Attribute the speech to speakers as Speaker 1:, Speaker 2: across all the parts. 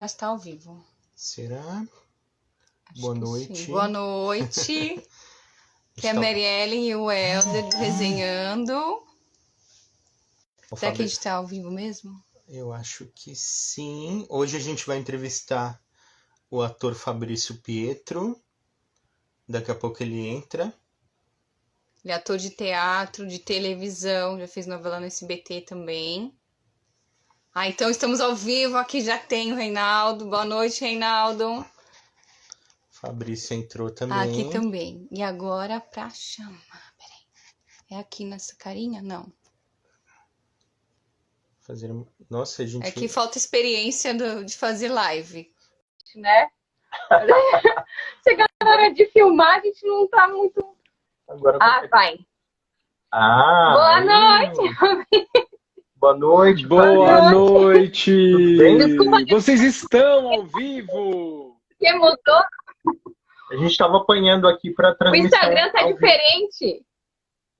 Speaker 1: Está ao vivo.
Speaker 2: Será?
Speaker 1: Acho
Speaker 2: Boa
Speaker 1: que
Speaker 2: noite.
Speaker 1: sim. Boa noite. Que é a Marielle e o Helder resenhando. Será que a gente está ao vivo mesmo?
Speaker 2: Eu acho que sim. Hoje a gente vai entrevistar o ator Fabrício Pietro. Daqui a pouco ele entra.
Speaker 1: Ele é ator de teatro, de televisão, já fez novela no SBT também. Então estamos ao vivo, aqui já tem o Reinaldo. Boa noite, Reinaldo.
Speaker 2: Fabrício entrou também.
Speaker 1: Aqui também. E agora pra chamar. Peraí. É aqui nessa carinha? Não.
Speaker 2: Nossa, a gente...
Speaker 1: É que falta experiência de fazer live.
Speaker 3: Né? Chegando na hora de filmar, a gente não tá muito...
Speaker 2: Agora
Speaker 3: vai.
Speaker 2: Boa
Speaker 3: noite!
Speaker 2: Boa noite.
Speaker 4: Boa noite!
Speaker 2: Tudo bem?
Speaker 3: Desculpa.
Speaker 4: Vocês estão ao vivo!
Speaker 3: Que mudou?
Speaker 2: A gente estava apanhando aqui para
Speaker 3: O
Speaker 2: transmissão.
Speaker 3: Instagram tá diferente.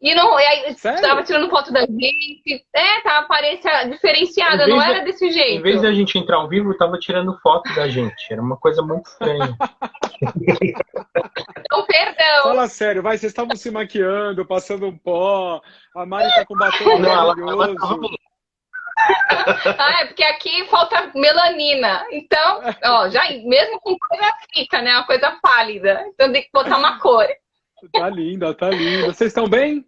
Speaker 3: E aí,
Speaker 4: Sério?
Speaker 3: tava tirando foto da gente. Tava aparência diferenciada, não era desse jeito.
Speaker 2: Em vez da gente entrar ao vivo, tava tirando foto da gente. Era uma coisa muito estranha.
Speaker 3: Então, perdão.
Speaker 4: Fala sério, vai, vocês estavam se maquiando, passando um pó, a Mari tá com batom maravilhoso.
Speaker 3: É porque aqui falta melanina. Então, já mesmo com coisa fica, né? Uma coisa pálida. Então tem que botar uma cor.
Speaker 4: Tá linda, tá linda. Vocês estão bem?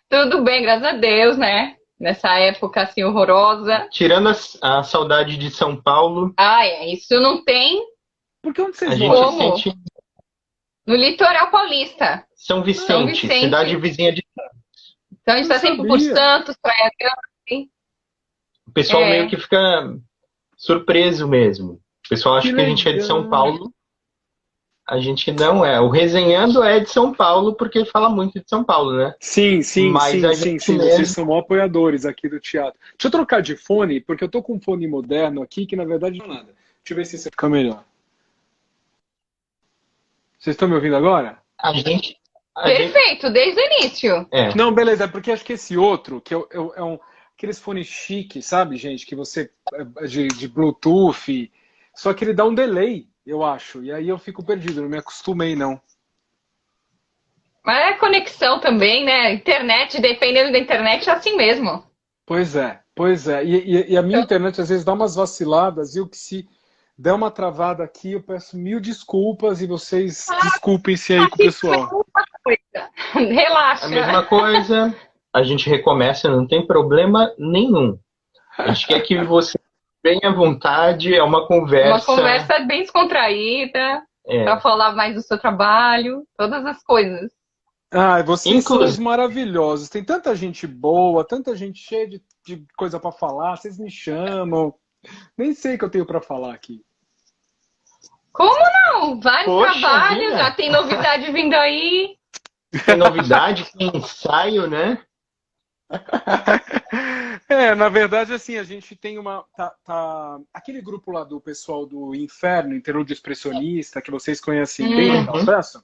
Speaker 3: Tudo bem, graças a Deus, né? Nessa época assim horrorosa.
Speaker 2: Tirando a saudade de São Paulo.
Speaker 3: Isso não tem.
Speaker 4: Porque onde vocês
Speaker 2: A
Speaker 4: moram?
Speaker 2: gente sente...
Speaker 3: No litoral paulista.
Speaker 2: São Vicente, cidade vizinha de Santos.
Speaker 3: Então a gente tá sempre por Santos, Praia Grande.
Speaker 2: O pessoal meio que fica surpreso mesmo. O pessoal acha que a gente é de São Paulo. A gente não é. O Resenhando é de São Paulo porque fala muito de São Paulo, né?
Speaker 4: Sim.
Speaker 2: Mas
Speaker 4: Sim. Vocês são apoiadores aqui do teatro. Deixa eu trocar de fone, porque eu tô com um fone moderno aqui que na verdade não é nada. Deixa eu ver se isso fica melhor. Vocês estão me ouvindo agora?
Speaker 3: Perfeito, desde o início.
Speaker 4: Não, beleza, porque acho que esse outro, que aqueles fones chiques, sabe, gente, que você de Bluetooth, só que ele dá um delay, eu acho, e aí eu fico perdido, não me acostumei, não.
Speaker 3: Mas é conexão também, né? Internet, dependendo da internet, é assim mesmo.
Speaker 4: Pois é. E a minha internet às vezes dá umas vaciladas, e eu que se der uma travada aqui, eu peço mil desculpas e vocês desculpem-se aí com o pessoal.
Speaker 3: Relaxa.
Speaker 2: A mesma coisa, a gente recomeça, não tem problema nenhum. A gente quer que você venha à vontade, é uma conversa...
Speaker 3: Uma conversa bem descontraída, para falar mais do seu trabalho, todas as coisas.
Speaker 4: Vocês são os maravilhosos. Tem tanta gente boa, tanta gente cheia de coisa para falar, vocês me chamam. Nem sei o que eu tenho para falar aqui.
Speaker 3: Como não? Vários trabalhos, já tem novidade vindo aí.
Speaker 2: Tem novidade, tem ensaio, né?
Speaker 4: Na verdade, assim, a gente tem uma... Aquele grupo lá do pessoal do Inferno, Interlúdio Expressionista, que vocês conhecem bem, aquela peça.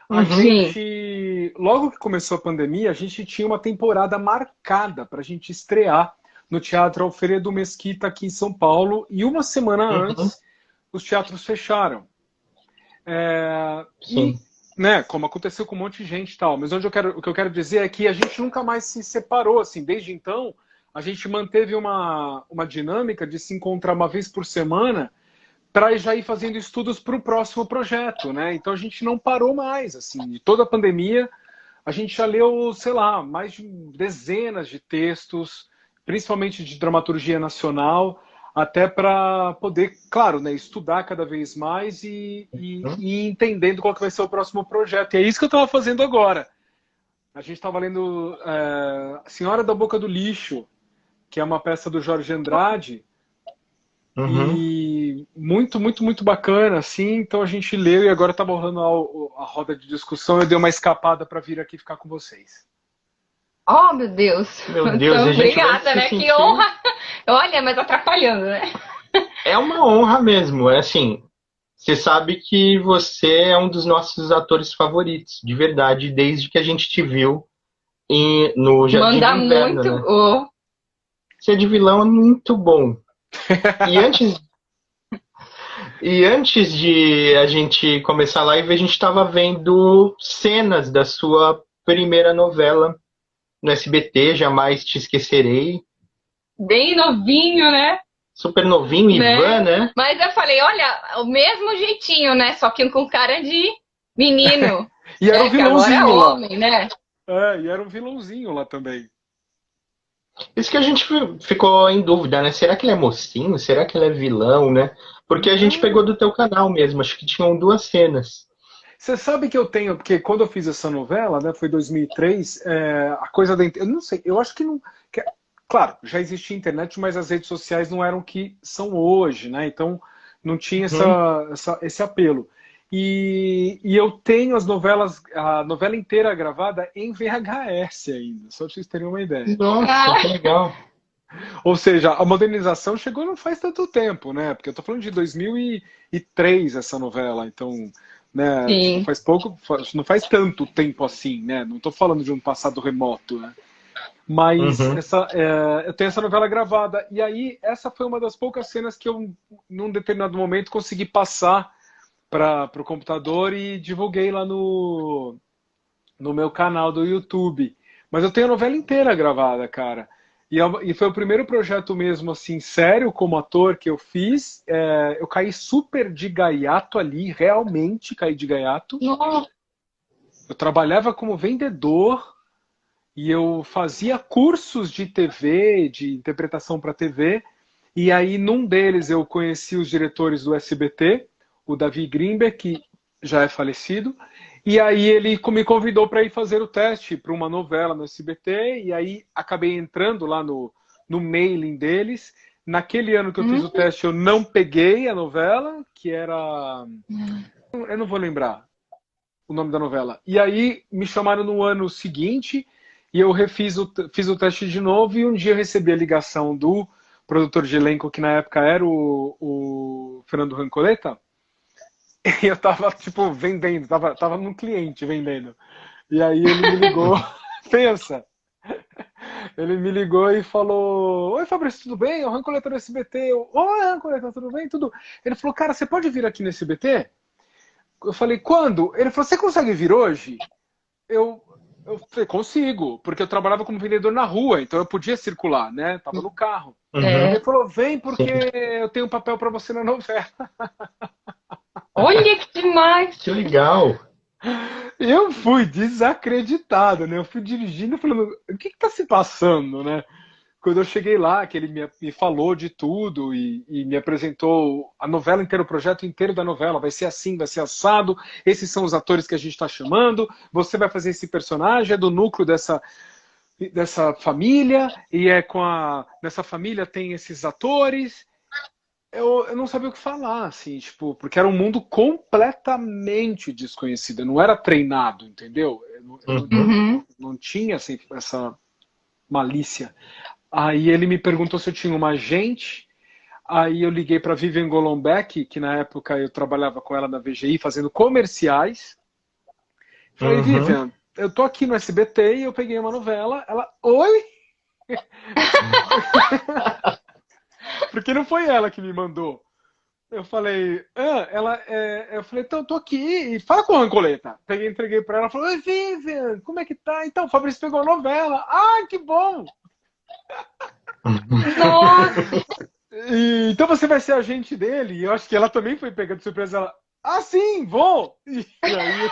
Speaker 4: A gente, logo que começou a pandemia, a gente tinha uma temporada marcada para a gente estrear no Teatro Alfredo Mesquita aqui em São Paulo, e uma semana antes os teatros fecharam.
Speaker 2: Sim.
Speaker 4: Né, como aconteceu com um monte de gente e tal, mas o que eu quero dizer é que a gente nunca mais se separou, assim, desde então a gente manteve uma dinâmica de se encontrar uma vez por semana para já ir fazendo estudos para o próximo projeto, né? Então a gente não parou mais, assim, de toda a pandemia a gente já leu, sei lá, mais de dezenas de textos, principalmente de dramaturgia nacional, até para poder, claro, né, estudar cada vez mais e entendendo qual que vai ser o próximo projeto. E é isso que eu estava fazendo agora. A gente estava lendo A Senhora da Boca do Lixo, que é uma peça do Jorge Andrade, e muito bacana, assim. Então a gente leu e agora estava rolando a roda de discussão. Eu dei uma escapada para vir aqui ficar com vocês.
Speaker 3: Oh, meu Deus.
Speaker 2: Meu Deus,
Speaker 3: então,
Speaker 2: a gente
Speaker 3: obrigada, né? Que honra. Olha, mas atrapalhando, né?
Speaker 2: É uma honra mesmo. É assim, você sabe que você é um dos nossos atores favoritos, de verdade, desde que a gente te viu no Jardim do Inverno,
Speaker 3: muito.
Speaker 2: Né? Você é de vilão é muito bom. E antes, e antes de a gente começar a live, a gente estava vendo cenas da sua primeira novela no SBT, Jamais Te Esquecerei.
Speaker 3: Bem novinho, né?
Speaker 2: Super novinho,
Speaker 3: Né?
Speaker 2: Ivan, né?
Speaker 3: Mas eu falei, olha, o mesmo jeitinho, né? Só que com cara de menino.
Speaker 4: E era um
Speaker 3: Que agora é
Speaker 4: vilãozinho lá.
Speaker 3: homem, né?
Speaker 4: E era um vilãozinho lá também.
Speaker 2: Isso que a gente ficou em dúvida, né? Será que ele é mocinho? Será que ele é vilão, né? Porque a gente pegou do teu canal mesmo, acho que tinham duas cenas.
Speaker 4: Você sabe que eu tenho, porque quando eu fiz essa novela, né, foi 2003, a coisa da... Eu não sei, eu acho que não... Claro, já existia internet, mas as redes sociais não eram o que são hoje, né? Então não tinha esse apelo. E eu tenho as novelas, a novela inteira gravada em VHS ainda, só pra vocês terem uma ideia.
Speaker 2: Nossa, que legal.
Speaker 4: Ou seja, a modernização chegou não faz tanto tempo, né? Porque eu tô falando de 2003 essa novela, então, né,
Speaker 3: Sim.
Speaker 4: tipo, faz pouco, não faz tanto tempo assim, né? Não tô falando de um passado remoto, né? Mas eu tenho essa novela gravada. E aí, essa foi uma das poucas cenas que eu, num determinado momento, consegui passar para o computador e divulguei lá no meu canal do YouTube. Mas eu tenho a novela inteira gravada, cara. E foi o primeiro projeto mesmo, assim, sério, como ator, que eu fiz. Eu caí super de gaiato ali, realmente caí de gaiato.
Speaker 3: Nossa.
Speaker 4: Eu trabalhava como vendedor. E eu fazia cursos de TV, de interpretação para TV, e aí num deles eu conheci os diretores do SBT, o Davi Grimberg, que já é falecido, e aí ele me convidou para ir fazer o teste para uma novela no SBT, e aí acabei entrando lá no mailing deles. Naquele ano que eu fiz o teste eu não peguei a novela, que era... Eu não vou lembrar o nome da novela. E aí me chamaram no ano seguinte... E eu fiz o teste de novo e um dia eu recebi a ligação do produtor de elenco, que na época era o Fernando Rancoleta. E eu tava, tipo, vendendo, tava num cliente vendendo. E aí ele me ligou, pensa. Ele me ligou e falou: Oi, Fabrício, tudo bem? É o Rancoleta do SBT. Oi, Rancoleta, tudo bem? Tudo. Ele falou: Cara, você pode vir aqui no SBT? Eu falei: Quando? Ele falou: Você consegue vir hoje? Eu falei, consigo, porque eu trabalhava como vendedor na rua, então eu podia circular, né? Tava no carro. Ele falou, vem porque eu tenho um papel para você na novela.
Speaker 3: Olha que demais!
Speaker 2: Que legal.
Speaker 4: Eu fui desacreditado, né? Eu fui dirigindo falando, o que tá se passando, né? Quando eu cheguei lá, que ele me falou de tudo e me apresentou a novela inteira, o projeto inteiro da novela. Vai ser assim, vai ser assado. Esses são os atores que a gente está chamando. Você vai fazer esse personagem, é do núcleo dessa família. E nessa família tem esses atores. Eu não sabia o que falar, assim, tipo, porque era um mundo completamente desconhecido. Eu não era treinado, entendeu? Eu não tinha assim, essa malícia. Aí ele me perguntou se eu tinha uma agente, aí eu liguei para Vivian Golombek, que na época eu trabalhava com ela na VGI, fazendo comerciais. Falei, Vivian, eu tô aqui no SBT e eu peguei uma novela. Ela, oi? Porque não foi ela que me mandou. Eu falei, eu falei, então, eu tô aqui, e fala com a Rancoleta. Peguei, entreguei para ela, falou, oi, Vivian, como é que tá? Então, o Fabrício pegou a novela. Ah, que bom!
Speaker 3: Nossa!
Speaker 4: Então você vai ser agente dele? E eu acho que ela também foi pegando de surpresa. Ela, sim, vou! E aí...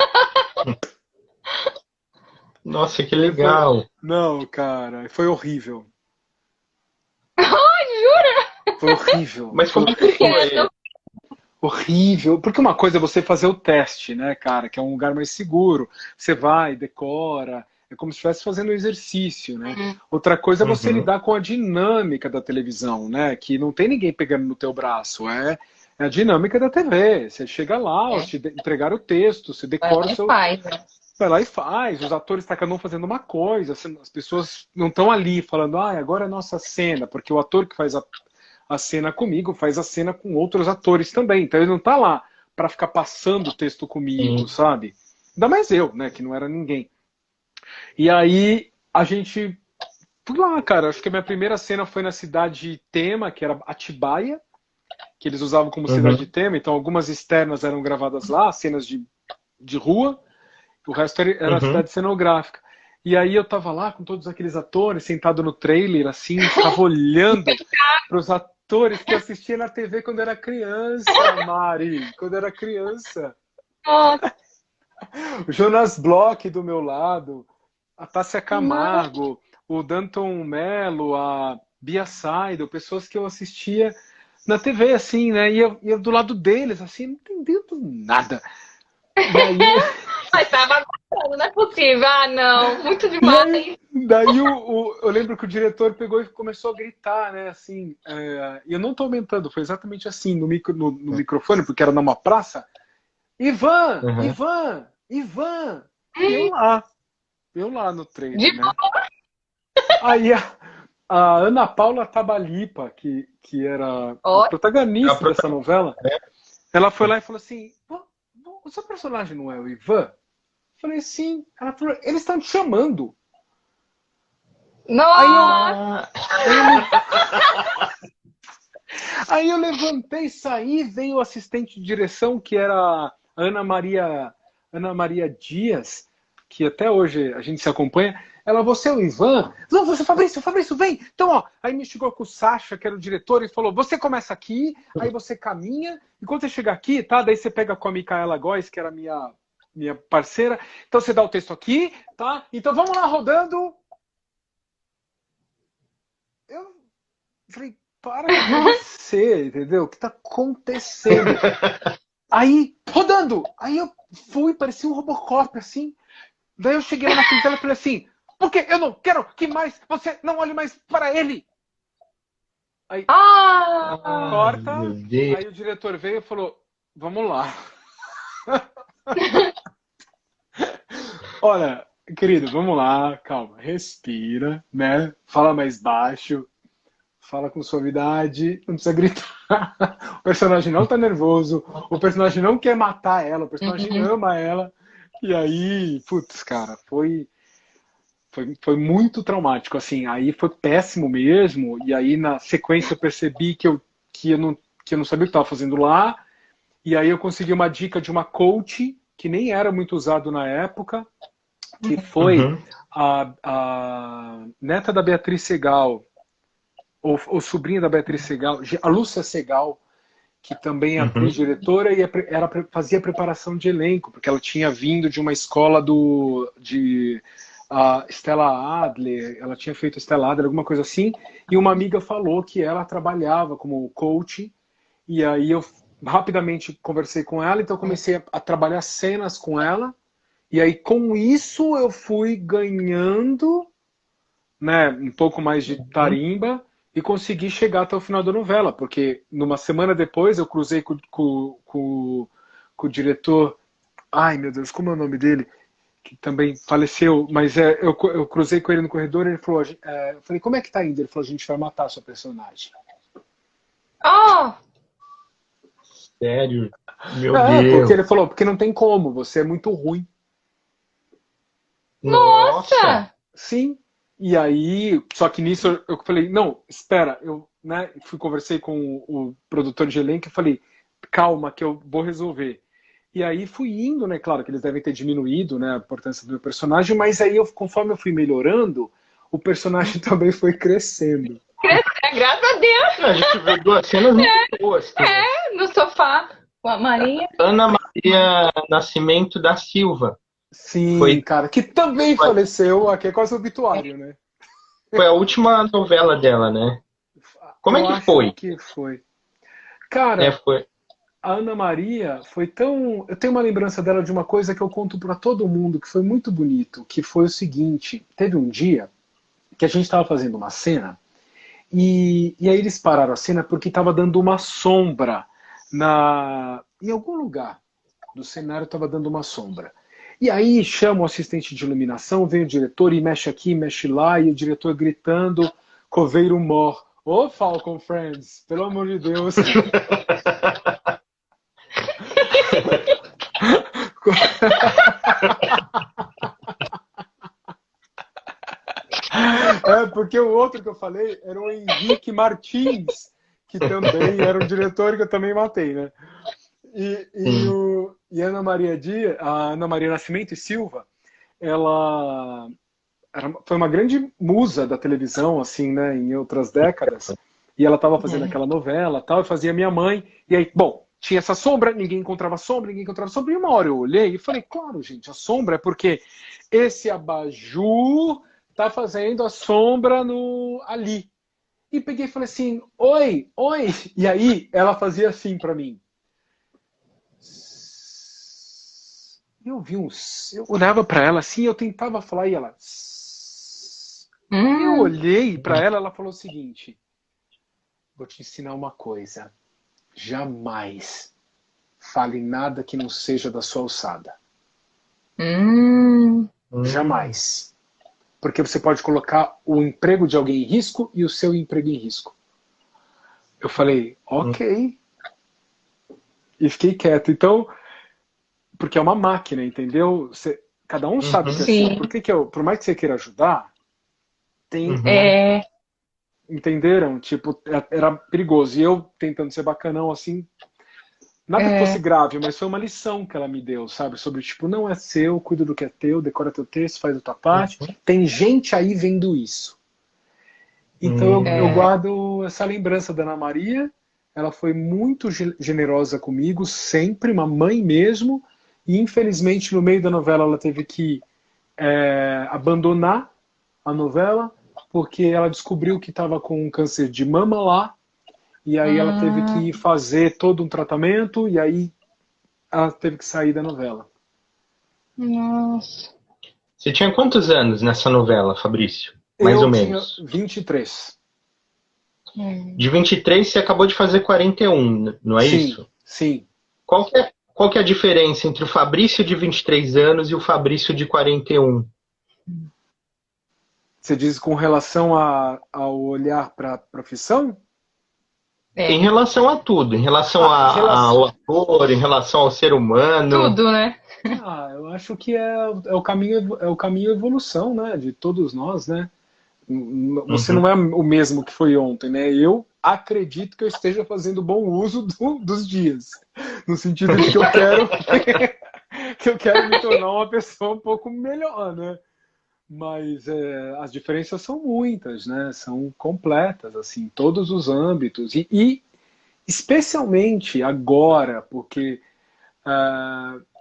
Speaker 2: Nossa, que legal.
Speaker 4: Não, cara, foi horrível.
Speaker 3: Ai, jura?
Speaker 4: Foi horrível.
Speaker 2: Mas como é que foi?
Speaker 4: Horrível. Porque uma coisa é você fazer o teste, né, cara? Que é um lugar mais seguro. Você vai, decora. É como se estivesse fazendo um exercício, né? Outra coisa é você lidar com a dinâmica da televisão, né? Que não tem ninguém pegando no teu braço. É a dinâmica da TV. Você chega lá, te entregar o texto, você decora o seu... Vai lá e faz. Os atores estão cada um fazendo uma coisa. As pessoas não estão ali falando, agora é a nossa cena. Porque o ator que faz a cena comigo faz a cena com outros atores também. Então ele não tá lá para ficar passando o texto comigo, sabe? Ainda mais eu, né? Que não era ninguém. E aí a gente fui lá, cara. Acho que a minha primeira cena foi na cidade tema, que era Atibaia, que eles usavam como cidade tema. Então, algumas externas eram gravadas lá, cenas de rua. O resto era cidade cenográfica. E aí eu tava lá com todos aqueles atores, sentado no trailer, assim, tava olhando para os atores que eu assistia na TV quando era criança, Mari. Quando era criança.
Speaker 3: Nossa,
Speaker 4: O Jonas Bloch do meu lado, a Tássia Camargo, o Danton Mello, a Bia Seidel, pessoas que eu assistia na TV, assim, né? E eu do lado deles, assim, não entendendo nada. E aí,
Speaker 3: mas tava gostando, não é possível. Ah, não, muito demais.
Speaker 4: daí eu lembro que o diretor pegou e começou a gritar, né? Assim, e eu não tô aumentando, foi exatamente assim, no microfone, porque era numa praça. Ivan, Ivan, Ivan! E eu lá no trailer,
Speaker 3: De
Speaker 4: né? Aí a Ana Paula Tabalipa, que era a protagonista dessa novela, ela foi lá e falou assim, o seu personagem não é o Ivan? Eu falei, sim. Ela falou, eles estão te chamando.
Speaker 3: Nossa!
Speaker 4: Aí eu levantei, saí, veio o assistente de direção, que era a Ana Maria Dias, que até hoje a gente se acompanha. Ela, você é o Ivan? Não, você é o Fabrício, vem! Então, ó, aí me chegou com o Sacha, que era o diretor, e falou, você começa aqui, aí você caminha, e quando você chegar aqui, tá? Daí você pega com a Micaela Góes, que era minha parceira, então você dá o texto aqui, tá? Então vamos lá, rodando. Eu falei, para com você, entendeu? O que tá acontecendo? Aí, rodando! Aí eu fui, parecia um Robocop, assim. Daí eu cheguei lá na frente dela e falei assim, porque eu não quero que mais você não olhe mais para ele. Aí, corta. Aí o diretor veio e falou, vamos lá. Olha, querido, vamos lá, calma, respira, né? Fala mais baixo, fala com suavidade, não precisa gritar. O personagem não tá nervoso, o personagem não quer matar ela, o personagem ama ela. E aí, putz, cara, foi muito traumático, assim. Aí foi péssimo mesmo. E aí, na sequência, eu percebi que eu não sabia o que estava fazendo lá. E aí eu consegui uma dica de uma coach, que nem era muito usado na época, que foi a neta da Beatriz Segal, ou sobrinha da Beatriz Segal, a Lúcia Segal, que também é atriz, diretora, e fazia preparação de elenco, porque ela tinha vindo de uma escola de Stella Adler, ela tinha feito Stella Adler, alguma coisa assim, e uma amiga falou que ela trabalhava como coach, e aí eu rapidamente conversei com ela, então comecei a trabalhar cenas com ela, e aí com isso eu fui ganhando, né, um pouco mais de tarimba, e consegui chegar até o final da novela, porque numa semana depois eu cruzei com o diretor, ai meu Deus, como é o nome dele? Que também faleceu, mas eu cruzei com ele no corredor e ele falou, eu falei, como é que tá indo? Ele falou, a gente vai matar a sua personagem.
Speaker 3: Oh!
Speaker 2: Sério? Meu Deus.
Speaker 4: Porque ele falou, porque não tem como, você é muito ruim.
Speaker 3: Nossa!
Speaker 4: Sim. E aí, só que nisso eu falei, não, espera, eu conversei com o produtor de elenco e falei, calma que eu vou resolver. E aí fui indo, né, claro que eles devem ter diminuído, né, a importância do meu personagem, mas aí conforme eu fui melhorando, o personagem também foi crescendo.
Speaker 3: Graças a Deus!
Speaker 2: A gente vê duas cenas muito boas.
Speaker 3: No sofá com a Maria.
Speaker 2: Ana Maria Nascimento da Silva.
Speaker 4: Sim, cara, que também faleceu, aqui é quase obituário, né?
Speaker 2: Foi a última novela dela, né? Como é que foi?
Speaker 4: Que foi. Cara,
Speaker 2: foi.
Speaker 4: a Ana Maria foi tão... Eu tenho uma lembrança dela de uma coisa que eu conto pra todo mundo, que foi muito bonito, que foi o seguinte, teve um dia que a gente estava fazendo uma cena, e aí eles pararam a cena porque estava dando uma sombra em algum lugar do cenário, estava dando uma sombra. E aí chama o assistente de iluminação, vem o diretor e mexe aqui, mexe lá, e o diretor gritando, coveiro mor. Ô, Falcon Friends, pelo amor de Deus. Porque o outro que eu falei era o Henrique Martins, que também era um diretor que eu também matei, né? E a Ana Maria Nascimento e Silva, ela foi uma grande musa da televisão, assim, né, em outras décadas. E ela estava fazendo aquela novela e tal, e fazia Minha Mãe. E aí, bom, tinha essa sombra, ninguém encontrava sombra, ninguém encontrava sombra. E uma hora eu olhei e falei, claro, gente, a sombra é porque esse abajur tá fazendo a sombra ali. E peguei e falei assim, oi, oi. E aí ela fazia assim para mim. Eu olhava para ela assim, eu tentava falar e ela... Eu olhei para ela, ela falou o seguinte, vou te ensinar uma coisa, jamais fale nada que não seja da sua alçada. Jamais. Porque você pode colocar o emprego de alguém em risco e o seu emprego em risco. Eu falei, ok. E fiquei quieto. Então, porque é uma máquina, entendeu? Cada um sabe que assim, por mais que você queira ajudar, tem... Entenderam? Tipo, era perigoso. E eu tentando ser bacanão, assim, nada que fosse grave, mas foi uma lição que ela me deu, sabe? Sobre, tipo, não é seu, cuida do que é teu, decora teu texto, faz a tua parte. Tem gente aí vendo isso. Então eu guardo essa lembrança da Ana Maria. Ela foi muito generosa comigo, sempre, uma mãe mesmo. E infelizmente no meio da novela ela teve que abandonar a novela, porque ela descobriu que estava com um câncer de mama lá. E aí ela teve que fazer todo um tratamento, e aí ela teve que sair da novela.
Speaker 1: Nossa.
Speaker 2: Você tinha quantos anos nessa novela, Fabrício? Mais ou menos.
Speaker 4: Eu tinha 23.
Speaker 2: De 23 você acabou de fazer 41, não é isso?
Speaker 4: Sim.
Speaker 2: Qual que é a diferença entre o Fabrício de 23 anos e o Fabrício de 41?
Speaker 4: Você diz com relação ao olhar para a profissão?
Speaker 2: Em relação a tudo, em relação ao ator, em relação ao ser humano.
Speaker 1: Tudo, né?
Speaker 4: Eu acho que é o caminho evolução, né? De todos nós, né? Você não é o mesmo que foi ontem, né? Eu acredito que eu esteja fazendo bom uso dos dias. No sentido de que eu quero me tornar uma pessoa um pouco melhor, né? Mas as diferenças são muitas, né? São completas, assim, em todos os âmbitos. E especialmente agora, porque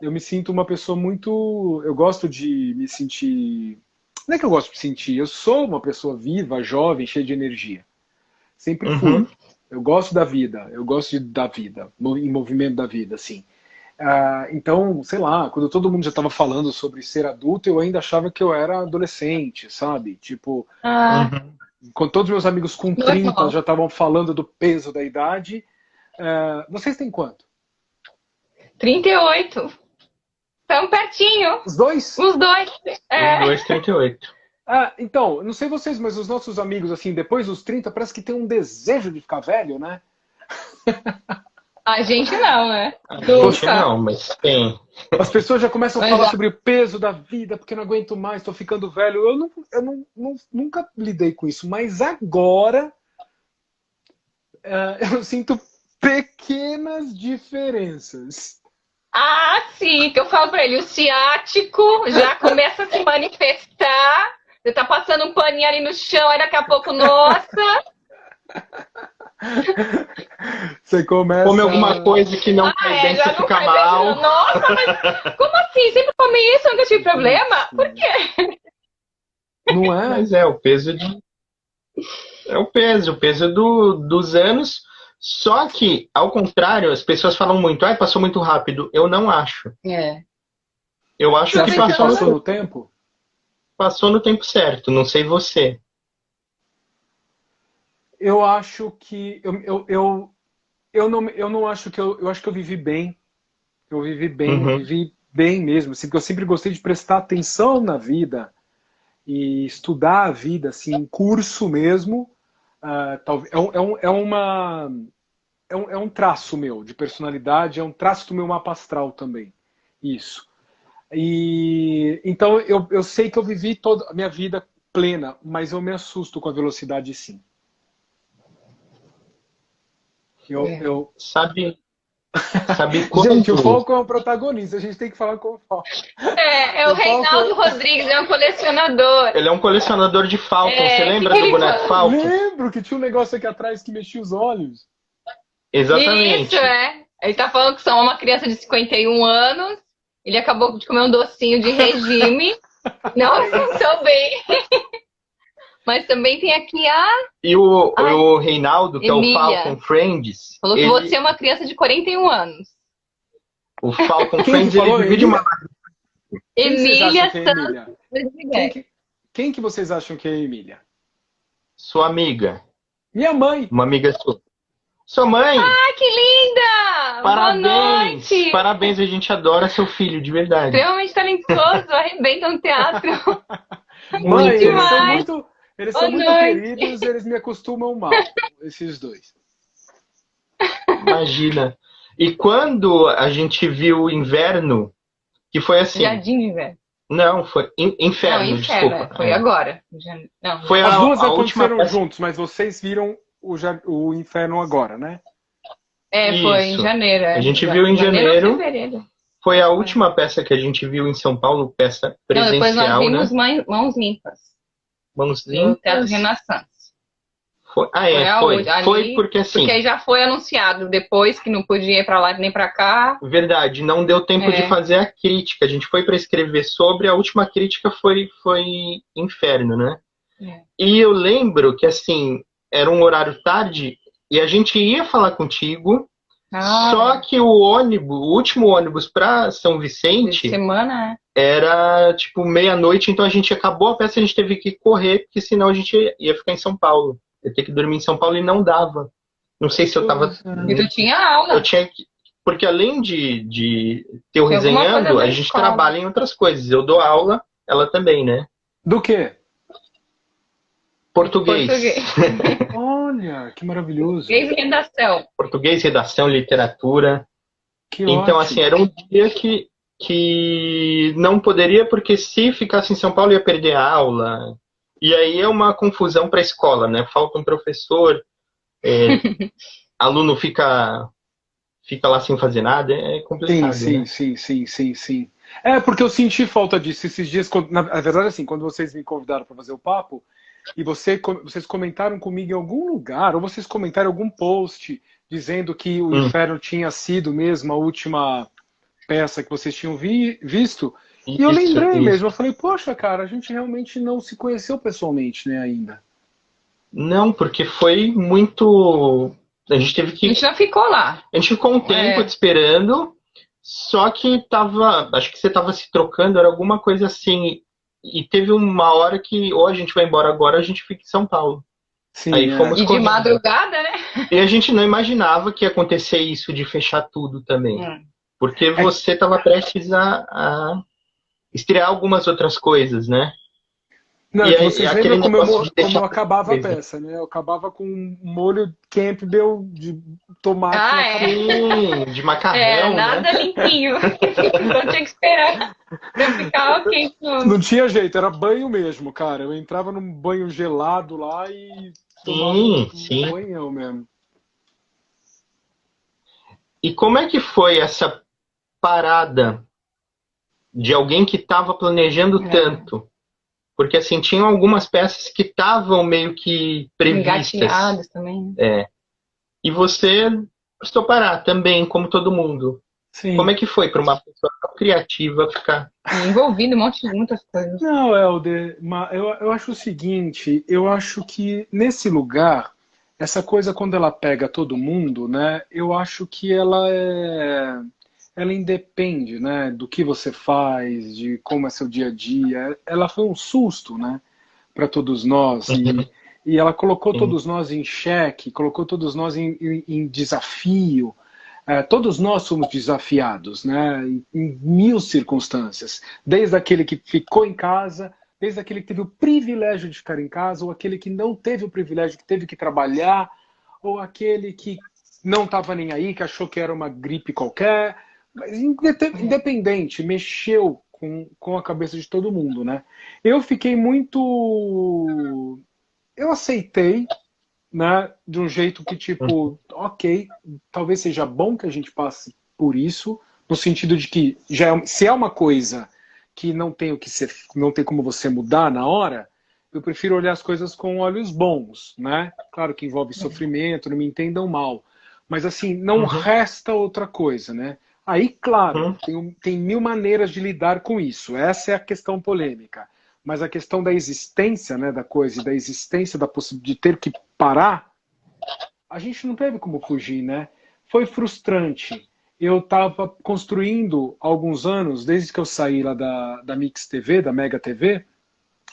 Speaker 4: eu me sinto uma pessoa muito... Eu gosto de me sentir... Não é que eu gosto de sentir, eu sou uma pessoa viva, jovem, cheia de energia. Sempre fui. Eu gosto da vida, da vida, em movimento da vida, assim. Então, sei lá, quando todo mundo já estava falando sobre ser adulto, eu ainda achava que eu era adolescente, sabe? Tipo, quando todos meus amigos com 30 já estavam falando do peso da idade. Vocês têm quanto?
Speaker 3: 38. Tão pertinho.
Speaker 4: Os dois?
Speaker 3: Os dois.
Speaker 2: Os dois, 38.
Speaker 4: Então, não sei vocês, mas os nossos amigos, assim, depois dos 30, parece que tem um desejo de ficar velho, né?
Speaker 3: A gente não, né?
Speaker 2: A gente não, mas tem.
Speaker 4: As pessoas já começam a falar sobre o peso da vida, porque não aguento mais, tô ficando velho. Eu nunca lidei com isso, mas agora eu sinto pequenas diferenças.
Speaker 3: Sim, que eu falo pra ele, o ciático já começa a se manifestar. Você tá passando um paninho ali no chão, aí daqui a pouco, nossa...
Speaker 4: Você começa...
Speaker 2: Come alguma coisa que não faz bem, você fica mal.
Speaker 3: Bem. Nossa, mas como assim? Sempre comi isso, nunca tive problema? Por quê?
Speaker 4: Não é?
Speaker 2: Mas o peso o peso dos anos. Só que, ao contrário, as pessoas falam muito, passou muito rápido. Eu não acho. Eu acho que
Speaker 4: passou no tempo?
Speaker 2: Passou no tempo certo, não sei você.
Speaker 4: Eu acho que eu não acho que eu acho que eu vivi bem. Eu vivi bem mesmo, assim, porque eu sempre gostei de prestar atenção na vida e estudar a vida, assim, em curso mesmo. É um traço meu de personalidade, é um traço do meu mapa astral também. Isso. E então eu sei que eu vivi toda a minha vida plena, mas eu me assusto com a velocidade, sim.
Speaker 2: Sabe quando...
Speaker 4: Gente, o Falco é o protagonista, a gente tem que falar com o Falco.
Speaker 3: É o
Speaker 4: O Falco-
Speaker 3: Reinaldo Rodrigues, é um colecionador.
Speaker 2: Ele é um colecionador de Falcon.
Speaker 3: É,
Speaker 2: Você lembra
Speaker 3: que
Speaker 2: do
Speaker 3: ele
Speaker 2: boneco
Speaker 3: fala?
Speaker 2: Falcon?
Speaker 4: Lembro que tinha um negócio aqui atrás que mexia os olhos.
Speaker 2: Exatamente.
Speaker 3: Isso, é. Ele tá falando que são uma criança de 51 anos. Ele acabou de comer um docinho de regime. Não funcionou bem. Mas também tem aqui
Speaker 2: E o Reinaldo, que
Speaker 3: Emília.
Speaker 2: é o Falcon Friends,
Speaker 3: falou que você é uma criança de 41 anos.
Speaker 2: o Falcon
Speaker 4: Quem
Speaker 2: Friends,
Speaker 4: que falou,
Speaker 2: ele divide
Speaker 4: Emília?
Speaker 2: uma...
Speaker 4: Quem vocês
Speaker 3: Emília
Speaker 4: acham que é Emília?
Speaker 3: Santos.
Speaker 4: Quem que vocês acham que é Emília?
Speaker 2: Sua amiga.
Speaker 4: Minha mãe.
Speaker 2: Uma amiga sua. Sua mãe!
Speaker 3: Ah, que linda! Boa
Speaker 2: Parabéns!
Speaker 3: noite!
Speaker 2: Parabéns, a gente adora seu filho, de verdade.
Speaker 3: Extremamente talentoso, arrebenta no teatro.
Speaker 4: Mãe, eles são
Speaker 3: demais.
Speaker 4: muito, eles
Speaker 3: Boa
Speaker 4: são muito
Speaker 3: noite.
Speaker 4: queridos, eles me acostumam mal, esses dois.
Speaker 2: Imagina. E quando a gente viu Inverno, que foi assim...
Speaker 3: Jardim, velho.
Speaker 2: Não, foi Inferno,
Speaker 3: Não,
Speaker 2: desculpa.
Speaker 3: Foi agora. Não,
Speaker 2: Foi
Speaker 4: As duas
Speaker 2: a última
Speaker 4: aconteceram
Speaker 2: peça.
Speaker 4: juntos, mas vocês viram o Inferno agora, né?
Speaker 3: foi em
Speaker 2: Isso.
Speaker 3: janeiro.
Speaker 2: A gente viu em
Speaker 3: ou
Speaker 2: janeiro.
Speaker 3: fevereiro.
Speaker 2: Foi a última peça que a gente viu em São Paulo, peça
Speaker 3: Não, depois nós
Speaker 2: presencial, né?
Speaker 3: vimos Mãos Limpas,
Speaker 2: Vamos
Speaker 3: no Teatro
Speaker 2: limpas.
Speaker 3: Renaissance.
Speaker 2: Foi,
Speaker 3: Foi ali,
Speaker 2: Foi porque assim,
Speaker 3: Porque aí já foi anunciado depois que não podia ir pra lá nem pra cá.
Speaker 2: verdade, não deu tempo de fazer a crítica. A gente foi para escrever sobre, a última crítica foi Inferno, né?
Speaker 3: É.
Speaker 2: E eu lembro que assim, era um horário tarde e a gente ia falar contigo, só que o último ônibus para São Vicente
Speaker 3: Semana, né?
Speaker 2: era tipo meia-noite, então a gente acabou a peça, a gente teve que correr, porque senão a gente ia ficar em São Paulo. Eu ter que dormir em São Paulo e não dava. Não sei se eu tava.
Speaker 3: E tu tinha aula.
Speaker 2: Eu tinha que. Porque além de ter o
Speaker 3: Tem alguma coisa
Speaker 2: resenhando,
Speaker 3: na
Speaker 2: a gente
Speaker 3: escola.
Speaker 2: trabalha em outras coisas. Eu dou aula, ela também, né?
Speaker 4: Do quê?
Speaker 2: Português.
Speaker 4: Olha, que maravilhoso.
Speaker 3: Português e redação.
Speaker 2: Português, redação, literatura.
Speaker 4: Que
Speaker 2: Então,
Speaker 4: ótimo.
Speaker 2: assim, era um dia que não poderia, porque se ficasse em São Paulo ia perder a aula. E aí é uma confusão para a escola, né? Falta um professor, aluno fica lá sem fazer nada, é complicado.
Speaker 4: Sim. É, porque eu senti falta disso esses dias. Na verdade, assim, quando vocês me convidaram para fazer o papo, e vocês comentaram comigo em algum lugar, ou vocês comentaram em algum post dizendo que o Inferno tinha sido mesmo a última peça que vocês tinham visto. E eu lembrei mesmo, eu falei, poxa, cara, a gente realmente não se conheceu pessoalmente, né, ainda.
Speaker 2: Não, porque foi muito... A gente teve que...
Speaker 3: A gente já ficou lá.
Speaker 2: A gente ficou um tempo te esperando, só que acho que você tava se trocando, era alguma coisa assim. E teve uma hora que ou a gente vai embora agora, ou a gente fica em São Paulo.
Speaker 4: Sim,
Speaker 2: aí fomos
Speaker 3: E de madrugada, né?
Speaker 2: E a gente não imaginava que ia acontecer isso de fechar tudo também. Porque você estava prestes a estrear algumas outras coisas, né?
Speaker 4: Não,
Speaker 2: e
Speaker 4: vocês
Speaker 2: aquele
Speaker 4: lembram como
Speaker 2: deixar
Speaker 4: acabava a peça, né? Eu acabava com um molho Campbell de tomate na cabeça.
Speaker 2: Sim, de macarrão,
Speaker 3: nada
Speaker 2: né?
Speaker 3: limpinho. Então tinha que esperar pra ficar ok.
Speaker 4: Não tinha jeito, era banho mesmo, cara. Eu entrava num banho gelado lá e tomava um banhão mesmo.
Speaker 2: E como é que foi essa parada de alguém que estava planejando tanto? Porque, assim, tinham algumas peças que estavam meio que previstas.
Speaker 3: Engatilhadas também.
Speaker 2: E você precisou parar também, como todo mundo.
Speaker 4: Sim.
Speaker 2: Como é que foi para uma pessoa tão criativa ficar...
Speaker 3: Envolvido em muitas coisas.
Speaker 4: Não, Helder, eu acho o seguinte, eu acho que nesse lugar, essa coisa quando ela pega todo mundo, né, eu acho que ela independe, né, do que você faz, de como é seu dia a dia. Ela foi um susto, né, para todos nós e ela colocou todos nós em xeque, colocou todos nós em desafio. Todos nós somos desafiados, né, em mil circunstâncias, desde aquele que ficou em casa, desde aquele que teve o privilégio de ficar em casa, ou aquele que não teve o privilégio, que teve que trabalhar, ou aquele que não estava nem aí, que achou que era uma gripe qualquer. Mas independente, mexeu com a cabeça de todo mundo, né? Eu fiquei muito... Eu aceitei, né, de um jeito que, tipo, ok, talvez seja bom que a gente passe por isso, no sentido de que se é uma coisa que não tem o que ser, não tem como você mudar na hora, eu prefiro olhar as coisas com olhos bons, né? Claro que envolve sofrimento, não me entendam mal, mas assim, não resta outra coisa, né? Aí, claro, tem mil maneiras de lidar com isso. Essa é a questão polêmica. Mas a questão da existência, né, da coisa, e da existência da possibilidade de ter que parar, a gente não teve como fugir, né? Foi frustrante. Eu estava construindo há alguns anos, desde que eu saí lá da Mix TV, da Mega TV,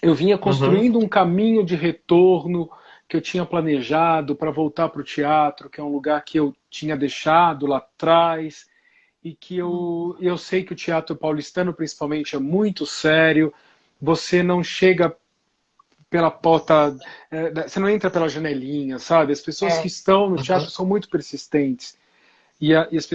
Speaker 4: eu vinha construindo um caminho de retorno que eu tinha planejado para voltar para o teatro, que é um lugar que eu tinha deixado lá atrás, e que eu sei que o teatro paulistano, principalmente, é muito sério. Você não chega pela porta, você não entra pela janelinha, sabe? As pessoas que estão no teatro são muito persistentes. E as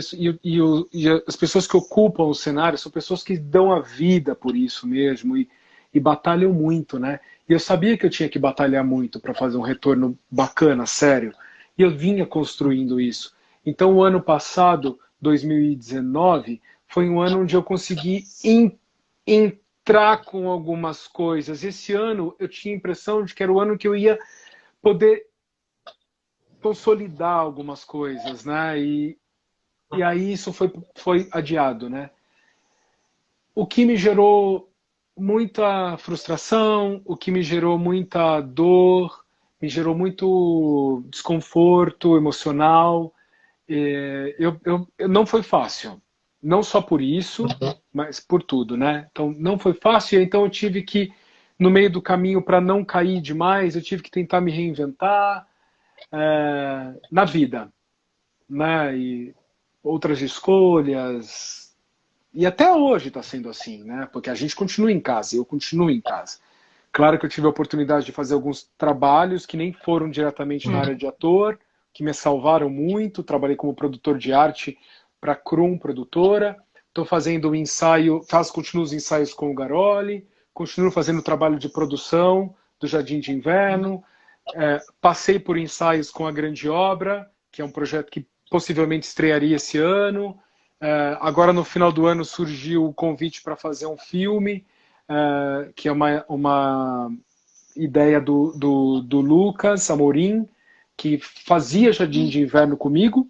Speaker 4: pessoas que ocupam o cenário são pessoas que dão a vida por isso mesmo e batalham muito, né? E eu sabia que eu tinha que batalhar muito para fazer um retorno bacana, sério. E eu vinha construindo isso. Então, o ano passado, 2019, foi um ano onde eu consegui entrar com algumas coisas. Esse ano, eu tinha a impressão de que era o ano que eu ia poder consolidar algumas coisas, né? E aí isso foi adiado, né? O que me gerou muita frustração, o que me gerou muita dor, me gerou muito desconforto emocional. Não foi fácil. Não só por isso, mas por tudo, né? Então, não foi fácil, então eu tive que, no meio do caminho, para não cair demais, eu tive que tentar me reinventar na vida, né? E outras escolhas. E até hoje está sendo assim, né? Porque a gente continua em casa, eu continuo em casa. Claro que eu tive a oportunidade de fazer alguns trabalhos que nem foram diretamente na área de ator, que me salvaram muito. Trabalhei como produtor de arte para a Krum Produtora. Estou fazendo um ensaio, continuo os ensaios com o Garoli, continuo fazendo trabalho de produção do Jardim de Inverno. Passei por ensaios com a Grande Obra, que é um projeto que possivelmente estrearia esse ano. Agora, no final do ano, surgiu o convite para fazer um filme, que é uma ideia do Lucas Amorim, que fazia Jardim de Inverno comigo,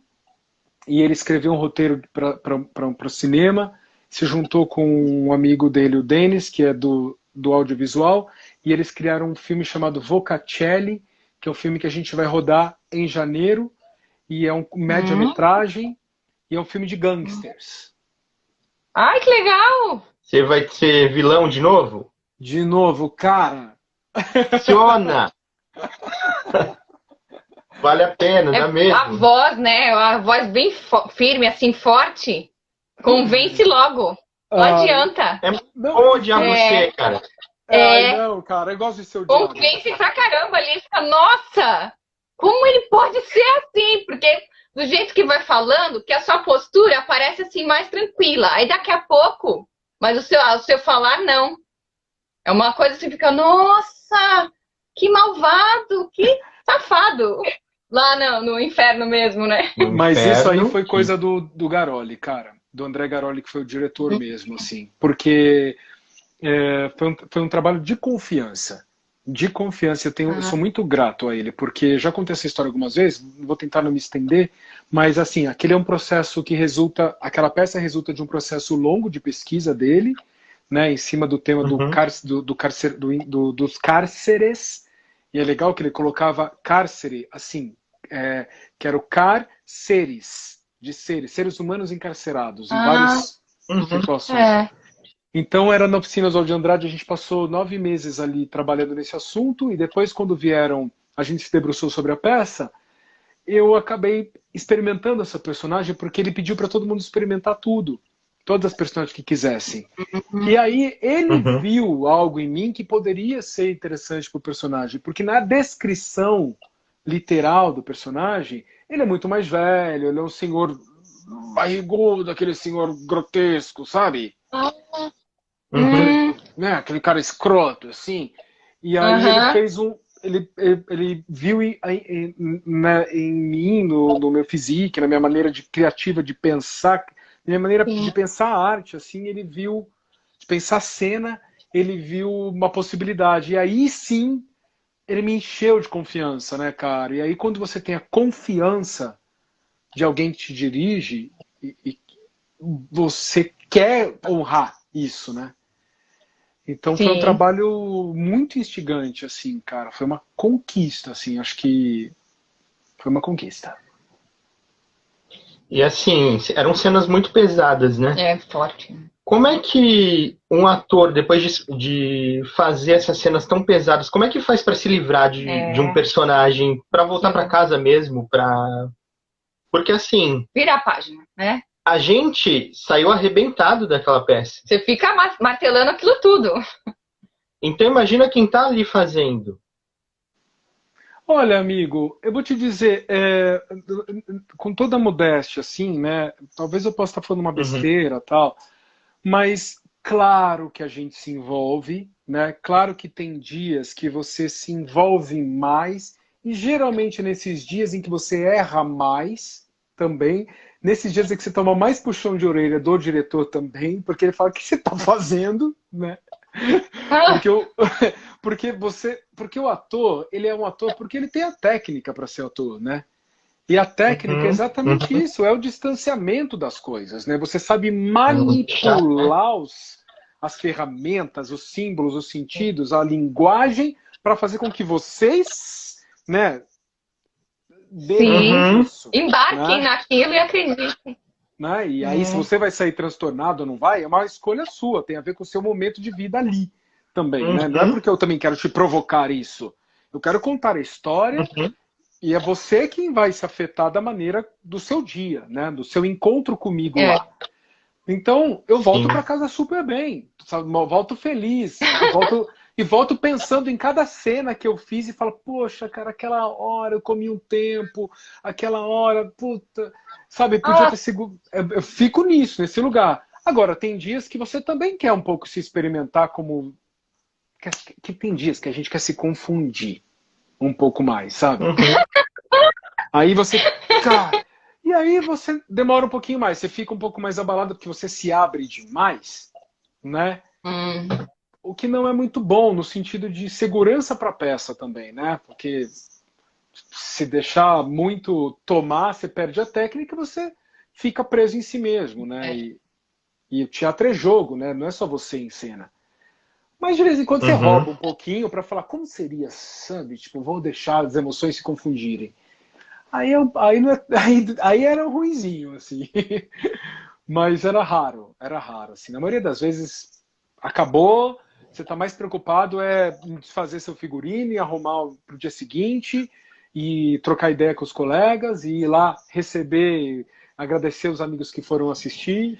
Speaker 4: e ele escreveu um roteiro para o cinema, se juntou com um amigo dele, o Denis, que é do audiovisual, e eles criaram um filme chamado Vocacelli, que é um filme que a gente vai rodar em janeiro, e é um média-metragem, e é um filme de gangsters.
Speaker 3: Ai, que legal!
Speaker 2: Você vai ser vilão de novo?
Speaker 4: De novo, cara.
Speaker 2: Funciona! Vale a pena, não é mesmo?
Speaker 3: A voz, né? A voz bem firme, assim, forte. Convence logo. Não adianta.
Speaker 2: É muito bom odiar você, cara.
Speaker 4: Ai, não, cara, eu gosto de ser odiado.
Speaker 3: Convence pra caramba ali. Fica, nossa! Como ele pode ser assim? Porque do jeito que vai falando, que a sua postura parece assim mais tranquila. Aí daqui a pouco, mas o seu falar não. É uma coisa assim, fica, nossa, que malvado, que safado. Lá no inferno mesmo, né?
Speaker 4: Mas isso aí foi coisa do Garoli, cara. Do André Garoli, que foi o diretor mesmo, assim. Porque foi um trabalho de confiança. De confiança. Eu sou muito grato a ele, porque já contei essa história algumas vezes, vou tentar não me estender, mas assim, aquele é um processo que aquela peça resulta de um processo longo de pesquisa dele, né, em cima do tema dos cárceres, e é legal que ele colocava cárcere, assim, que era o cárceres, de seres humanos encarcerados, em várias situações. Então, era na oficina Oswald de Andrade, a gente passou 9 meses ali trabalhando nesse assunto, e depois, quando a gente se debruçou sobre a peça, eu acabei experimentando essa personagem, porque ele pediu para todo mundo experimentar tudo, todas as personagens que quisessem. E aí, ele viu algo em mim que poderia ser interessante para o personagem, porque na descrição literal do personagem, ele é muito mais velho, ele é um senhor barrigudo, aquele senhor grotesco, sabe?
Speaker 2: Uhum.
Speaker 4: Né? Aquele cara escroto, assim. E aí ele fez um... Ele viu em mim, no meu physique, na minha maneira criativa de pensar, na minha maneira de pensar a arte, assim, ele viu, de pensar a cena, ele viu uma possibilidade. E aí sim, ele me encheu de confiança, né, cara? E aí quando você tem a confiança de alguém que te dirige, e você quer honrar isso, né? Então foi um
Speaker 3: Sim.
Speaker 4: trabalho muito instigante, assim, cara. Foi uma conquista, assim, acho que foi uma conquista.
Speaker 2: E assim, eram cenas muito pesadas, né?
Speaker 3: É forte.
Speaker 2: Como é que um ator, depois de fazer essas cenas tão pesadas, como é que faz para se livrar de um personagem, para voltar para casa mesmo, porque assim,
Speaker 3: Vira a página, né?
Speaker 2: a gente saiu arrebentado daquela peça.
Speaker 3: Você fica martelando aquilo tudo.
Speaker 2: Então imagina quem tá ali fazendo.
Speaker 4: Olha, amigo, eu vou te dizer, com toda a modéstia, assim, né? Talvez eu possa estar falando uma
Speaker 2: Uhum.
Speaker 4: besteira, tal, mas claro que a gente se envolve, né? Claro que tem dias que você se envolve mais, e geralmente nesses dias em que você erra mais também, nesses dias em que você toma mais puxão de orelha do diretor também, porque ele fala: o que você está fazendo, né? Porque, porque o ator, ele é um ator porque ele tem a técnica para ser ator, né? E a técnica é
Speaker 2: Uhum.
Speaker 4: exatamente
Speaker 2: Uhum.
Speaker 4: isso, é o distanciamento das coisas, né? Você sabe
Speaker 2: Muito chato, né?
Speaker 4: manipular as ferramentas, os símbolos, os sentidos, a linguagem para fazer com que vocês, né,
Speaker 3: Sim.
Speaker 4: deem
Speaker 2: Uhum.
Speaker 4: isso,
Speaker 3: Embarquem
Speaker 4: né?
Speaker 3: naquilo e acreditem.
Speaker 4: Né? E aí, se você vai sair transtornado ou não vai, é uma escolha sua, tem a ver com o seu momento de vida ali também, né? Não é
Speaker 2: Uhum.
Speaker 4: porque eu também quero te provocar isso. Eu quero contar a história
Speaker 2: Uhum.
Speaker 4: e é você quem vai se afetar da maneira do seu dia, né? Do seu encontro comigo lá. Então, eu volto
Speaker 2: Sim.
Speaker 4: para casa super bem, sabe? Volto feliz, volto pensando em cada cena que eu fiz e falo: poxa, cara, aquela hora eu comi um tempo, aquela hora, puta, sabe, podia ter sido. Eu fico nisso, nesse lugar. Agora, tem dias que você também quer um pouco se experimentar como. Que tem dias que a gente quer se confundir um pouco mais, sabe?
Speaker 2: Uhum.
Speaker 4: Aí você. Cara, e aí você demora um pouquinho mais, você fica um pouco mais abalado porque você se abre demais, né? O que não é muito bom no sentido de segurança para a peça também, né? Porque se deixar muito tomar, você perde a técnica e você fica preso em si mesmo, né? E o teatro é jogo, né? Não é só você em cena. Mas de vez em quando você
Speaker 2: Uhum.
Speaker 4: rouba um pouquinho para falar: como seria, sabe? Tipo, vou deixar as emoções se confundirem. Aí, não é, aí era ruinzinho, assim. Mas era raro, assim. Na maioria das vezes, acabou, você está mais preocupado em desfazer seu figurino e arrumar para o dia seguinte, e trocar ideia com os colegas, e ir lá receber, agradecer os amigos que foram assistir.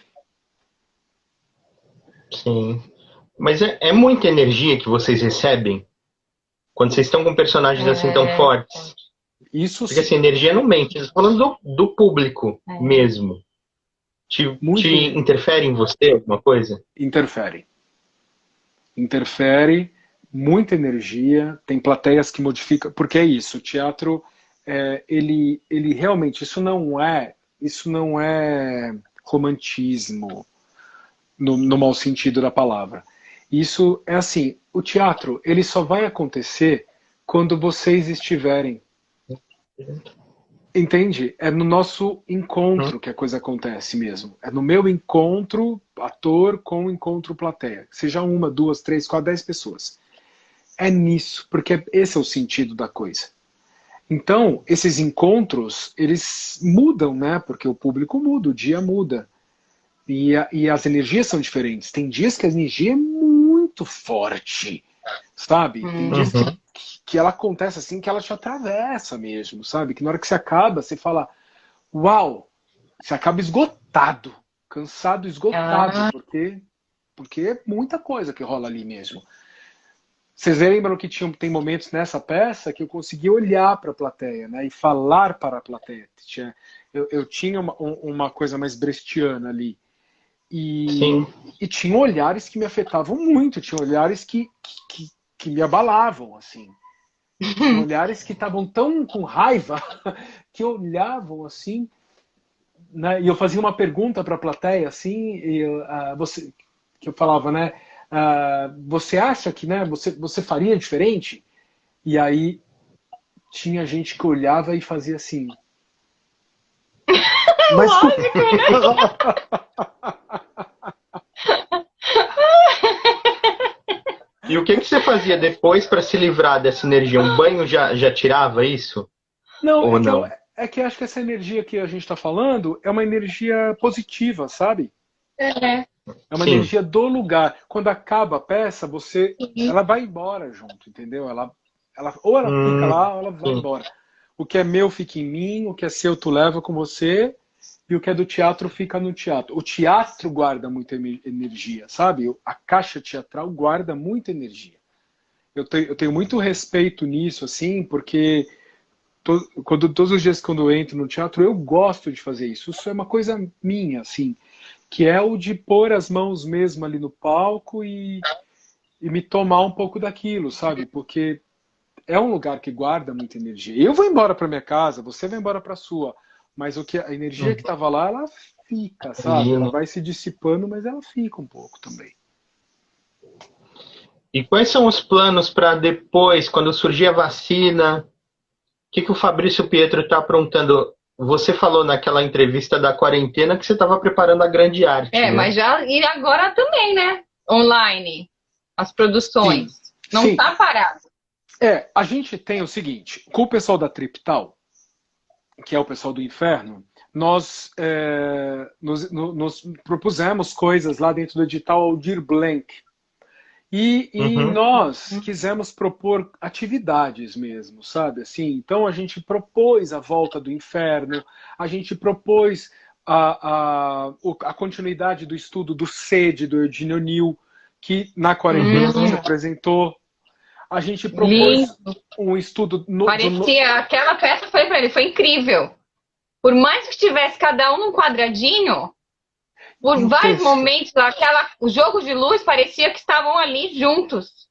Speaker 2: Sim. Mas é muita energia que vocês recebem quando vocês estão com personagens assim tão fortes.
Speaker 4: Isso
Speaker 2: Porque assim,
Speaker 4: sim,
Speaker 2: energia não mente. Estou falando do público mesmo. Te
Speaker 4: muito
Speaker 2: interfere em você alguma coisa?
Speaker 4: interfere. Interfere, muita energia, tem plateias que modificam, porque é isso, o teatro, ele realmente, isso não é romantismo, no mau sentido da palavra. Isso é assim, o teatro, ele só vai acontecer quando vocês estiverem. Entende? É no nosso
Speaker 2: Uhum.
Speaker 4: encontro que a coisa acontece mesmo. É no meu encontro ator com o encontro plateia. Seja uma, duas, três, quatro, 10 pessoas. É nisso, porque esse é o sentido da coisa. Então, esses encontros, eles mudam, né? Porque o público muda, o dia muda. E as energias são diferentes. Tem dias que a energia é muito forte, sabe? Tem dias
Speaker 2: Uhum.
Speaker 4: que ela acontece assim, que ela te atravessa mesmo, sabe? Que na hora que você acaba, você fala: uau! Você acaba esgotado, cansado, esgotado, porque é muita coisa que rola ali mesmo. Vocês lembram que tem momentos nessa peça que eu consegui olhar para a plateia, né, e falar para a plateia. Eu tinha uma coisa mais brechtiana ali.
Speaker 2: Sim.
Speaker 4: E tinha olhares que me afetavam muito, tinha olhares que me abalavam, assim. Tinha olhares que estavam tão com raiva que olhavam assim, né? E eu fazia uma pergunta para a plateia, assim, que eu falava, né? Você acha que, né, você faria diferente? E aí tinha gente que olhava e fazia assim. Mas
Speaker 3: Lógico, né?
Speaker 2: E o que você fazia depois para se livrar dessa energia? Um banho já tirava isso?
Speaker 4: Não,
Speaker 2: Ou não?
Speaker 4: é que eu acho que essa energia que a gente está falando é uma energia positiva, sabe?
Speaker 3: É.
Speaker 4: É uma
Speaker 2: Sim.
Speaker 4: energia do lugar. Quando acaba a peça,
Speaker 3: Sim.
Speaker 4: ela vai embora junto, entendeu? Ou ela fica lá, ou ela vai
Speaker 2: Sim.
Speaker 4: embora. O que é meu fica em mim, o que é seu tu leva com você, e o que é do teatro fica no teatro. O teatro guarda muita energia, sabe? A caixa teatral guarda muita energia. Eu tenho muito respeito nisso, assim, porque todos os dias quando eu entro no teatro, eu gosto de fazer isso. Isso é uma coisa minha, assim, que é o de pôr as mãos mesmo ali no palco e me tomar um pouco daquilo, sabe? Porque é um lugar que guarda muita energia. Eu vou embora para minha casa, você vai embora para sua, mas a energia que estava lá, ela fica, sabe? Ela vai se dissipando, mas ela fica um pouco também.
Speaker 2: E quais são os planos para depois, quando surgir a vacina? O que o Fabrício Pietro está aprontando? Você falou naquela entrevista da quarentena que você estava preparando a grande arte.
Speaker 3: É,
Speaker 2: né?
Speaker 3: mas já. E agora também, né? Online. As produções.
Speaker 4: Sim,
Speaker 3: Não
Speaker 4: sim.
Speaker 3: tá parado.
Speaker 4: A gente tem o seguinte, com o pessoal da Triptal, que é o pessoal do Inferno, nós nos propusemos coisas lá dentro do edital Aldir Blanc. E nós quisemos propor atividades mesmo, sabe? Assim, então a gente propôs a volta do Inferno, a gente propôs a continuidade do estudo do Sede, do Eugênio O'Neill, que na quarentena a gente apresentou. A gente propôs um estudo...
Speaker 3: Parecia, aquela peça, foi pra ele, foi incrível. Por mais que tivesse cada um num quadradinho, por vários momentos, o jogo de luz parecia que estavam ali juntos.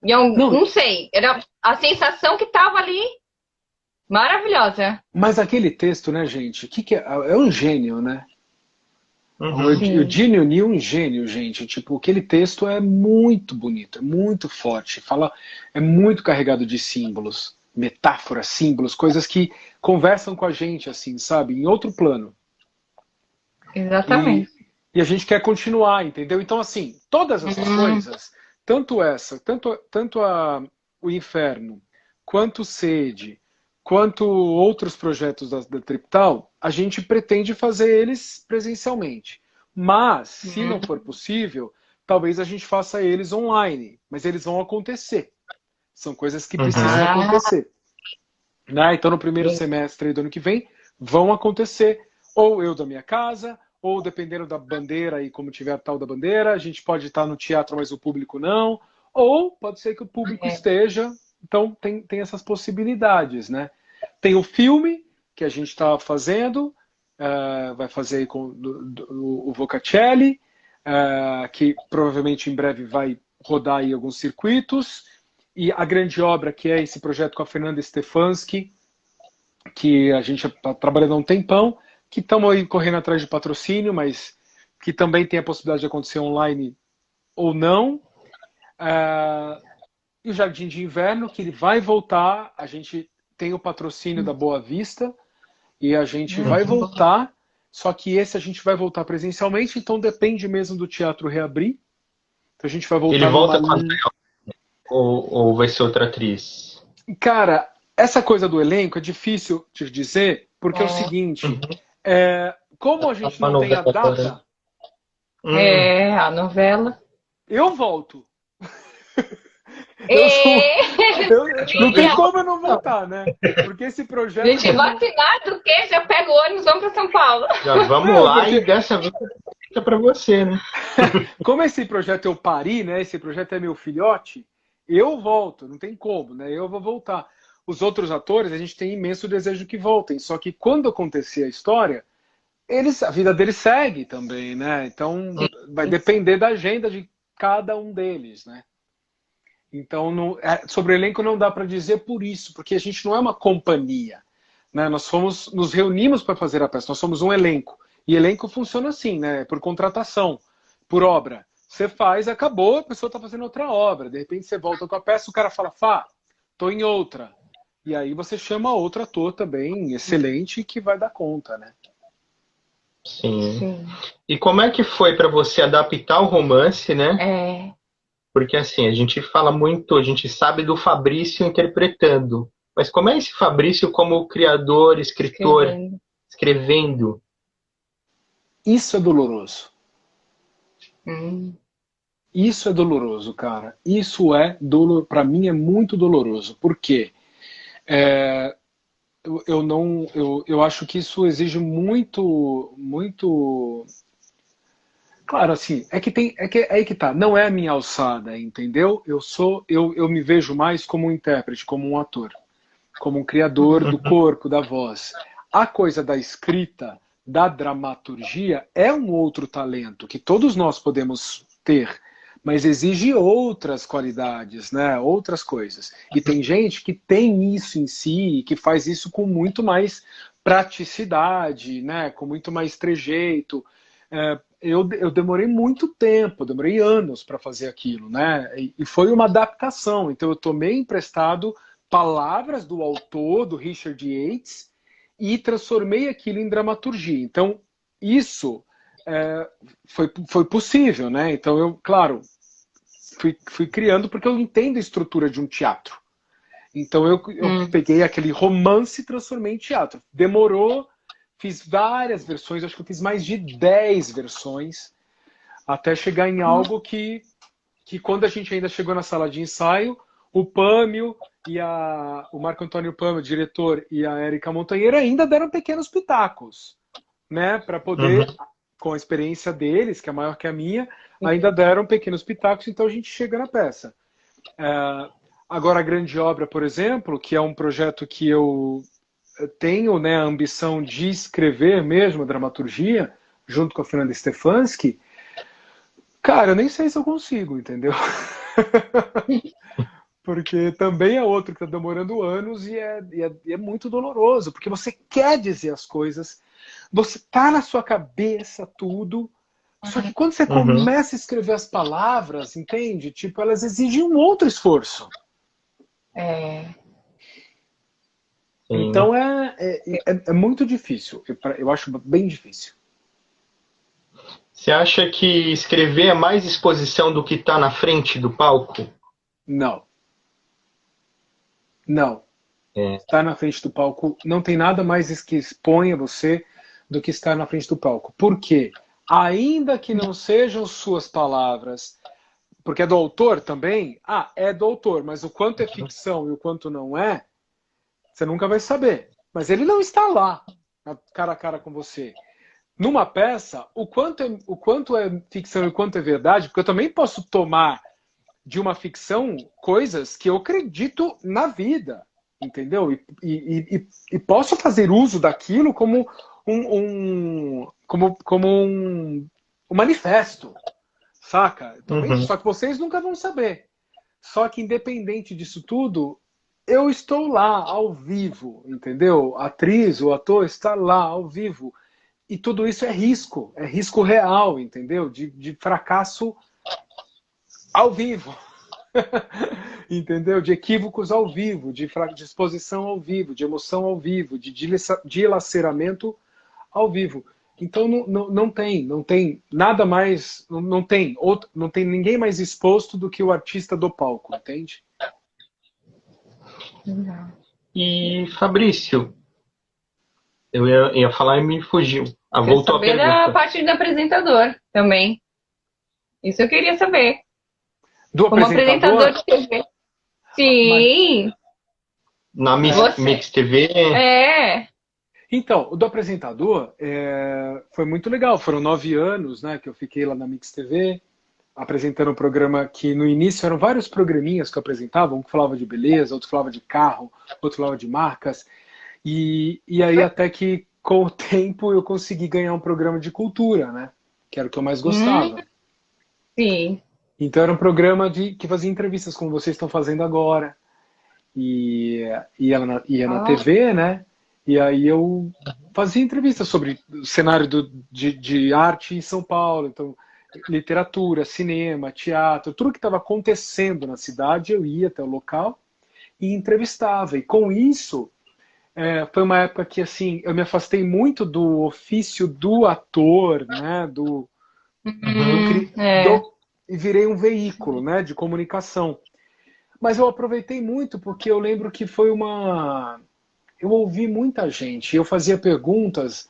Speaker 3: E eu não sei, era a sensação que estava ali maravilhosa.
Speaker 4: Mas aquele texto, né, gente? Que é um gênio, né? O Eugênio O'Neill é um gênio, gente. Tipo, aquele texto é muito bonito, é muito forte. É muito carregado de símbolos, metáforas, símbolos, coisas que conversam com a gente, assim, sabe? Em outro plano.
Speaker 3: Exatamente.
Speaker 4: E a gente quer continuar, entendeu? Então, assim, todas essas coisas, tanto o Inferno, quanto o Sede, quanto outros projetos da Triptal, a gente pretende fazer eles presencialmente. Mas, se não for possível, talvez a gente faça eles online. Mas eles vão acontecer. São coisas que precisam acontecer. Né? Então, no primeiro semestre do ano que vem, vão acontecer. Ou eu da minha casa, ou dependendo da bandeira e como tiver a tal da bandeira, a gente pode estar no teatro, mas o público não. Ou pode ser que o público esteja. Então, tem essas possibilidades, né? Tem o filme que a gente está fazendo, vai fazer aí com o Vocacelli, que provavelmente em breve vai rodar aí alguns circuitos. E a grande obra, que é esse projeto com a Fernanda Stefanski, que a gente está trabalhando há um tempão, que estamos aí correndo atrás de patrocínio, mas que também tem a possibilidade de acontecer online ou não. E o Jardim de Inverno, que ele vai voltar, a gente tem o patrocínio da Boa Vista, e a gente vai voltar, só que esse a gente vai voltar presencialmente, então depende mesmo do teatro reabrir. Então a gente vai voltar...
Speaker 2: Ele volta com a ou vai ser outra atriz?
Speaker 4: Cara, essa coisa do elenco é difícil de dizer, porque é o seguinte, como a gente não tem a data...
Speaker 3: A novela.
Speaker 4: Eu volto. Não tem como eu não voltar, né? Porque esse projeto...
Speaker 3: Gente, vacinado do quê? Já pega o ônibus, vamos para São Paulo.
Speaker 2: Já vamos lá e dessa vez fica para você, né?
Speaker 4: Como esse projeto eu pari, né? Esse projeto é meu filhote, eu volto, não tem como, né? Eu vou voltar. Os outros atores, a gente tem imenso desejo que voltem. Só que quando acontecer a história, a vida deles segue também, né? Então vai depender da agenda de cada um deles, né? Então, sobre o elenco não dá para dizer por isso, porque a gente não é uma companhia, né? Nós nos reunimos para fazer a peça, nós somos um elenco. E elenco funciona assim, né? Por contratação, por obra. Você faz, acabou, a pessoa está fazendo outra obra. De repente você volta com a peça, o cara fala, Fá, tô em outra. E aí você chama outro ator também, excelente, que vai dar conta, né?
Speaker 2: Sim. E como é que foi para você adaptar o romance, né? Porque assim, a gente fala muito, a gente sabe do Fabrício interpretando. Mas como é esse Fabrício como criador, escritor, escrevendo?
Speaker 4: Isso é doloroso. Isso é doloroso, cara. Isso é doloroso. Para mim é muito doloroso. Por quê? Eu acho que isso exige muito. Claro, assim, é aí que tá. Não é a minha alçada, entendeu? Eu me vejo mais como um intérprete, como um ator, como um criador do corpo, da voz. A coisa da escrita, da dramaturgia, é um outro talento que todos nós podemos ter, mas exige outras qualidades, né? Outras coisas. E tem gente que tem isso em si e que faz isso com muito mais praticidade, né? Com muito mais trejeito. Eu demorei muito tempo, demorei anos para fazer aquilo, né? E foi uma adaptação. Então eu tomei emprestado palavras do autor, do Richard Yates, e transformei aquilo em dramaturgia. Então isso foi possível, né? Então eu, claro, fui criando porque eu entendo a estrutura de um teatro. Então eu peguei aquele romance e transformei em teatro. Demorou. Fiz várias versões, acho que eu fiz mais de 10 versões, até chegar em algo que quando a gente ainda chegou na sala de ensaio, o Pâmio e o Marco Antônio Pâmio, o diretor, e a Érica Montanheira ainda deram pequenos pitacos, né, para poder, com a experiência deles, que é maior que a minha, ainda deram pequenos pitacos, então a gente chega na peça. Agora, a grande obra, por exemplo, que é um projeto que eu tenho, né, a ambição de escrever mesmo a dramaturgia, junto com a Fernanda Stefanski, cara, eu nem sei se eu consigo, entendeu? Porque também é outro que está demorando anos e é muito doloroso, porque você quer dizer as coisas, você tá na sua cabeça tudo, só que quando você começa a escrever as palavras, entende? Tipo, elas exigem um outro esforço. Então é muito difícil. Eu acho bem difícil.
Speaker 2: Você acha que escrever é mais exposição do que estar na frente do palco?
Speaker 4: Não. Não. Estar na frente do palco não tem nada mais que exponha você do que estar na frente do palco. Por quê? Ainda que não sejam suas palavras, porque é do autor também, é do autor, mas o quanto é ficção e o quanto não é, você nunca vai saber. Mas ele não está lá, cara a cara com você. Numa peça, o quanto é ficção e o quanto é verdade, porque eu também posso tomar de uma ficção coisas que eu acredito na vida, entendeu? E posso fazer uso daquilo como um manifesto, saca? Também, só que vocês nunca vão saber. Só que independente disso tudo, eu estou lá, ao vivo, entendeu? A atriz, o ator está lá, ao vivo. E tudo isso é risco real, entendeu? De fracasso ao vivo. Entendeu? De equívocos ao vivo, de exposição ao vivo, de emoção ao vivo, de dilaceramento ao vivo. Então não tem nada mais, não tem ninguém mais exposto do que o artista do palco, entende?
Speaker 2: E Fabrício, eu ia falar e me fugiu. Voltou a pergunta.
Speaker 3: Da parte do apresentador também. Isso eu queria saber.
Speaker 4: Do
Speaker 3: como apresentador de TV. Sim.
Speaker 2: Na Mix TV?
Speaker 4: Então, o do apresentador foi muito legal. Foram 9 anos, né, que eu fiquei lá na Mix TV, apresentando um programa que no início eram vários programinhas que eu apresentava, um que falava de beleza, outro falava de carro, outro falava de marcas. E aí até que com o tempo eu consegui ganhar um programa de cultura, né? Que era o que eu mais gostava.
Speaker 3: Sim.
Speaker 4: Então era um programa que fazia entrevistas como vocês estão fazendo agora. E ia na TV, né? E aí eu fazia entrevistas sobre o cenário de arte em São Paulo. Então, literatura, cinema, teatro, tudo que estava acontecendo na cidade, eu ia até o local e entrevistava. E com isso, foi uma época que assim, eu me afastei muito do ofício do ator, né? E virei um veículo, né, de comunicação. Mas eu aproveitei muito porque eu lembro que foi eu ouvi muita gente, eu fazia perguntas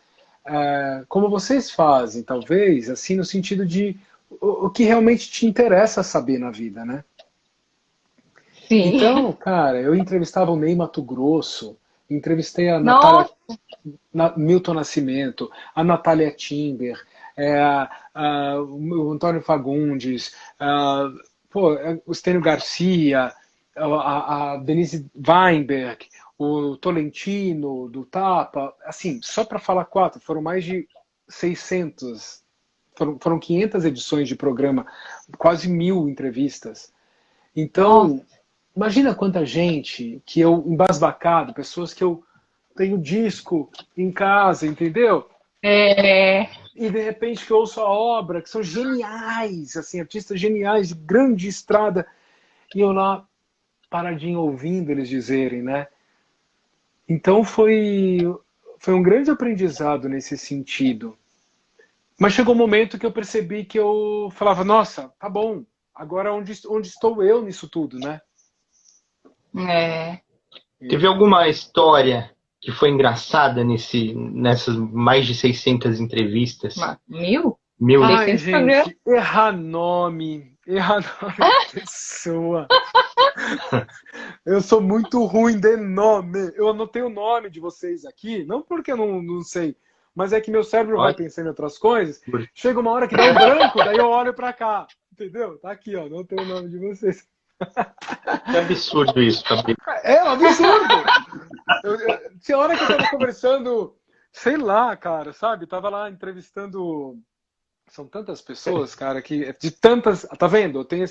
Speaker 4: como vocês fazem, talvez, assim, no sentido de o que realmente te interessa saber na vida, né?
Speaker 3: Sim.
Speaker 4: Então, cara, eu entrevistava o Ney Matogrosso, entrevistei a
Speaker 3: Nossa.
Speaker 4: Milton Nascimento, a Natália Timber, o Antônio Fagundes, o Stênio Garcia, a Denise Weinberg, o Tolentino, do Tapa, assim, só para falar 4, foram mais de 600, foram 500 edições de programa, quase 1000 entrevistas. Então, imagina quanta gente que eu, embasbacado, pessoas que eu tenho disco em casa, entendeu? E de repente que eu ouço a obra, que são geniais, assim, artistas geniais, de grande estrada, e eu lá paradinho ouvindo eles dizerem, né? Então foi um grande aprendizado nesse sentido. Mas chegou um momento que eu percebi que eu falava, nossa, tá bom, agora onde estou eu nisso tudo, né?
Speaker 2: Teve alguma história que foi engraçada nessas mais de 600 entrevistas?
Speaker 3: 1000?
Speaker 2: 1000?
Speaker 4: Ai, gente, errar nome de pessoa. Eu sou muito ruim de nome. Eu anotei o nome de vocês aqui, não porque eu não sei, mas é que meu cérebro vai pensando em outras coisas. Chega uma hora que dá um branco, daí eu olho pra cá. Entendeu? Tá aqui, ó, anotei o nome de vocês.
Speaker 2: Que absurdo isso, Fabrício.
Speaker 4: É um absurdo! Tinha hora que eu tava conversando, sei lá, cara, sabe? Tava lá entrevistando. São tantas pessoas, cara, que. De tantas. Tá vendo? Eu tenho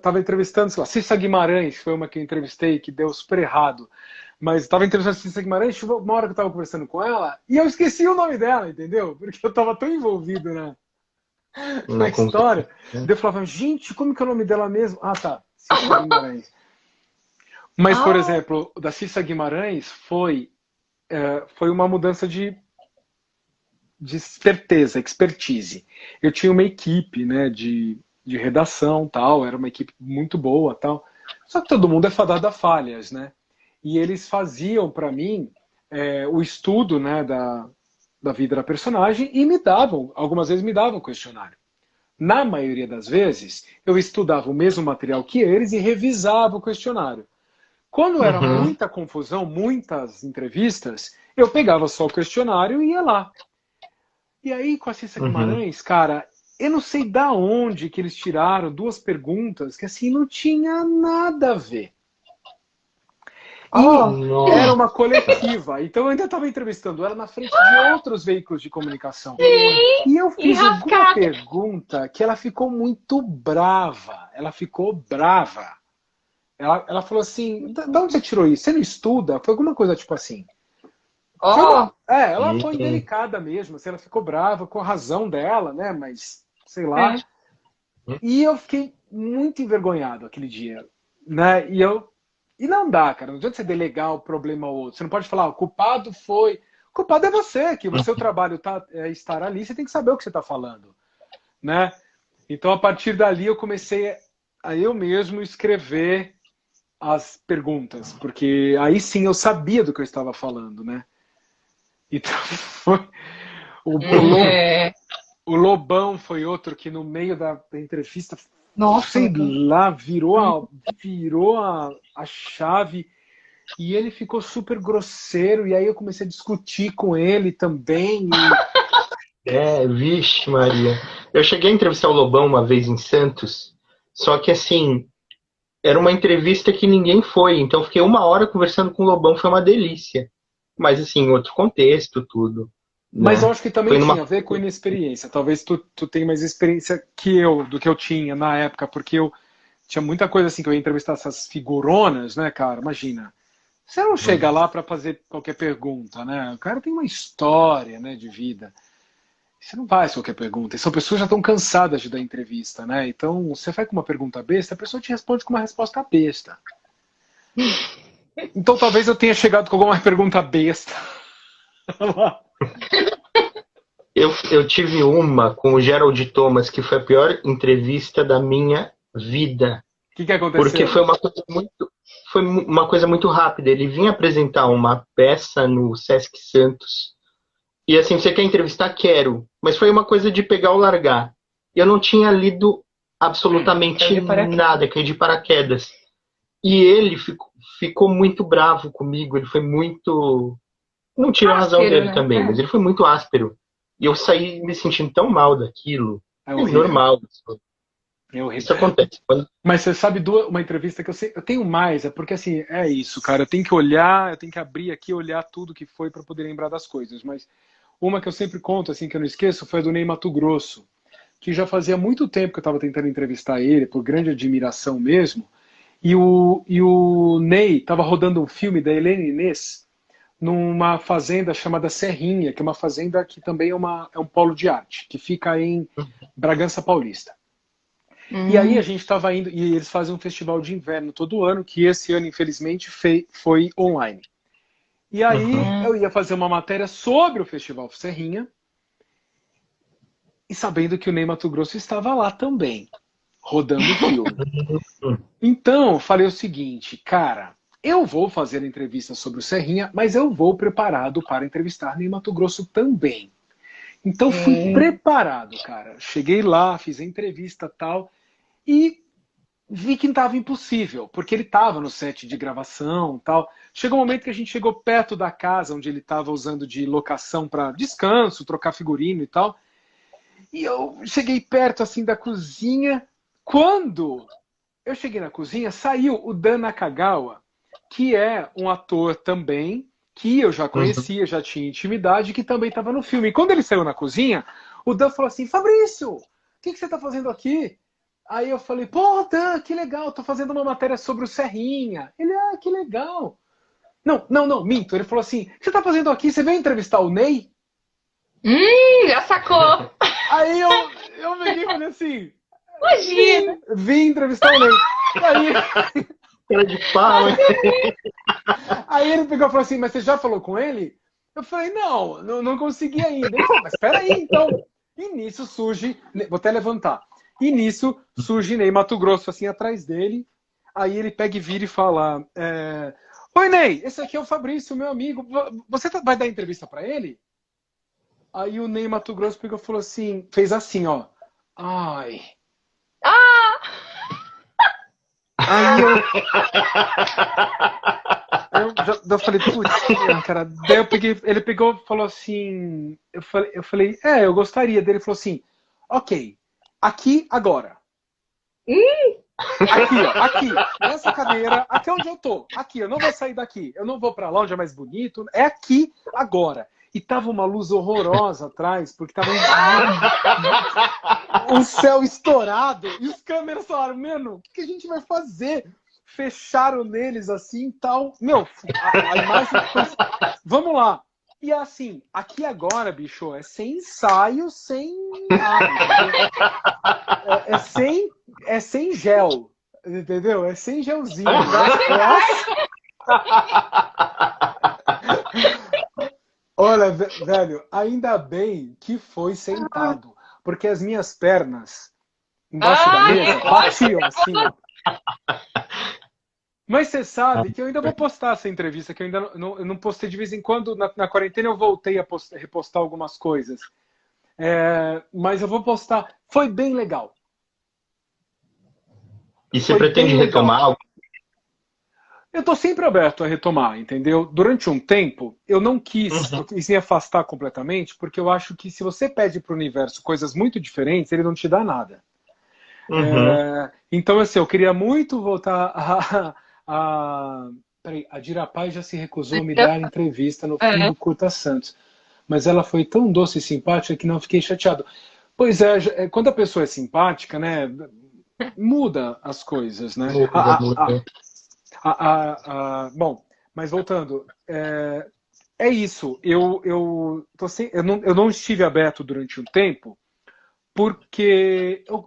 Speaker 4: tava entrevistando, sei lá, Cissa Guimarães, foi uma que eu entrevistei que deu super errado. Mas tava entrevistando a Cissa Guimarães, uma hora que eu tava conversando com ela, e eu esqueci o nome dela, entendeu? Porque eu tava tão envolvido na história. Daí eu falava, gente, como que é o nome dela mesmo? Ah, tá, Cissa Guimarães. Mas, por exemplo, da Cissa Guimarães foi uma mudança de certeza, expertise. Eu tinha uma equipe, né, de redação, tal, era uma equipe muito boa, tal. Só que todo mundo é fadado a falhas, né? E eles faziam para mim o estudo, né, da vida da personagem e algumas vezes me davam questionário. Na maioria das vezes, eu estudava o mesmo material que eles e revisava o questionário. Quando era muita confusão, muitas entrevistas, eu pegava só o questionário e ia lá. E aí, com a Cissa Guimarães, cara, eu não sei da onde que eles tiraram 2 perguntas que, assim, não tinha nada a ver. E era uma coletiva. Então eu ainda estava entrevistando ela na frente de outros veículos de comunicação. E eu fiz alguma pergunta que ela ficou muito brava. Ela ficou brava. Ela falou assim, de onde você tirou isso? Você não estuda? Foi alguma coisa tipo assim. Ela foi delicada mesmo. Assim, ela ficou brava com a razão dela, né? Mas, sei lá. E eu fiquei muito envergonhado aquele dia. Né? E não dá, cara. Não adianta você delegar o problema ao outro. Você não pode falar, o culpado foi... O culpado é você, que o seu trabalho estar ali, você tem que saber o que você está falando. Né? Então, a partir dali, eu comecei a eu mesmo escrever as perguntas. Porque aí sim eu sabia do que eu estava falando, né? Então, o Lobão foi outro que no meio da entrevista...
Speaker 3: Nossa,
Speaker 4: sei lá, virou a chave e ele ficou super grosseiro e aí eu comecei a discutir com ele também.
Speaker 2: Vixe Maria. Eu cheguei a entrevistar o Lobão uma vez em Santos, só que assim, era uma entrevista que ninguém foi, então eu fiquei 1 hora conversando com o Lobão, foi uma delícia. mas assim, em outro contexto, tudo.
Speaker 4: Mas
Speaker 2: Né?
Speaker 4: eu acho que também
Speaker 2: Foi numa...
Speaker 4: tinha a ver com inexperiência. Talvez tu tenha mais experiência que eu, do que eu tinha na época, porque eu tinha muita coisa assim que eu ia entrevistar essas figuronas, né, cara? Imagina. Você não chega lá para fazer qualquer pergunta, né? O cara tem uma história, né, de vida. Você não faz qualquer pergunta. E são pessoas que já estão cansadas de dar entrevista, né? Então, você faz com uma pergunta besta, a pessoa te responde com uma resposta besta. Então, talvez eu tenha chegado com alguma pergunta besta.
Speaker 2: Eu tive uma com o Gerald Thomas, que foi a pior entrevista da minha vida.
Speaker 4: O que aconteceu?
Speaker 2: Porque foi uma coisa muito rápida. Ele vinha apresentar uma peça no Sesc Santos. E assim, você quer entrevistar? Quero. Mas foi uma coisa de pegar ou largar. Eu não tinha lido absolutamente nada, caí de paraquedas. E ele ficou muito bravo comigo. Ele foi muito... Não tiro a razão dele, né? Também, mas ele foi muito áspero. E eu saí me sentindo tão mal daquilo. É normal. Isso acontece.
Speaker 4: Mas você sabe uma entrevista que eu tenho mais, é porque assim, é isso, cara. Eu tenho que olhar, eu tenho que abrir aqui, olhar tudo que foi para poder lembrar das coisas. Mas uma que eu sempre conto, assim, que eu não esqueço, foi a do Ney Matogrosso, que já fazia muito tempo que eu estava tentando entrevistar ele, por grande admiração mesmo. E o Ney estava rodando um filme da Helena Inês numa fazenda chamada Serrinha, que é uma fazenda que também é um polo de arte, que fica em Bragança Paulista. E aí a gente estava indo, e eles fazem um festival de inverno todo ano, que esse ano, infelizmente, foi online. E aí eu ia fazer uma matéria sobre o Festival Serrinha, e sabendo que o Ney Matogrosso estava lá também, rodando o filme. Então, falei o seguinte, cara, eu vou fazer a entrevista sobre o Serrinha, mas eu vou preparado para entrevistar Ney Matogrosso também. Então fui preparado, cara. Cheguei lá, fiz a entrevista e tal, e vi que estava impossível, porque ele estava no set de gravação e tal. Chegou um momento que a gente chegou perto da casa onde ele estava usando de locação para descanso, trocar figurino e tal. E eu cheguei perto assim da cozinha. Quando eu cheguei na cozinha, saiu o Dan Nakagawa, que é um ator também, que eu já conhecia, já tinha intimidade, que também estava no filme. E quando ele saiu na cozinha, o Dan falou assim, Fabrício, o que você está fazendo aqui? Aí eu falei, pô, Dan, que legal, tô fazendo uma matéria sobre o Serrinha. Ele, que legal. Não, minto. Ele falou assim, o que você tá fazendo aqui? Você veio entrevistar o Ney?
Speaker 3: Já sacou.
Speaker 4: Aí eu peguei e falei assim,
Speaker 3: imagina.
Speaker 4: Vim entrevistar o Ney. Aí...
Speaker 2: Cara de pau, hein?
Speaker 4: Aí ele pegou e falou assim, mas você já falou com ele? Eu falei, não consegui ainda. Ele falou, mas espera aí, então. E nisso surge, vou até levantar. E nisso surge Ney Matogrosso assim atrás dele. Aí ele pega e vira e fala, oi Ney, esse aqui é o Fabrício, meu amigo. Você vai dar entrevista pra ele? Aí o Ney Matogrosso pegou e falou assim, fez assim, ó. Ai. Aí eu falei, putz, cara. Daí ele pegou e falou assim, eu falei, eu gostaria. Daí ele falou assim, ok, aqui, agora. Aqui, ó, aqui, nessa cadeira, aqui é onde eu tô. Aqui, eu não vou sair daqui. Eu não vou pra lá onde é mais bonito. É aqui, agora. E tava uma luz horrorosa atrás, porque tava um céu estourado. E os câmeras falaram, mano, o que a gente vai fazer? Fecharam neles assim e tal. Meu, a imagem foi... Vamos lá. E assim, aqui agora, bicho, é sem ensaio, sem nada. É sem gel, entendeu? É sem gelzinho. Olha, velho, ainda bem que foi sentado, porque as minhas pernas embaixo da mesa batiam assim. Mas você sabe que eu ainda vou postar essa entrevista, que eu ainda não postei de vez em quando. Na quarentena eu voltei a repostar algumas coisas. Mas eu vou postar. Foi bem legal.
Speaker 2: E você pretende retomar algo?
Speaker 4: Eu tô sempre aberto a retomar, entendeu? Durante um tempo, eu não quis, eu quis me afastar completamente, porque eu acho que se você pede pro universo coisas muito diferentes, ele não te dá nada. Então, assim, eu queria muito voltar a Peraí, a Dira Paz já se recusou a me dar entrevista no fim do Curta Santos. Mas ela foi tão doce e simpática que não fiquei chateado. Pois é, quando a pessoa é simpática, né, muda as coisas, né?
Speaker 2: Muda.
Speaker 4: Bom, mas voltando, é isso. Eu não estive aberto durante um tempo porque eu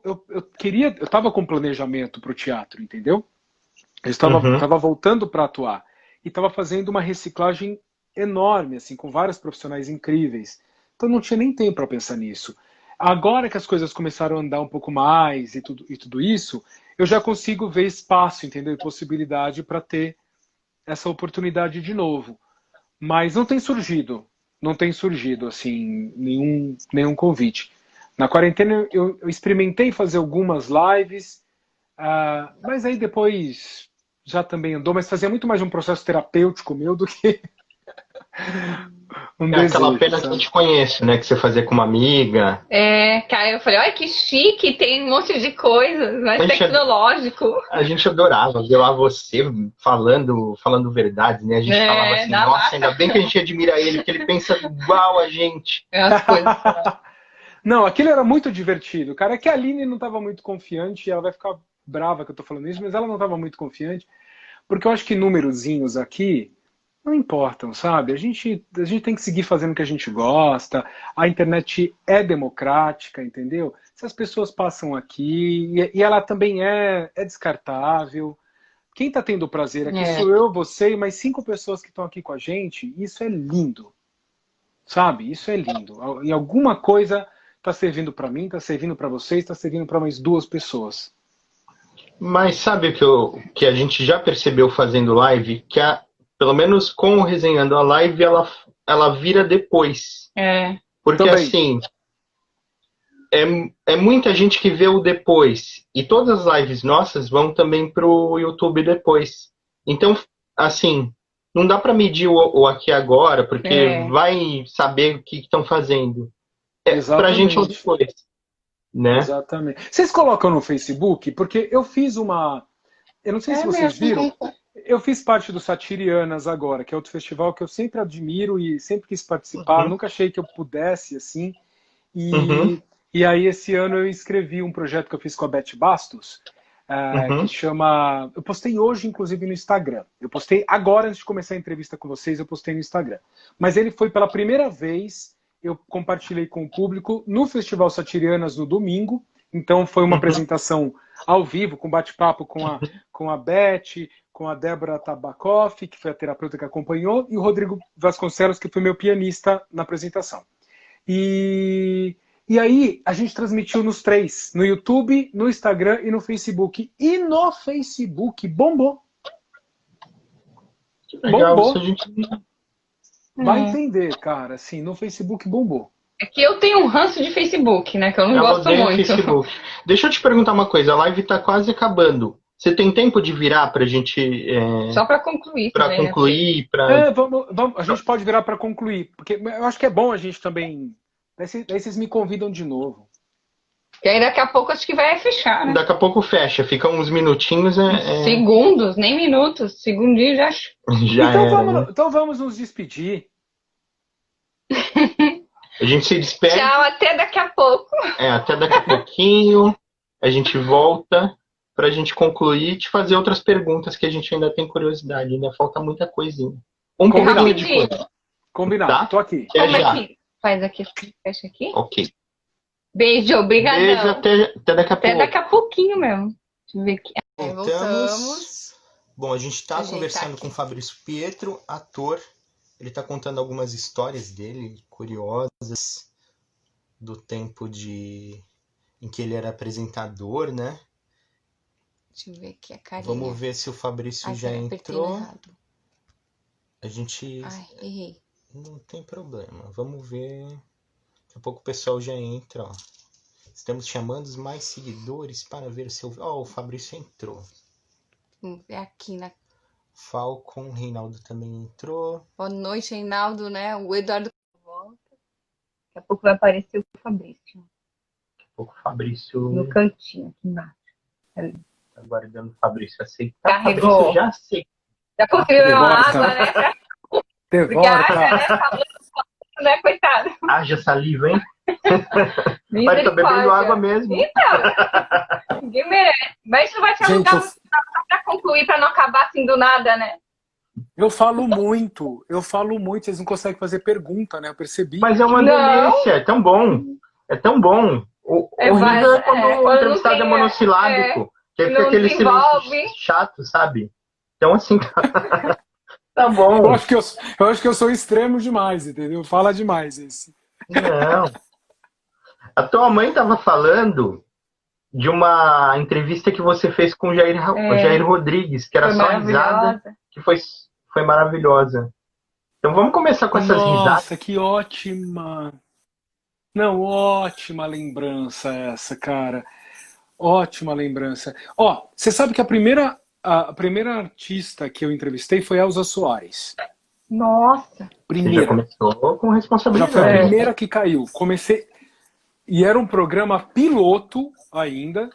Speaker 4: estava com planejamento para o teatro, entendeu? Eu estava voltando para atuar e estava fazendo uma reciclagem enorme, assim, com vários profissionais incríveis. Então não tinha nem tempo para pensar nisso. Agora que as coisas começaram a andar um pouco mais e tudo isso, eu já consigo ver espaço, entendeu? E possibilidade para ter essa oportunidade de novo. Mas não tem surgido, assim, nenhum convite. Na quarentena eu experimentei fazer algumas lives, mas aí depois já também andou, mas fazia muito mais um processo terapêutico meu do que um desejo.
Speaker 2: Aquela pena que eu te conheço, né? Que você fazia com uma amiga.
Speaker 3: Cara, eu falei, olha que chique, tem um monte de coisas, mais tecnológico.
Speaker 2: A gente adorava ver lá você falando verdade, né? A gente falava assim, nossa, ainda bem que a gente admira ele, porque ele pensa igual a gente.
Speaker 3: As coisas.
Speaker 4: Não, aquilo era muito divertido. Cara, é que a Aline não estava muito confiante, e ela vai ficar brava que eu tô falando isso, mas ela não estava muito confiante, porque eu acho que númerozinhos aqui não importam, sabe? A gente tem que seguir fazendo o que a gente gosta, a internet é democrática, entendeu? Se as pessoas passam aqui, e ela também é descartável. Quem está tendo o prazer aqui sou eu, você e mais 5 pessoas que estão aqui com a gente, isso é lindo, sabe? Isso é lindo. E alguma coisa está servindo para mim, está servindo para vocês, está servindo para mais 2 pessoas.
Speaker 2: Mas sabe o que a gente já percebeu fazendo live? Que pelo menos com o Resenhando a Live, ela vira depois. Porque
Speaker 4: também.
Speaker 2: assim, é muita gente que vê o depois. E todas as lives nossas vão também pro YouTube depois. Então, assim, não dá para medir o aqui agora, porque vai saber o que estão fazendo. Pra gente é o depois. Né?
Speaker 4: Exatamente. Vocês colocam no Facebook? Porque eu fiz uma... Eu não sei se vocês viram. Eu fiz parte do Satirianas agora, que é outro festival que eu sempre admiro e sempre quis participar. Nunca achei que eu pudesse, assim. E aí, esse ano, eu escrevi um projeto que eu fiz com a Beth Bastos, que chama... Eu postei hoje, inclusive, no Instagram. Eu postei agora, antes de começar a entrevista com vocês, eu postei no Instagram. Mas ele foi pela primeira vez... Eu compartilhei com o público no Festival Satirianas no domingo. Então foi uma apresentação ao vivo, com bate-papo com a Beth, com a Débora Tabakoff, que foi a terapeuta que acompanhou, e o Rodrigo Vasconcelos, que foi meu pianista na apresentação. E aí a gente transmitiu nos 3, no YouTube, no Instagram e no Facebook. E no Facebook bombou.
Speaker 2: Legal,
Speaker 4: bombou.
Speaker 2: Isso a gente...
Speaker 4: Vai entender, cara, assim, no Facebook bombou.
Speaker 3: É que eu tenho um ranço de Facebook, né? Que eu não gosto muito.
Speaker 2: Facebook. Deixa eu te perguntar uma coisa, a live tá quase acabando. Você tem tempo de virar pra gente...
Speaker 3: Só pra concluir.
Speaker 2: Pra concluir,
Speaker 4: vamos, a gente pode virar pra concluir, porque eu acho que é bom a gente também... Daí vocês me convidam de novo.
Speaker 3: E aí daqui a pouco acho que vai fechar, né?
Speaker 2: Daqui a pouco fecha, fica uns minutinhos.
Speaker 3: Segundos, nem minutos. Segundinho já
Speaker 4: então vamos nos despedir.
Speaker 2: A gente se despede.
Speaker 3: Tchau, até daqui a pouco.
Speaker 2: Até daqui a pouquinho. A gente volta pra gente concluir e te fazer outras perguntas que a gente ainda tem curiosidade. Ainda falta muita coisinha. Um pouquinho de coisa.
Speaker 4: Combinado,
Speaker 2: tá?
Speaker 4: Tô aqui.
Speaker 3: Como é que faz aqui? Fecha aqui?
Speaker 2: Ok.
Speaker 3: Beijo, obrigadão.
Speaker 2: Beijo, até daqui a pouco.
Speaker 3: Até daqui a pouquinho mesmo. Deixa eu ver aqui.
Speaker 1: Voltamos.
Speaker 2: Bom, a gente está conversando com o Fabrício Pietro, ator. Ele está contando algumas histórias dele, curiosas, do tempo em que ele era apresentador, né?
Speaker 1: Deixa eu ver aqui a carinha.
Speaker 2: Vamos ver se o Fabrício já entrou.
Speaker 1: Errado.
Speaker 2: A gente...
Speaker 1: Ai, errei.
Speaker 2: Não tem problema. Vamos ver... Daqui a pouco o pessoal já entra, ó. Estamos chamando mais seguidores para ver seu... o Fabrício entrou.
Speaker 1: Vamos ver aqui na...
Speaker 2: Falcon, Reinaldo também entrou.
Speaker 1: Boa noite, Reinaldo, né? O Eduardo
Speaker 3: Volta. Daqui a pouco vai aparecer o Fabrício.
Speaker 2: Daqui a pouco o Fabrício...
Speaker 3: No cantinho, aqui embaixo.
Speaker 2: Tá aguardando o Fabrício aceitar.
Speaker 3: Carregou.
Speaker 2: Fabrício já aceitou.
Speaker 3: Já conseguiu
Speaker 4: De
Speaker 3: uma
Speaker 4: volta.
Speaker 3: água, né?
Speaker 4: De
Speaker 3: Porque haja,
Speaker 4: volta.
Speaker 3: né? Falando, né, coitado.
Speaker 2: Haja saliva, hein? Pai, tô bebendo água mesmo.
Speaker 3: Então, ninguém merece. Mas isso vai te
Speaker 4: Gente,
Speaker 3: ajudar pra concluir, pra não acabar assim do nada, né?
Speaker 4: eu falo muito, vocês não conseguem fazer pergunta, né? Eu percebi.
Speaker 2: Mas é uma
Speaker 3: Não.
Speaker 2: delícia, é tão bom. É tão bom. O horrível é quando o
Speaker 3: quando
Speaker 2: entrevistado
Speaker 3: não
Speaker 2: é
Speaker 3: tem,
Speaker 2: monossilábico. Que fica
Speaker 3: não
Speaker 2: aquele
Speaker 3: desenvolve.
Speaker 2: silêncio chato, sabe? Então, assim, tá
Speaker 4: Eu
Speaker 2: bom.
Speaker 4: acho que eu sou extremo demais, entendeu? Fala demais esse.
Speaker 2: Não. A tua mãe tava falando de uma entrevista que você fez com o Jair Rodrigues, que era
Speaker 3: Foi
Speaker 2: só risada,
Speaker 3: maravilhosa.
Speaker 2: que foi maravilhosa. Então vamos começar com essas risadas.
Speaker 4: Nossa, que ótima! Não, ótima lembrança essa, cara. Ótima lembrança. Ó, você sabe que a primeira artista que eu entrevistei foi a Elza Soares.
Speaker 3: Nossa.
Speaker 2: Você já
Speaker 4: Primeira.
Speaker 2: começou com
Speaker 4: Já
Speaker 2: responsabilidade.
Speaker 4: foi a primeira que caiu. Comecei. E era um programa piloto ainda,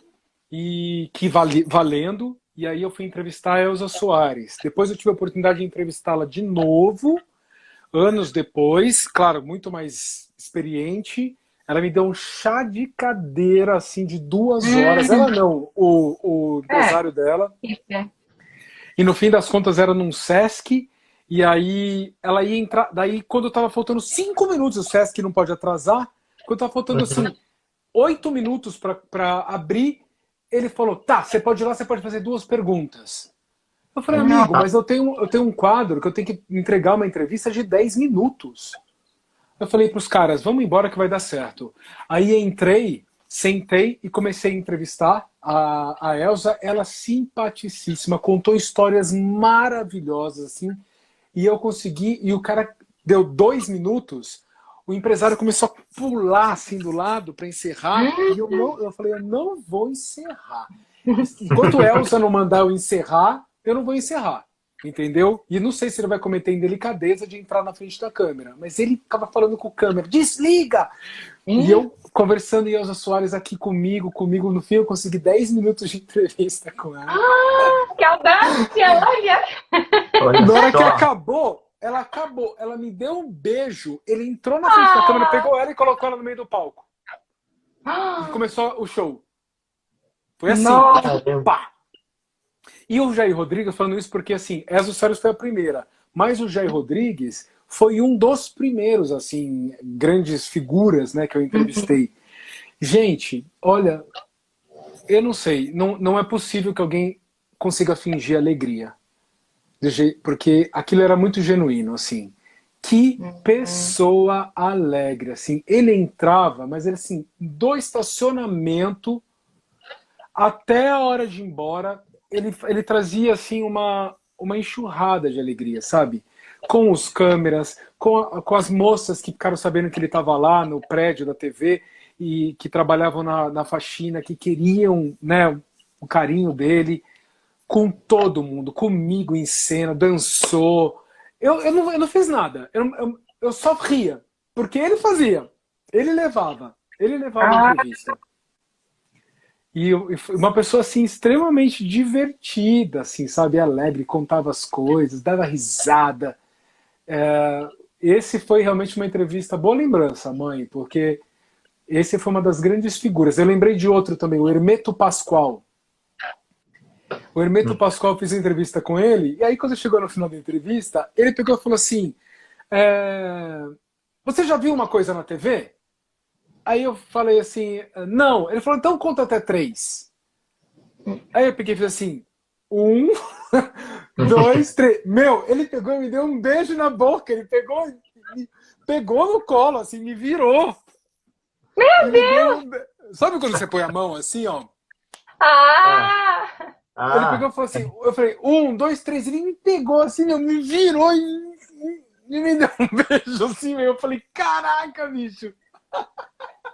Speaker 4: e que valendo. E aí eu fui entrevistar a Elza Soares. Depois eu tive a oportunidade de entrevistá-la de novo, anos depois, claro, muito mais experiente. Ela me deu um chá de cadeira, assim, de 2 horas. Ela não, o empresário dela. E no fim das contas era num Sesc. E aí ela ia entrar. Daí, quando tava faltando 5 minutos, o Sesc não pode atrasar. Quando tava faltando, assim, 8 minutos pra abrir, ele falou: tá, você pode ir lá, você pode fazer 2 perguntas. Eu falei: amigo, mas eu tenho um quadro que eu tenho que entregar uma entrevista de 10 minutos. Eu falei pros caras: vamos embora que vai dar certo. Aí entrei, sentei e comecei a entrevistar a Elza. Ela simpaticíssima, contou histórias maravilhosas, assim. E eu consegui, e o cara deu 2 minutos, o empresário começou a pular assim do lado para encerrar, e eu falei: eu não vou encerrar. Enquanto Elza não mandar eu encerrar, eu não vou encerrar. Entendeu? E não sei se ele vai cometer indelicadeza de entrar na frente da câmera, mas ele ficava falando com o câmera: desliga! E eu conversando, e Elza Soares aqui comigo, no fim eu consegui 10 minutos de entrevista com ela.
Speaker 3: Que audácia, olha!
Speaker 4: Na hora que ela acabou, ela me deu um beijo, ele entrou na frente da câmera, pegou ela e colocou ela no meio do palco. E começou o show. Foi assim, pá! E o Jair Rodrigues, falando isso porque, assim, Elza Soares foi a primeira, mas o Jair Rodrigues foi um dos primeiros, assim, grandes figuras, né, que eu entrevistei. Gente, olha, eu não sei, não é possível que alguém consiga fingir alegria. Porque aquilo era muito genuíno, assim. Que pessoa alegre, assim. Ele entrava, mas ele, assim, do estacionamento até a hora de ir embora, ele trazia, assim, uma enxurrada de alegria, sabe? Com os câmeras, com as moças que ficaram sabendo que ele estava lá no prédio da TV e que trabalhavam na faxina, que queriam, né, o carinho dele, com todo mundo, comigo em cena, dançou. Eu não fiz nada, eu só ria, porque ele fazia, ele levava a entrevista. E uma pessoa, assim, extremamente divertida, assim, sabe, alegre, contava as coisas, dava risada. Esse foi realmente uma entrevista, boa lembrança, mãe, porque esse foi uma das grandes figuras. Eu lembrei de outro também, o Hermeto Pascoal. O Hermeto Pascoal, eu fiz entrevista com ele, e aí quando chegou no final da entrevista, ele pegou e falou assim: você já viu uma coisa na TV? Aí eu falei assim: não. Ele falou: então conta até 3. Aí eu peguei e fiz assim: 1, 2, 3. Meu, ele pegou e me deu um beijo na boca, ele pegou no colo, assim, me virou.
Speaker 3: Meu Deus!
Speaker 4: Sabe quando você põe a mão assim, ó? Ele pegou e falou assim, eu falei: 1, 2, 3, ele me pegou assim, me virou e me deu um beijo assim, eu falei: caraca, bicho.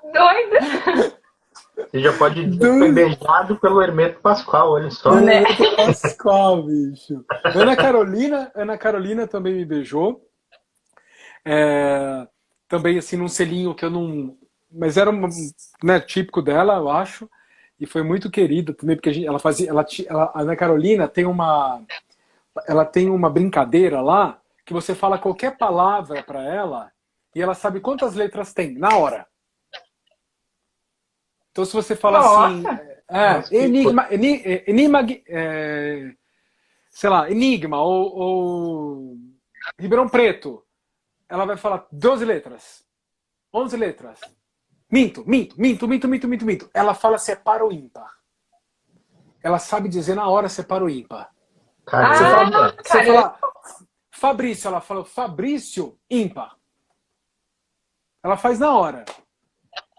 Speaker 3: Doido!
Speaker 2: Você já pode dizer que foi beijado pelo Hermeto Pascoal, olha só.
Speaker 4: Hermeto Pascoal, bicho. Ana Carolina também me beijou. Também, assim, num selinho que eu não... Mas era, né, típico dela, eu acho. E foi muito querida também, porque a Ana Carolina tem uma ela tem uma brincadeira lá que você fala qualquer palavra para ela e ela sabe quantas letras tem na hora. Então se você fala assim, sei lá, Enigma ou Ribeirão Preto, ela vai falar 12 letras, 11 letras. Minto. Ela fala se é par ou ímpar. Ela sabe dizer na hora se é par ou ímpar. Você fala Fabrício, ela fala Fabrício ímpar. Ela faz na hora.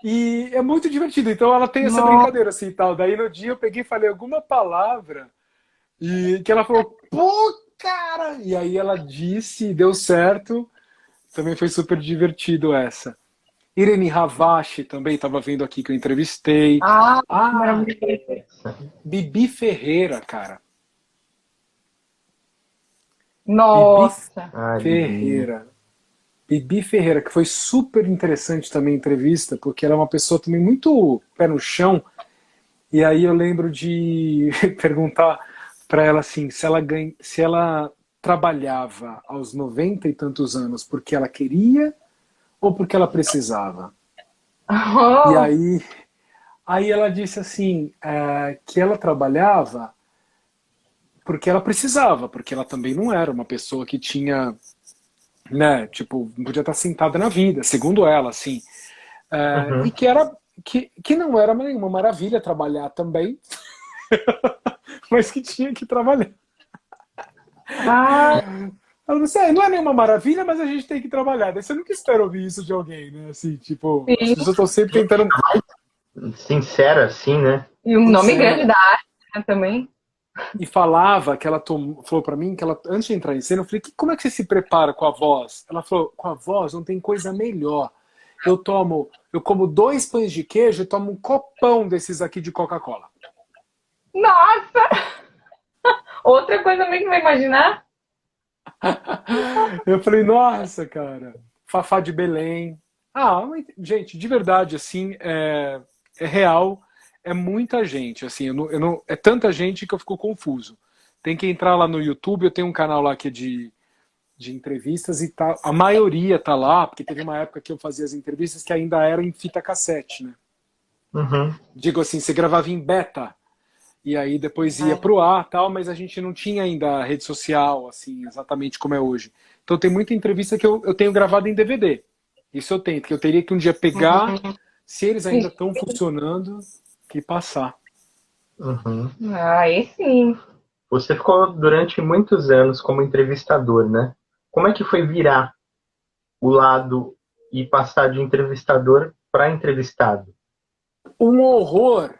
Speaker 4: E é muito divertido. Então ela tem essa brincadeira assim e tal. Daí no dia eu peguei e falei alguma palavra e que ela falou, pô, cara! E aí ela disse, deu certo. Também foi super divertido essa. Irene Ravache também estava vendo aqui que eu entrevistei.
Speaker 3: Maravilhoso.
Speaker 4: Bibi Ferreira, cara.
Speaker 3: Nossa.
Speaker 4: Bibi Ferreira, que foi super interessante também a entrevista, porque ela é uma pessoa também muito pé no chão. E aí eu lembro de perguntar para ela assim, se ela trabalhava aos 90 e tantos anos porque ela queria ou porque ela precisava. E aí ela disse assim, que ela trabalhava porque ela precisava, porque ela também não era uma pessoa que tinha, né, tipo, não podia estar sentada na vida, segundo ela, assim. E que não era nenhuma maravilha trabalhar também, mas que tinha que trabalhar. Ela disse, não é nenhuma maravilha, mas a gente tem que trabalhar. Daí você nunca espera ouvir isso de alguém, né? Assim, tipo, as pessoas estão sempre tentando...
Speaker 2: Sincera, assim, né?
Speaker 3: E um nome grande da arte, né, também.
Speaker 4: E falava que ela falou pra mim que ela, antes de entrar em cena, eu falei, como é que você se prepara com a voz? Ela falou, com a voz não tem coisa melhor. Eu como 2 pães de queijo e tomo um copão desses aqui de Coca-Cola.
Speaker 3: Nossa! Outra coisa também que vai imaginar.
Speaker 4: Eu falei, nossa, cara, Fafá de Belém. Gente, de verdade, assim, é real, é muita gente, assim, é tanta gente que eu fico confuso. Tem que entrar lá no YouTube, eu tenho um canal lá que é de entrevistas e a maioria tá lá, porque teve uma época que eu fazia as entrevistas que ainda era em fita cassete, né? Digo assim, você gravava em beta, e aí depois ia pro ar tal, mas a gente não tinha ainda rede social, assim, exatamente como é hoje. Então tem muita entrevista que eu tenho gravado em DVD. Isso eu tenho, porque eu teria que um dia pegar, se eles ainda estão funcionando, e passar.
Speaker 3: Aí sim.
Speaker 2: Você ficou durante muitos anos como entrevistador, né? Como é que foi virar o lado e passar de entrevistador para entrevistado?
Speaker 4: Um horror!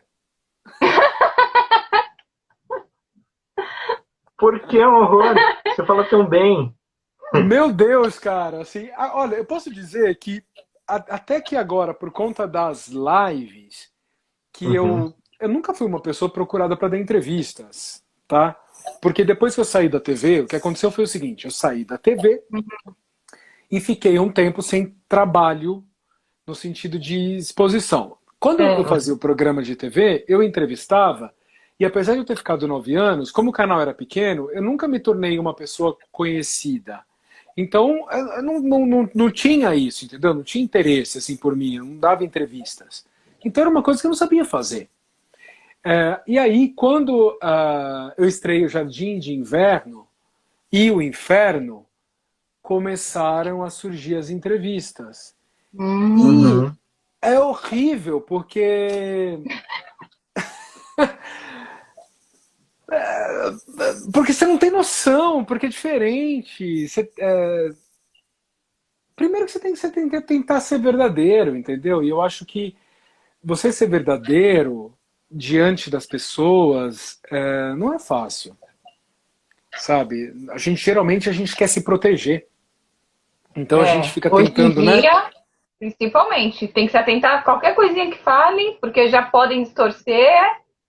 Speaker 2: Por que um horror? Você falou tão bem.
Speaker 4: Meu Deus, cara, assim, olha, eu posso dizer que até que agora, por conta das lives, que eu nunca fui uma pessoa procurada para dar entrevistas, tá? Porque depois que eu saí da TV, o que aconteceu foi o seguinte, eu saí da TV e fiquei um tempo sem trabalho no sentido de exposição. Quando eu fazia o programa de TV, eu entrevistava. E apesar de eu ter ficado 9 anos, como o canal era pequeno, eu nunca me tornei uma pessoa conhecida. Então, eu não tinha isso, entendeu? Não tinha interesse assim, por mim, eu não dava entrevistas. Então era uma coisa que eu não sabia fazer. E aí, quando eu estrei o Jardim de Inverno e o Inferno, começaram a surgir as entrevistas. E é horrível, porque... porque você não tem noção, porque é diferente. Primeiro que você tem que tentar ser verdadeiro, entendeu? E eu acho que você ser verdadeiro diante das pessoas não é fácil, sabe? Geralmente a gente quer se proteger. Então a gente fica tentando,
Speaker 3: hoje em dia,
Speaker 4: né?
Speaker 3: Principalmente, tem que se atentar a qualquer coisinha que fale, porque já podem distorcer.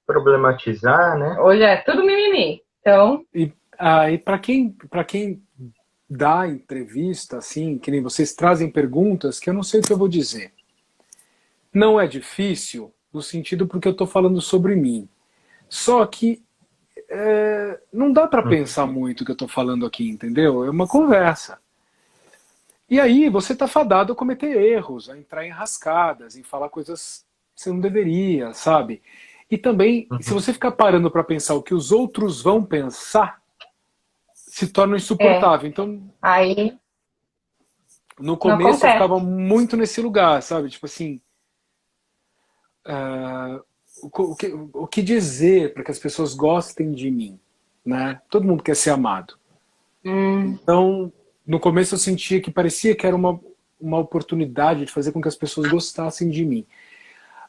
Speaker 2: Problematizar, né?
Speaker 3: Hoje é tudo mimimi. Então...
Speaker 4: E para quem dá entrevista, assim, que nem vocês trazem perguntas, que eu não sei o que eu vou dizer. Não é difícil, no sentido porque eu estou falando sobre mim. Só que não dá para pensar muito o que eu tô falando aqui, entendeu? É uma conversa. E aí você tá fadado a cometer erros, a entrar em rascadas, em falar coisas que você não deveria, sabe? E também, se você ficar parando para pensar o que os outros vão pensar, se torna insuportável. Então,
Speaker 3: Aí
Speaker 4: no
Speaker 3: não
Speaker 4: começo eu
Speaker 3: acontece.
Speaker 4: ficava muito nesse lugar, sabe? Tipo assim, o que dizer para que as pessoas gostem de mim, né? Todo mundo quer ser amado. Então, no começo eu sentia que parecia que era uma oportunidade de fazer com que as pessoas gostassem de mim.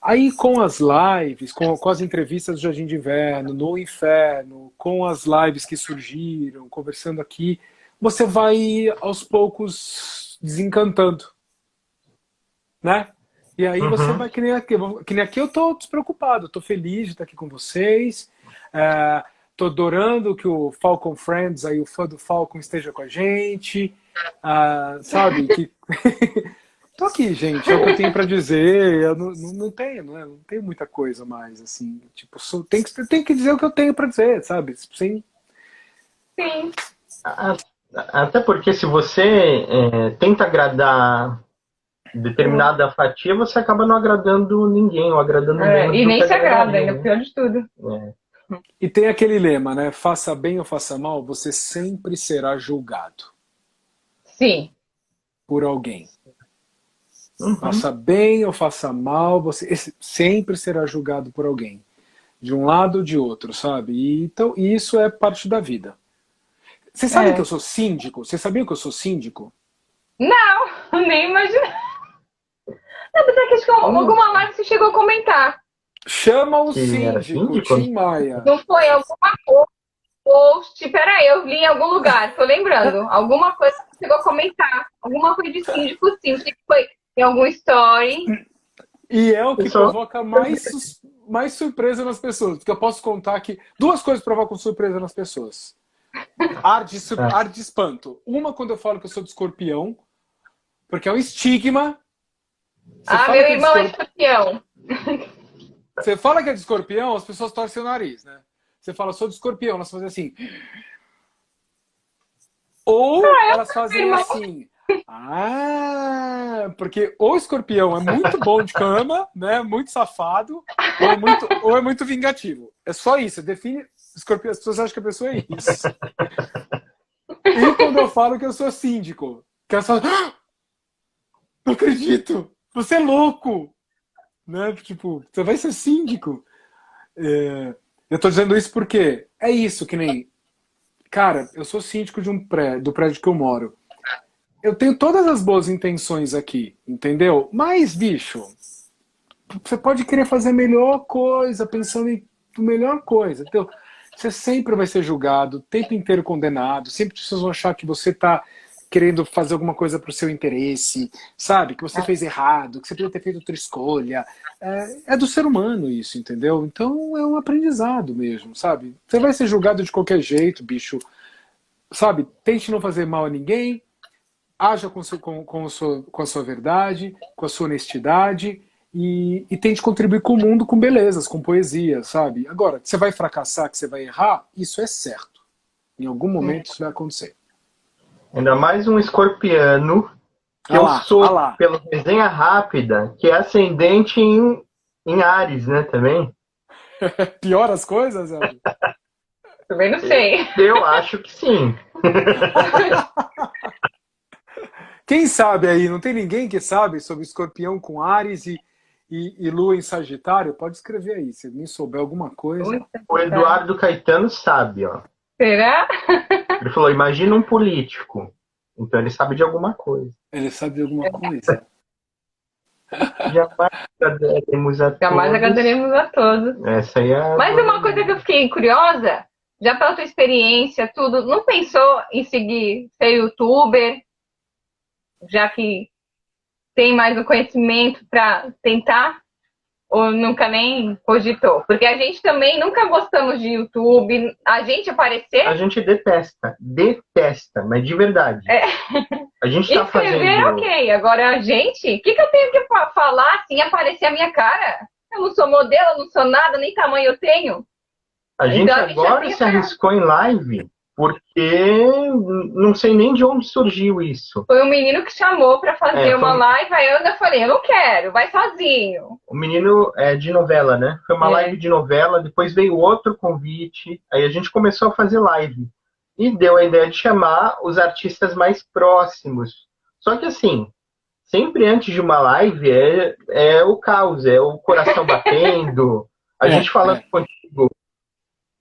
Speaker 4: Aí com as lives, com as entrevistas do Jardim de Inverno, no Inferno, com as lives que surgiram, conversando aqui, você vai aos poucos desencantando, né? E aí você vai que nem aqui eu tô despreocupado, tô feliz de estar aqui com vocês, tô adorando que o Falcon Friends, aí o fã do Falcon esteja com a gente, sabe? Que... Tô aqui, gente, é o que eu tenho pra dizer, eu não tenho muita coisa mais, assim, tipo, tem que dizer o que eu tenho pra dizer, sabe? Sem...
Speaker 3: Sim.
Speaker 2: Até porque se você tenta agradar determinada fatia, você acaba não agradando ninguém, ou agradando menos
Speaker 3: E
Speaker 2: do
Speaker 3: nem
Speaker 2: que
Speaker 3: se agrada,
Speaker 2: agradaria,
Speaker 3: ainda
Speaker 2: né?
Speaker 3: pior de tudo.
Speaker 4: E tem aquele lema, né? Faça bem ou faça mal, você sempre será julgado
Speaker 3: Sim.
Speaker 4: por alguém. Faça bem ou faça mal, você sempre será julgado por alguém. De um lado ou de outro, sabe? Então, isso é parte da vida. Vocês sabem que eu sou síndico? Vocês sabiam que eu sou síndico?
Speaker 3: Não, nem imaginei. Não, mas é que acho que alguma live você chegou a comentar.
Speaker 4: Chama o
Speaker 2: Que era
Speaker 4: síndico,
Speaker 2: síndico?
Speaker 4: Tim Maia.
Speaker 3: Não foi alguma post. Peraí, eu li em algum lugar, tô lembrando. Alguma coisa que você chegou a comentar. Alguma coisa de síndico, sim. Não sei se foi em algum story.
Speaker 4: E é o que provoca mais surpresa nas pessoas. Porque eu posso contar que duas coisas provocam surpresa nas pessoas. Ar de espanto. Uma, quando eu falo que eu sou de escorpião, porque é um estigma.
Speaker 3: Meu irmão é escorpião.
Speaker 4: Você fala que é de escorpião, as pessoas torcem o nariz, né? Você fala, sou de escorpião, elas fazem assim. Ou elas fazem assim. Porque o escorpião é muito bom de cama, né? Muito safado, ou é muito vingativo. É só isso, define escorpião. As pessoas acham que a pessoa é isso. E quando eu falo que eu sou síndico, que elas falam, não acredito, você é louco, né? Tipo, você vai ser síndico. Eu tô dizendo isso porque é isso, que nem... Cara, eu sou síndico de do prédio que eu moro. Eu tenho todas as boas intenções aqui, entendeu? Mas, bicho, você pode querer fazer a melhor coisa, pensando em melhor coisa. Então, você sempre vai ser julgado, o tempo inteiro condenado, sempre as pessoas vão achar que você tá querendo fazer alguma coisa pro seu interesse, sabe? Que você fez errado, que você poderia ter feito outra escolha. É do ser humano isso, entendeu? Então é um aprendizado mesmo, sabe? Você vai ser julgado de qualquer jeito, bicho. Sabe? Tente não fazer mal a ninguém, haja com a sua verdade, com a sua honestidade e tente contribuir com o mundo com belezas, com poesia, sabe? Agora, que você vai fracassar, que você vai errar, isso é certo. Em algum momento isso vai acontecer.
Speaker 2: Ainda mais um escorpiano, que eu sou, pela resenha rápida, que é ascendente em Áries, né, também.
Speaker 4: Pior as coisas, Elvio?
Speaker 3: Também não sei.
Speaker 2: Eu acho que sim.
Speaker 4: Quem sabe aí? Não tem ninguém que sabe sobre escorpião com Áries e Lua em Sagitário? Pode escrever aí, se me souber alguma coisa.
Speaker 2: O Eduardo Caetano sabe, ó.
Speaker 3: Será?
Speaker 2: Ele falou, imagina um político. Então ele sabe de alguma coisa.
Speaker 4: Ele sabe de alguma coisa.
Speaker 2: Jamais agradaremos a
Speaker 3: Jamais
Speaker 2: todos.
Speaker 3: agradaremos a todos.
Speaker 2: Essa aí é
Speaker 3: Mas uma coisa que eu fiquei curiosa, já pela tua experiência, tudo, não pensou em seguir ser youtuber? Já que tem mais o conhecimento para tentar? Ou nunca nem cogitou? Porque a gente também nunca gostamos de YouTube. A gente aparecer...
Speaker 2: A gente detesta, mas de verdade. A gente tá
Speaker 3: escrever,
Speaker 2: fazendo...
Speaker 3: ok. Agora a gente... O que eu tenho que falar assim, aparecer a minha cara? Eu não sou modelo, eu não sou nada, nem tamanho eu tenho.
Speaker 2: A gente
Speaker 3: Então, a gente já
Speaker 2: agora
Speaker 3: tem
Speaker 2: se arriscou em live porque não sei nem de onde surgiu isso.
Speaker 3: Foi um menino que chamou pra fazer uma live, aí eu ainda falei, eu não quero, vai sozinho.
Speaker 2: O menino é de novela, né? Foi uma
Speaker 3: É.
Speaker 2: live de novela, depois veio outro convite, aí a gente começou a fazer live. E deu a ideia de chamar os artistas mais próximos. Só que assim, sempre antes de uma live é o caos, é o coração batendo, a gente falando contigo,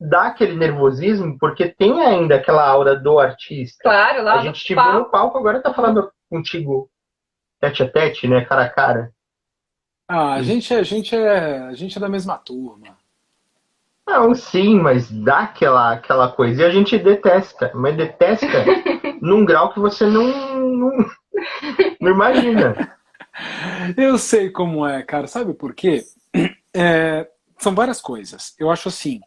Speaker 2: dá aquele nervosismo, porque tem ainda aquela aura do artista.
Speaker 3: Claro, lá
Speaker 2: A gente te viu no palco, agora tá falando contigo tete a tete, né, cara a cara.
Speaker 4: Ah, a gente é da mesma turma.
Speaker 2: Não, sim, mas dá aquela coisa. E a gente detesta, mas detesta num grau que você não imagina.
Speaker 4: Eu sei como é, cara. Sabe por quê? São várias coisas. Eu acho assim,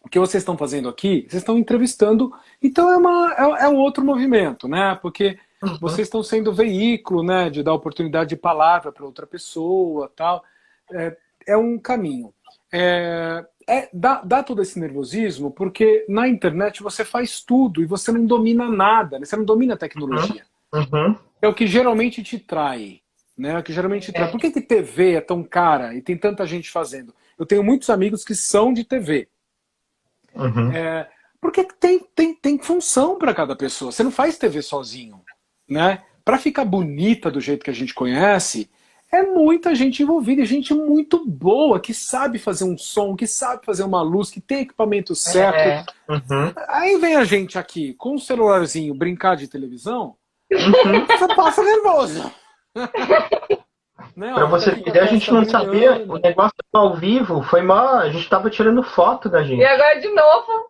Speaker 4: o que vocês estão fazendo aqui, vocês estão entrevistando, então é um outro movimento, né? Porque vocês estão sendo veículo, né, de dar oportunidade de palavra para outra pessoa, tal. É um caminho. Dá todo esse nervosismo porque na internet você faz tudo e você não domina nada, né? Você não domina a tecnologia.
Speaker 2: Uhum.
Speaker 4: É o que geralmente te trai, né? É o que geralmente te trai. Por que TV é tão cara e tem tanta gente fazendo? Eu tenho muitos amigos que são de TV.
Speaker 2: Uhum.
Speaker 4: Porque tem função para cada pessoa. Você não faz TV sozinho, né? Para ficar bonita do jeito que a gente conhece, é muita gente envolvida, e gente muito boa, que sabe fazer um som, que sabe fazer uma luz, que tem equipamento certo.
Speaker 2: Uhum.
Speaker 4: Aí vem a gente aqui com um celularzinho brincar de televisão,
Speaker 2: Uhum.
Speaker 4: você passa nervoso. Né?
Speaker 2: Pra você ter ideia, a gente não sabia, o negócio ao vivo foi mal, a gente tava tirando foto da gente.
Speaker 3: E agora de novo,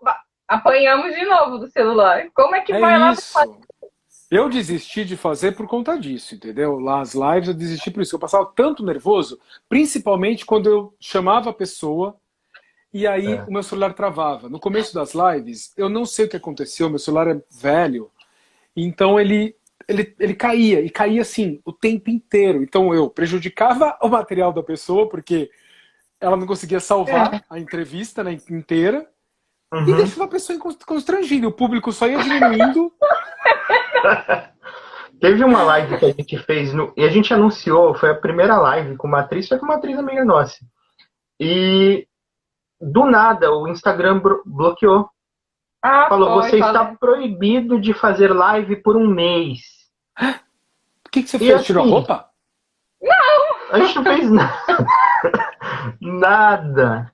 Speaker 3: apanhamos de novo do celular. Como é que vai lá?
Speaker 4: Isso. Eu desisti de fazer por conta disso, entendeu? Lá as lives eu desisti por isso. Eu passava tanto nervoso, principalmente quando eu chamava a pessoa e aí o meu celular travava. No começo das lives, eu não sei o que aconteceu, meu celular é velho, então ele caía, e caía assim, o tempo inteiro. Então eu prejudicava o material da pessoa, porque ela não conseguia salvar a entrevista, né, inteira, e deixava a pessoa constrangida. O público só ia diminuindo.
Speaker 2: Teve uma live que a gente fez, e a gente anunciou, foi a primeira live com uma atriz, foi com uma atriz amiga nossa. E do nada o Instagram bloqueou. Falou, você está proibido de fazer live por um mês.
Speaker 4: O que você fez?
Speaker 2: Assim,
Speaker 4: tirou a roupa?
Speaker 3: Não!
Speaker 2: A gente não fez nada. Nada.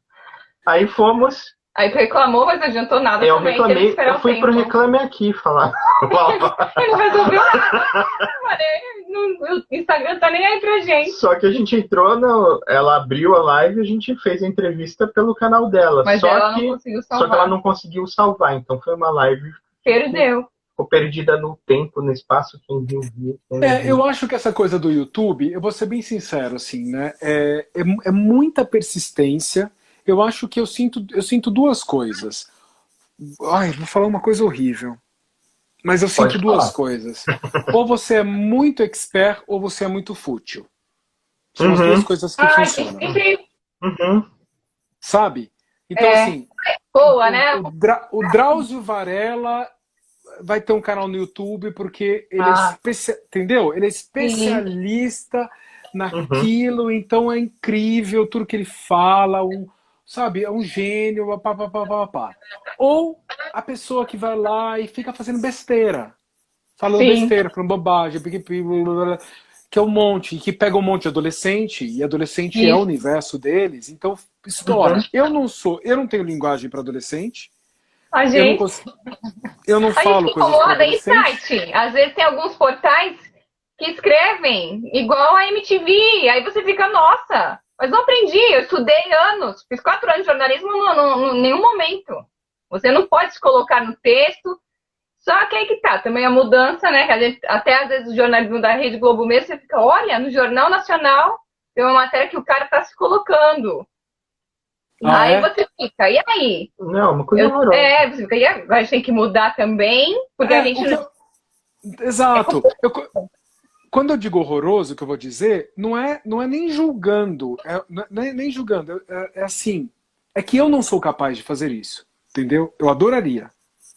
Speaker 2: Aí fomos.
Speaker 3: Aí tu reclamou, mas não adiantou nada
Speaker 2: Eu
Speaker 3: também.
Speaker 2: reclamei, eu fui pro Reclame Aqui falar.
Speaker 3: Ele não resolveu nada. O Instagram tá nem aí pra gente.
Speaker 2: Só que a gente entrou, ela abriu a live e a gente fez a entrevista pelo canal dela.
Speaker 3: Mas
Speaker 2: só
Speaker 3: ela
Speaker 2: que,
Speaker 3: não conseguiu salvar.
Speaker 2: Só que ela não conseguiu salvar. Então foi uma live.
Speaker 3: Perdeu.
Speaker 2: Ficou perdida no tempo, no espaço, quem viu.
Speaker 4: Eu acho que essa coisa do YouTube, eu vou ser bem sincero, assim, né? É muita persistência. Eu acho que eu sinto duas coisas. Ai, vou falar uma coisa horrível. Mas eu sinto duas coisas. Ou você é muito expert, ou você é muito fútil. São as duas coisas que funcionam. Sabe? Então, assim...
Speaker 3: Boa, né?
Speaker 4: O Drauzio Varela vai ter um canal no YouTube porque ele entendeu? Ele é especialista naquilo, então é incrível tudo que ele fala, sabe? É um gênio, pá. Ou a pessoa que vai lá e fica fazendo besteira, falando besteira, falando bobagem, que é um monte, que pega um monte de adolescente, e adolescente é o universo deles, então estoura. Eu não tenho linguagem para adolescente.
Speaker 3: A gente...
Speaker 4: Eu não falo coisas para adolescente.
Speaker 3: Às vezes tem alguns portais que escrevem igual a MTV, aí você fica, nossa, mas não aprendi, eu estudei anos, fiz 4 anos de jornalismo em nenhum momento. Você não pode se colocar no texto, só que aí que tá, também a mudança, né, que a gente, até às vezes o jornalismo da Rede Globo mesmo, você fica, olha, no Jornal Nacional tem uma matéria que o cara tá se colocando. Aí você fica, e aí?
Speaker 2: Não, uma coisa horrorosa.
Speaker 3: Você fica, e agora a gente tem que mudar também, porque a gente não...
Speaker 4: Exato. Quando eu digo horroroso, o que eu vou dizer, não é nem julgando, nem julgando, é assim, É que eu não sou capaz de fazer isso, entendeu? Eu adoraria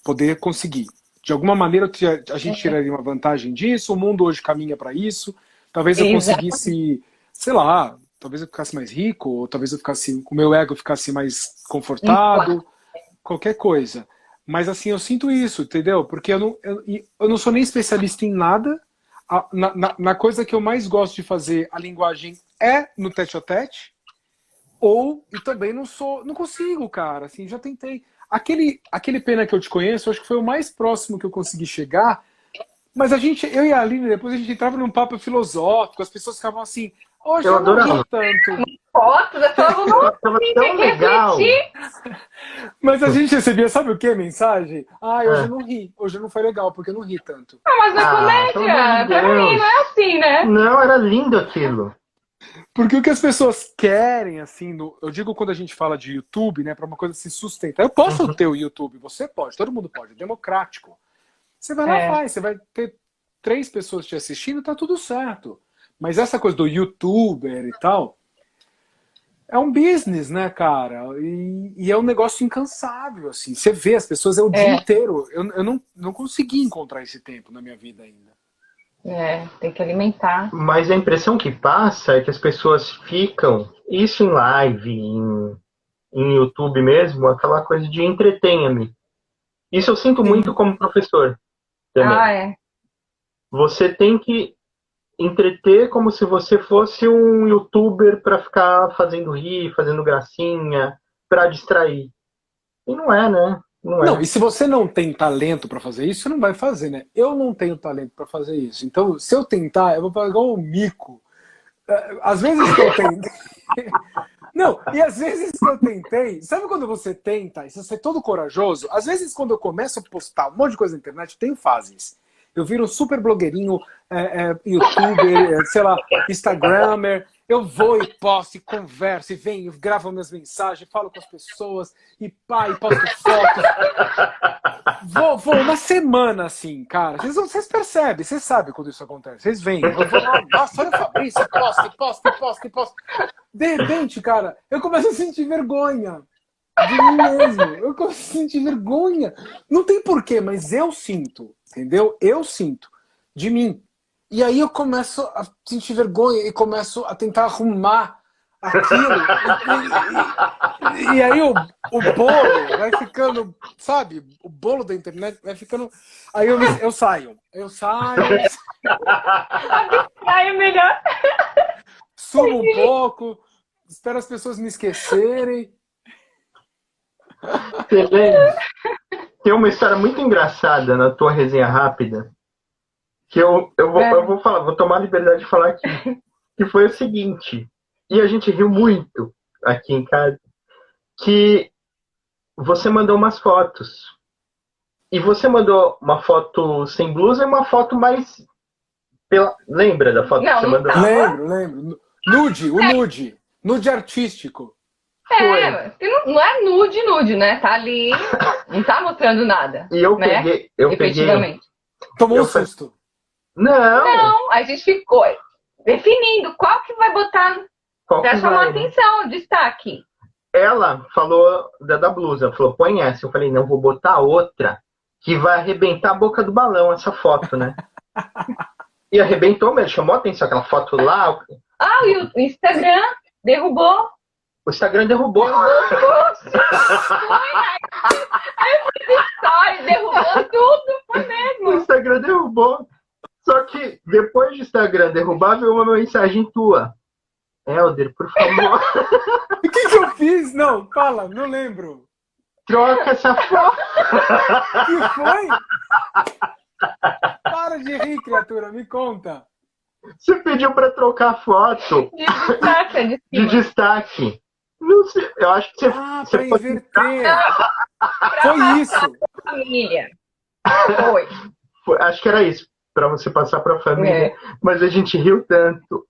Speaker 4: poder conseguir. De alguma maneira a gente tiraria uma vantagem disso, o mundo hoje caminha para isso. Talvez eu conseguisse, sei lá, talvez eu ficasse mais rico, ou talvez eu ficasse, o meu ego ficasse mais confortado, qualquer coisa. Mas assim, eu sinto isso, entendeu? Porque eu não sou nem especialista em nada. Na coisa que eu mais gosto de fazer, a linguagem é no tete-a-tete, e também não consigo, cara, assim, já tentei. Aquele Pena que eu te conheço, acho que foi o mais próximo que eu consegui chegar, mas eu e a Aline, depois a gente entrava num papo filosófico, as pessoas ficavam assim, hoje eu não ri tanto.
Speaker 3: Fotos, eu falava, nossa,
Speaker 2: Tava
Speaker 3: tem
Speaker 2: tão
Speaker 3: que
Speaker 2: legal.
Speaker 3: refletir.
Speaker 4: Mas a gente recebia, sabe o que, mensagem? Hoje eu não ri, hoje não foi legal, porque eu não ri tanto.
Speaker 3: Mas na
Speaker 2: pelo amor
Speaker 3: comédia,
Speaker 2: de
Speaker 3: pra mim,
Speaker 2: Deus.
Speaker 3: não é assim, né?
Speaker 2: Não, era lindo aquilo.
Speaker 4: Porque o que as pessoas querem, assim, eu digo quando a gente fala de YouTube, né, para uma coisa se sustentar. Eu posso ter o YouTube, você pode, todo mundo pode, é democrático. Você vai lá, faz, você vai ter 3 pessoas te assistindo, tá tudo certo. Mas essa coisa do YouTuber e tal, é um business, né, cara? E é um negócio incansável, assim. Você vê as pessoas o dia inteiro. Eu não consegui encontrar esse tempo na minha vida ainda.
Speaker 3: Tem que alimentar.
Speaker 2: Mas a impressão que passa é que as pessoas ficam, isso em live, em YouTube mesmo, aquela coisa de entretenha-me. Isso eu sinto muito como professor também. Você tem que entreter como se você fosse um youtuber para ficar fazendo rir, fazendo gracinha, para distrair. E não é, né?
Speaker 4: Não, e se você não tem talento para fazer isso, você não vai fazer, né? Eu não tenho talento para fazer isso. Então, se eu tentar, eu vou pagar igual um mico. Às vezes que eu tentei... Não, e às vezes que eu tentei... Sabe quando você tenta e você é todo corajoso? Às vezes quando eu começo a postar um monte de coisa na internet, tem fases. Eu viro um super blogueirinho, youtuber, sei lá, instagramer. Eu vou e posto, e converso, e venho, gravo minhas mensagens, falo com as pessoas, e posto fotos. Vou uma semana assim, cara. Vocês percebem, vocês sabem quando isso acontece. Vocês veem. Eu vou lá, nossa, olha o Fabrício, posto. De repente, cara, eu começo a sentir vergonha de mim mesmo. Eu começo a sentir vergonha. Não tem porquê, mas eu sinto, entendeu? Eu sinto de mim. E aí eu começo a sentir vergonha e começo a tentar arrumar aquilo. E aí o bolo vai ficando, sabe? O bolo da internet vai ficando... Aí eu saio.
Speaker 3: Aí é melhor.
Speaker 4: Subo um pouco, espero as pessoas me esquecerem.
Speaker 2: Tem uma história muito engraçada na tua resenha rápida, que eu vou falar, vou tomar a liberdade de falar aqui, que foi o seguinte, e a gente riu muito aqui em casa, que você mandou umas fotos, e você mandou uma foto sem blusa e uma foto mais... Lembra da foto que você mandou?
Speaker 4: Lembro. Nude artístico.
Speaker 3: Não é nude, né? Tá ali, não tá mostrando nada.
Speaker 2: E eu
Speaker 3: né?
Speaker 2: peguei...
Speaker 3: Efetivamente.
Speaker 4: Tomou um susto.
Speaker 3: Não, a gente ficou definindo qual que vai botar pra chamar atenção, o destaque.
Speaker 2: Ela falou da blusa, falou, põe essa. Eu falei, não, vou botar outra que vai arrebentar a boca do balão, essa foto, né? E arrebentou mesmo, chamou a atenção aquela foto lá.
Speaker 3: E o Instagram derrubou.
Speaker 2: O Instagram derrubou.
Speaker 3: Derrubou tudo, foi mesmo.
Speaker 2: O Instagram derrubou. Só que depois do Instagram derrubar, veio uma mensagem tua. Helder, por favor.
Speaker 4: O que eu fiz? Não, fala, não lembro.
Speaker 2: Troca essa foto.
Speaker 4: O que foi? Para de rir, criatura, me conta.
Speaker 2: Você pediu pra trocar a foto de destaque. Não sei, eu acho que você
Speaker 4: pra inverter. Foi isso.
Speaker 3: Família.
Speaker 2: Acho que era isso, pra você passar pra família. Mas a gente riu tanto.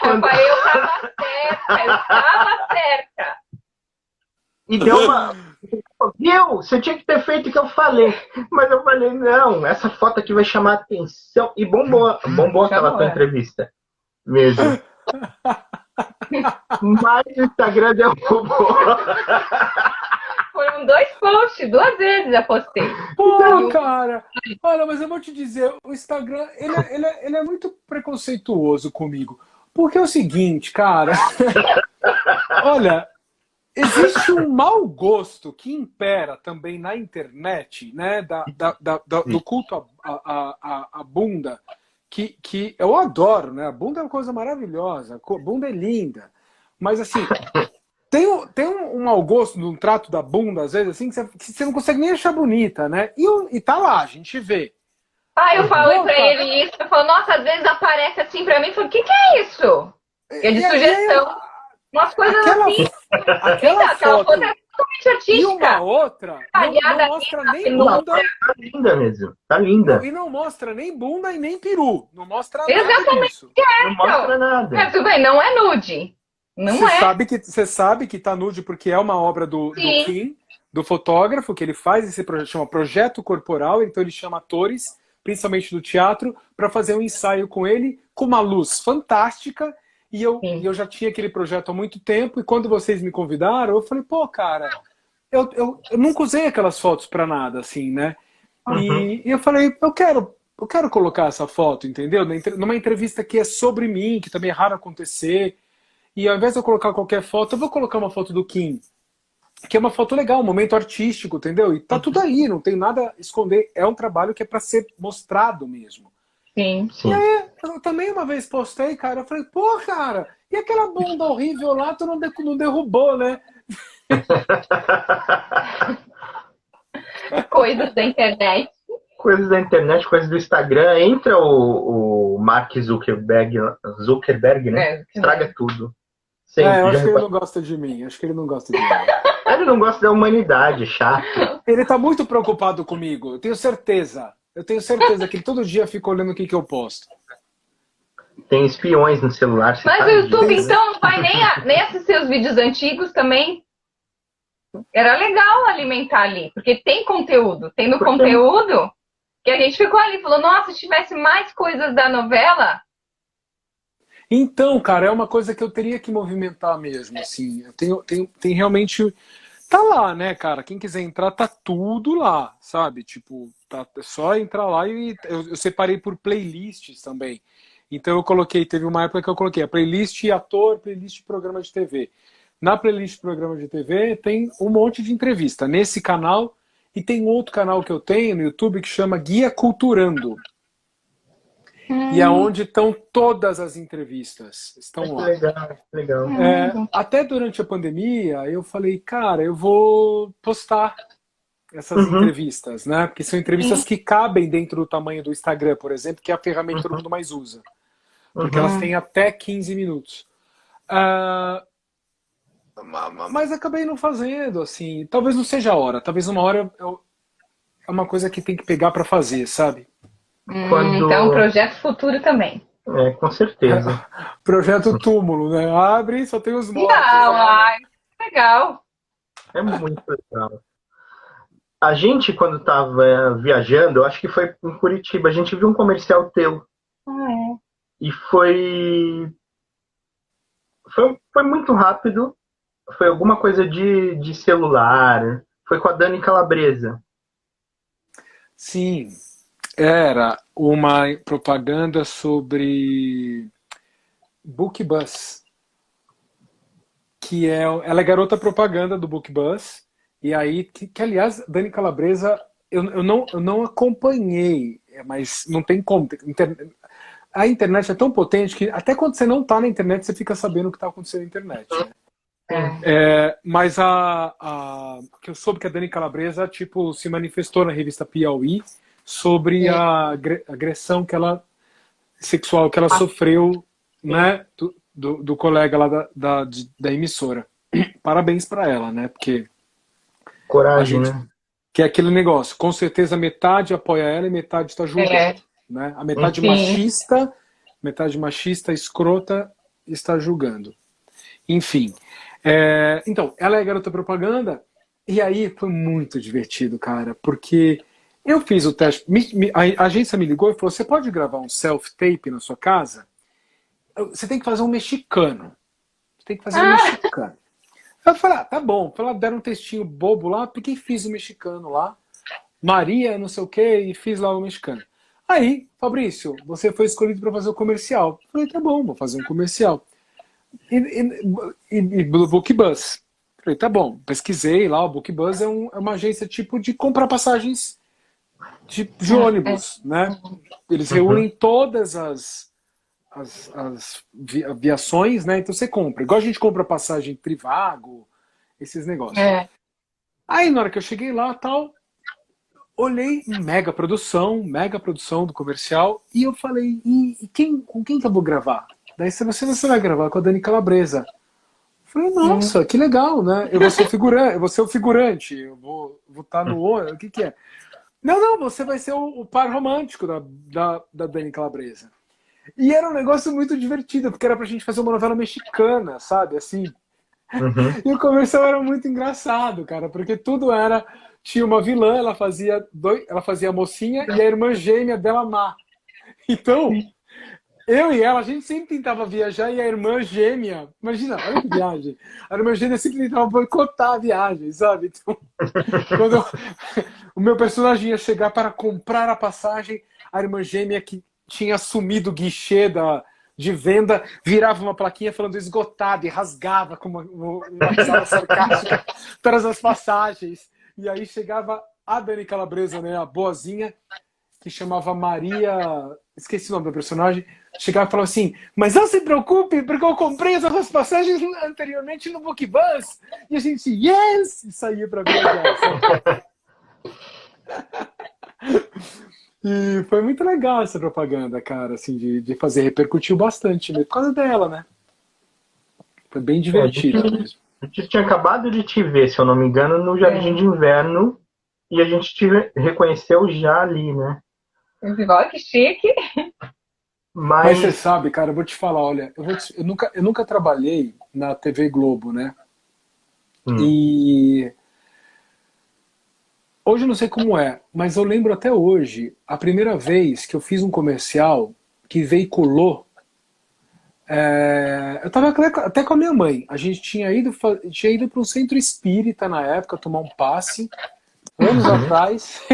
Speaker 3: Eu tava certa.
Speaker 2: E deu uma... Viu? Você tinha que ter feito o que eu falei. Mas eu falei, não, essa foto aqui vai chamar atenção. E bombou aquela tua entrevista. Mesmo. Mas o Instagram derrubou.
Speaker 3: Foram 2 posts, 2 vezes eu postei.
Speaker 4: Pô, cara, olha, mas eu vou te dizer, o Instagram, ele é muito preconceituoso comigo. Porque é o seguinte, cara, olha, existe um mau gosto que impera também na internet, né, do culto à bunda, que eu adoro, né, a bunda é uma coisa maravilhosa, a bunda é linda, mas assim... Tem um mau gosto num trato da bunda, às vezes, assim, que você não consegue nem achar bonita, né? E tá lá, a gente vê.
Speaker 3: Eu falei pra ele isso, eu falo, nossa, às vezes aparece assim pra mim, eu falo, o que é isso? É de sugestão. Umas coisas assim.
Speaker 4: Aquela foto
Speaker 3: é totalmente artística.
Speaker 4: e uma outra não mostra nem bunda.
Speaker 2: Tá linda mesmo, tá linda.
Speaker 4: E não mostra nem bunda e nem peru. Não mostra
Speaker 3: Exatamente
Speaker 4: nada disso.
Speaker 2: Não mostra nada.
Speaker 3: Tudo bem, não é nude. Não
Speaker 4: Você sabe que tá nude porque é uma obra do Kim, do fotógrafo, que ele faz esse projeto, chama Projeto Corporal, então ele chama atores, principalmente do teatro, para fazer um ensaio com ele, com uma luz fantástica, e eu já tinha aquele projeto há muito tempo, e quando vocês me convidaram, eu falei, pô, cara, eu nunca usei aquelas fotos para nada, assim, né? E eu falei, eu quero colocar essa foto, entendeu? Numa entrevista que é sobre mim, que também é raro acontecer. E ao invés de eu colocar qualquer foto, eu vou colocar uma foto do Kim, que é uma foto legal, um momento artístico, entendeu? E tá tudo aí, não tem nada a esconder. É um trabalho que é para ser mostrado mesmo.
Speaker 3: Sim.
Speaker 4: E aí, eu também uma vez postei, cara, eu falei, pô, cara, e aquela bunda horrível lá, tu não derrubou, né?
Speaker 3: Coisas da internet.
Speaker 2: Coisas da internet, coisas do Instagram. Entra o Mark Zuckerberg, né? Estraga tudo.
Speaker 4: Eu acho que ele não gosta de mim.
Speaker 2: Ele não gosta da humanidade, chato.
Speaker 4: Ele tá muito preocupado comigo, eu tenho certeza. Eu tenho certeza que ele todo dia fica olhando o que eu posto.
Speaker 2: Tem espiões no celular.
Speaker 3: Mas o YouTube, então, não vai nem assistir os vídeos antigos também? Era legal alimentar ali, porque tem conteúdo. Tem no conteúdo que a gente ficou ali e falou, nossa, se tivesse mais coisas da novela...
Speaker 4: Então, cara, é uma coisa que eu teria que movimentar mesmo, assim. Tem realmente... Tá lá, né, cara? Quem quiser entrar, tá tudo lá, sabe? Tipo, é só entrar lá e eu separei por playlists também. Então teve uma época que eu coloquei a playlist ator, playlist programa de TV. Na playlist programa de TV tem um monte de entrevista. Nesse canal, e tem outro canal que eu tenho no YouTube que chama Guia Culturando. E é onde estão todas as entrevistas. Estão lá.
Speaker 2: Legal.
Speaker 4: Até durante a pandemia, eu falei, cara, eu vou postar essas entrevistas, né? Porque são entrevistas que cabem dentro do tamanho do Instagram, por exemplo, que é a ferramenta que todo mundo mais usa. Porque elas têm até 15 minutos. Mas acabei não fazendo, assim. Talvez não seja a hora. Talvez uma hora é uma coisa que tem que pegar para fazer, sabe?
Speaker 3: Então, projeto futuro também.
Speaker 2: Com certeza.
Speaker 4: Projeto túmulo, né? Abre, só tem os mortos.
Speaker 3: Legal.
Speaker 2: É muito legal. A gente, quando estava viajando, eu acho que foi em Curitiba, a gente viu um comercial teu. E foi muito rápido. Foi alguma coisa de celular. Foi com a Dani Calabresa.
Speaker 4: Sim. Era uma propaganda sobre BookBus, que ela é garota propaganda do BookBus, e aí, que aliás, Dani Calabresa, eu não acompanhei, mas não tem como. A internet é tão potente que até quando você não está na internet, você fica sabendo o que está acontecendo na internet. Né? Mas que eu soube que a Dani Calabresa se manifestou na revista Piauí sobre a agressão sexual que ela sofreu, né, do colega lá da emissora. Parabéns para ela, né? Porque
Speaker 2: coragem, né?
Speaker 4: Que é aquele negócio, com certeza metade apoia ela e metade está julgando. Né? A metade machista, escrota, está julgando. Enfim. Então, ela é garota propaganda, e aí foi muito divertido, cara, porque eu fiz o teste, a agência me ligou e falou, você pode gravar um self-tape na sua casa? Você tem que fazer um mexicano. tem que fazer o mexicano. Eu falei, tá bom. Deram um textinho bobo lá, porque fiz o mexicano lá. Maria, não sei o que, e fiz lá o mexicano. Aí, Fabrício, você foi escolhido para fazer o comercial. Eu falei, tá bom, vou fazer um comercial. E BookBus. Falei, tá bom, pesquisei lá, o BookBus é uma agência tipo de comprar passagens de ônibus, né? Eles reúnem todas as aviações, né? Então você compra. Igual a gente compra passagem Trivago, esses negócios. Aí na hora que eu cheguei lá, tal, olhei mega produção do comercial, e eu falei, com quem que eu vou gravar? Daí você vai gravar com a Dani Calabresa. Eu falei, nossa, que legal, né? Eu vou ser o figurante, eu vou estar no olho, o que é? Não, você vai ser o par romântico da Dani Calabresa. E era um negócio muito divertido, porque era pra gente fazer uma novela mexicana, sabe? Assim. E o comercial era muito engraçado, cara, porque tudo era... Tinha uma vilã, ela fazia a mocinha e a irmã gêmea dela má. Então, eu e ela, a gente sempre tentava viajar e a irmã gêmea... Imagina, olha que viagem. A irmã gêmea sempre tentava boicotar a viagem, sabe? Então, quando o meu personagem ia chegar para comprar a passagem, a irmã gêmea que tinha assumido o guichê de venda, virava uma plaquinha falando esgotado e rasgava com uma risada sarcástica todas as passagens. E aí chegava a Dani Calabresa, né, a boazinha, que chamava Maria... Esqueci o nome da personagem. Chegava e falava assim, mas não se preocupe, porque eu comprei essas passagens anteriormente no BookBus. E a gente, yes! E saía pra viajar. E foi muito legal essa propaganda, cara, assim, de fazer. Repercutiu bastante, né? Por causa dela, né? Foi bem divertido mesmo.
Speaker 2: A gente tinha acabado de te ver, se eu não me engano, no Jardim de Inverno, e a gente te reconheceu já ali, né?
Speaker 3: Olha que chique.
Speaker 4: Mas você sabe, cara, eu vou te falar, olha, eu nunca trabalhei na TV Globo, né? E hoje eu não sei como é, mas eu lembro até hoje, a primeira vez que eu fiz um comercial que veiculou, eu estava até com a minha mãe. A gente tinha ido para um centro espírita na época, tomar um passe, anos atrás,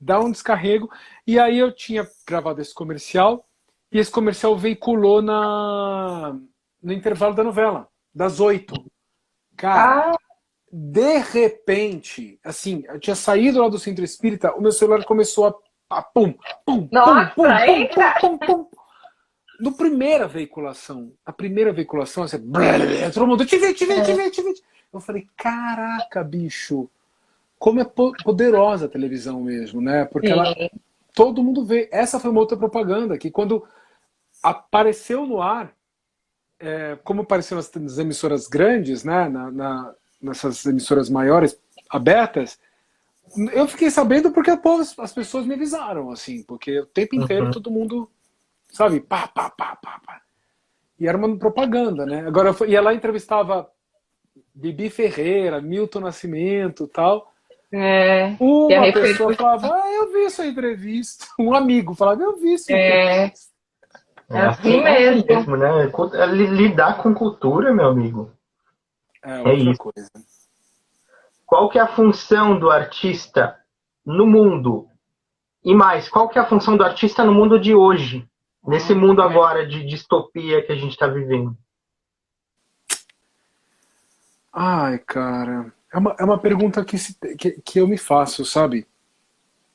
Speaker 4: dar um descarrego. E aí eu tinha gravado esse comercial, e esse comercial veiculou no intervalo da novela, das 8. Cara, de repente, assim, eu tinha saído lá do centro espírita, o meu celular começou a pum, pum,
Speaker 3: Nossa,
Speaker 4: pum, pum, pum, pum, pum. A primeira veiculação, assim, todo mundo, te vi. Eu falei, caraca, bicho, como é poderosa a televisão mesmo, né? Porque todo mundo vê. Essa foi uma outra propaganda, que quando apareceu no ar, como apareceu nas emissoras grandes, né? Nessas emissoras maiores, abertas, eu fiquei sabendo porque as pessoas me avisaram, assim, porque o tempo inteiro todo mundo... Sabe? Pá. E era uma propaganda, né? Agora, e ela entrevistava Bibi Ferreira, Milton Nascimento e tal. Uma pessoa falava, eu vi essa entrevista. Um amigo falava, eu vi essa entrevista.
Speaker 3: Assim mesmo.
Speaker 2: Né? Lidar com cultura, meu amigo.
Speaker 4: Outra
Speaker 2: isso.
Speaker 4: Coisa.
Speaker 2: Qual que é a função do artista no mundo? E mais, qual que é a função do artista no mundo de hoje? Nesse mundo agora de distopia que a gente está vivendo.
Speaker 4: Ai, cara. É uma pergunta que eu me faço, sabe?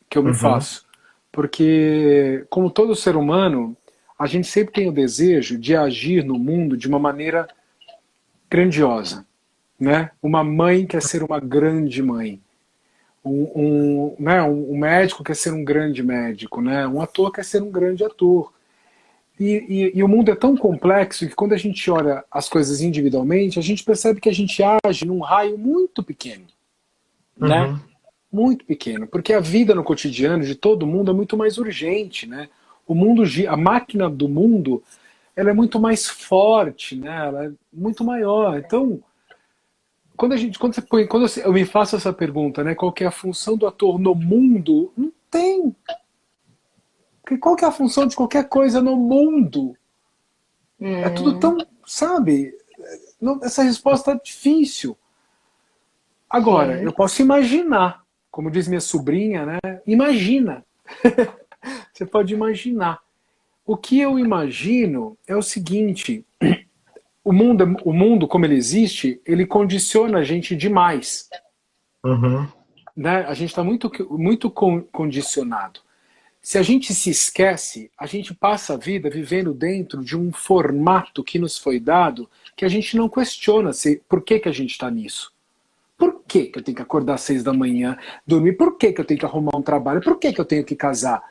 Speaker 4: Que eu me faço. Porque, como todo ser humano, a gente sempre tem o desejo de agir no mundo de uma maneira grandiosa. Né? Uma mãe quer ser uma grande mãe. Um médico quer ser um grande médico. Né? Um ator quer ser um grande ator. E o mundo é tão complexo que quando a gente olha as coisas individualmente, a gente percebe que a gente age num raio muito pequeno. Né? Muito pequeno. Porque a vida no cotidiano de todo mundo é muito mais urgente. Né? A máquina do mundo, ela é muito mais forte, né? Ela é muito maior. Então, quando eu me faço essa pergunta, né? Qual que é a função do ator no mundo? Não tem. Porque qual que é a função de qualquer coisa no mundo? É tudo tão, sabe? essa resposta é difícil. Agora, eu posso imaginar, como diz minha sobrinha, né? Imagina. Você pode imaginar. O que eu imagino é o seguinte: o mundo como ele existe, ele condiciona a gente demais.
Speaker 2: Uhum.
Speaker 4: Né? A gente está muito condicionado. Se a gente se esquece, a gente passa a vida vivendo dentro de um formato que nos foi dado que a gente não questiona por que a gente está nisso. Por que eu tenho que acordar às 6 da manhã, dormir? Por que eu tenho que arrumar um trabalho? Por que eu tenho que casar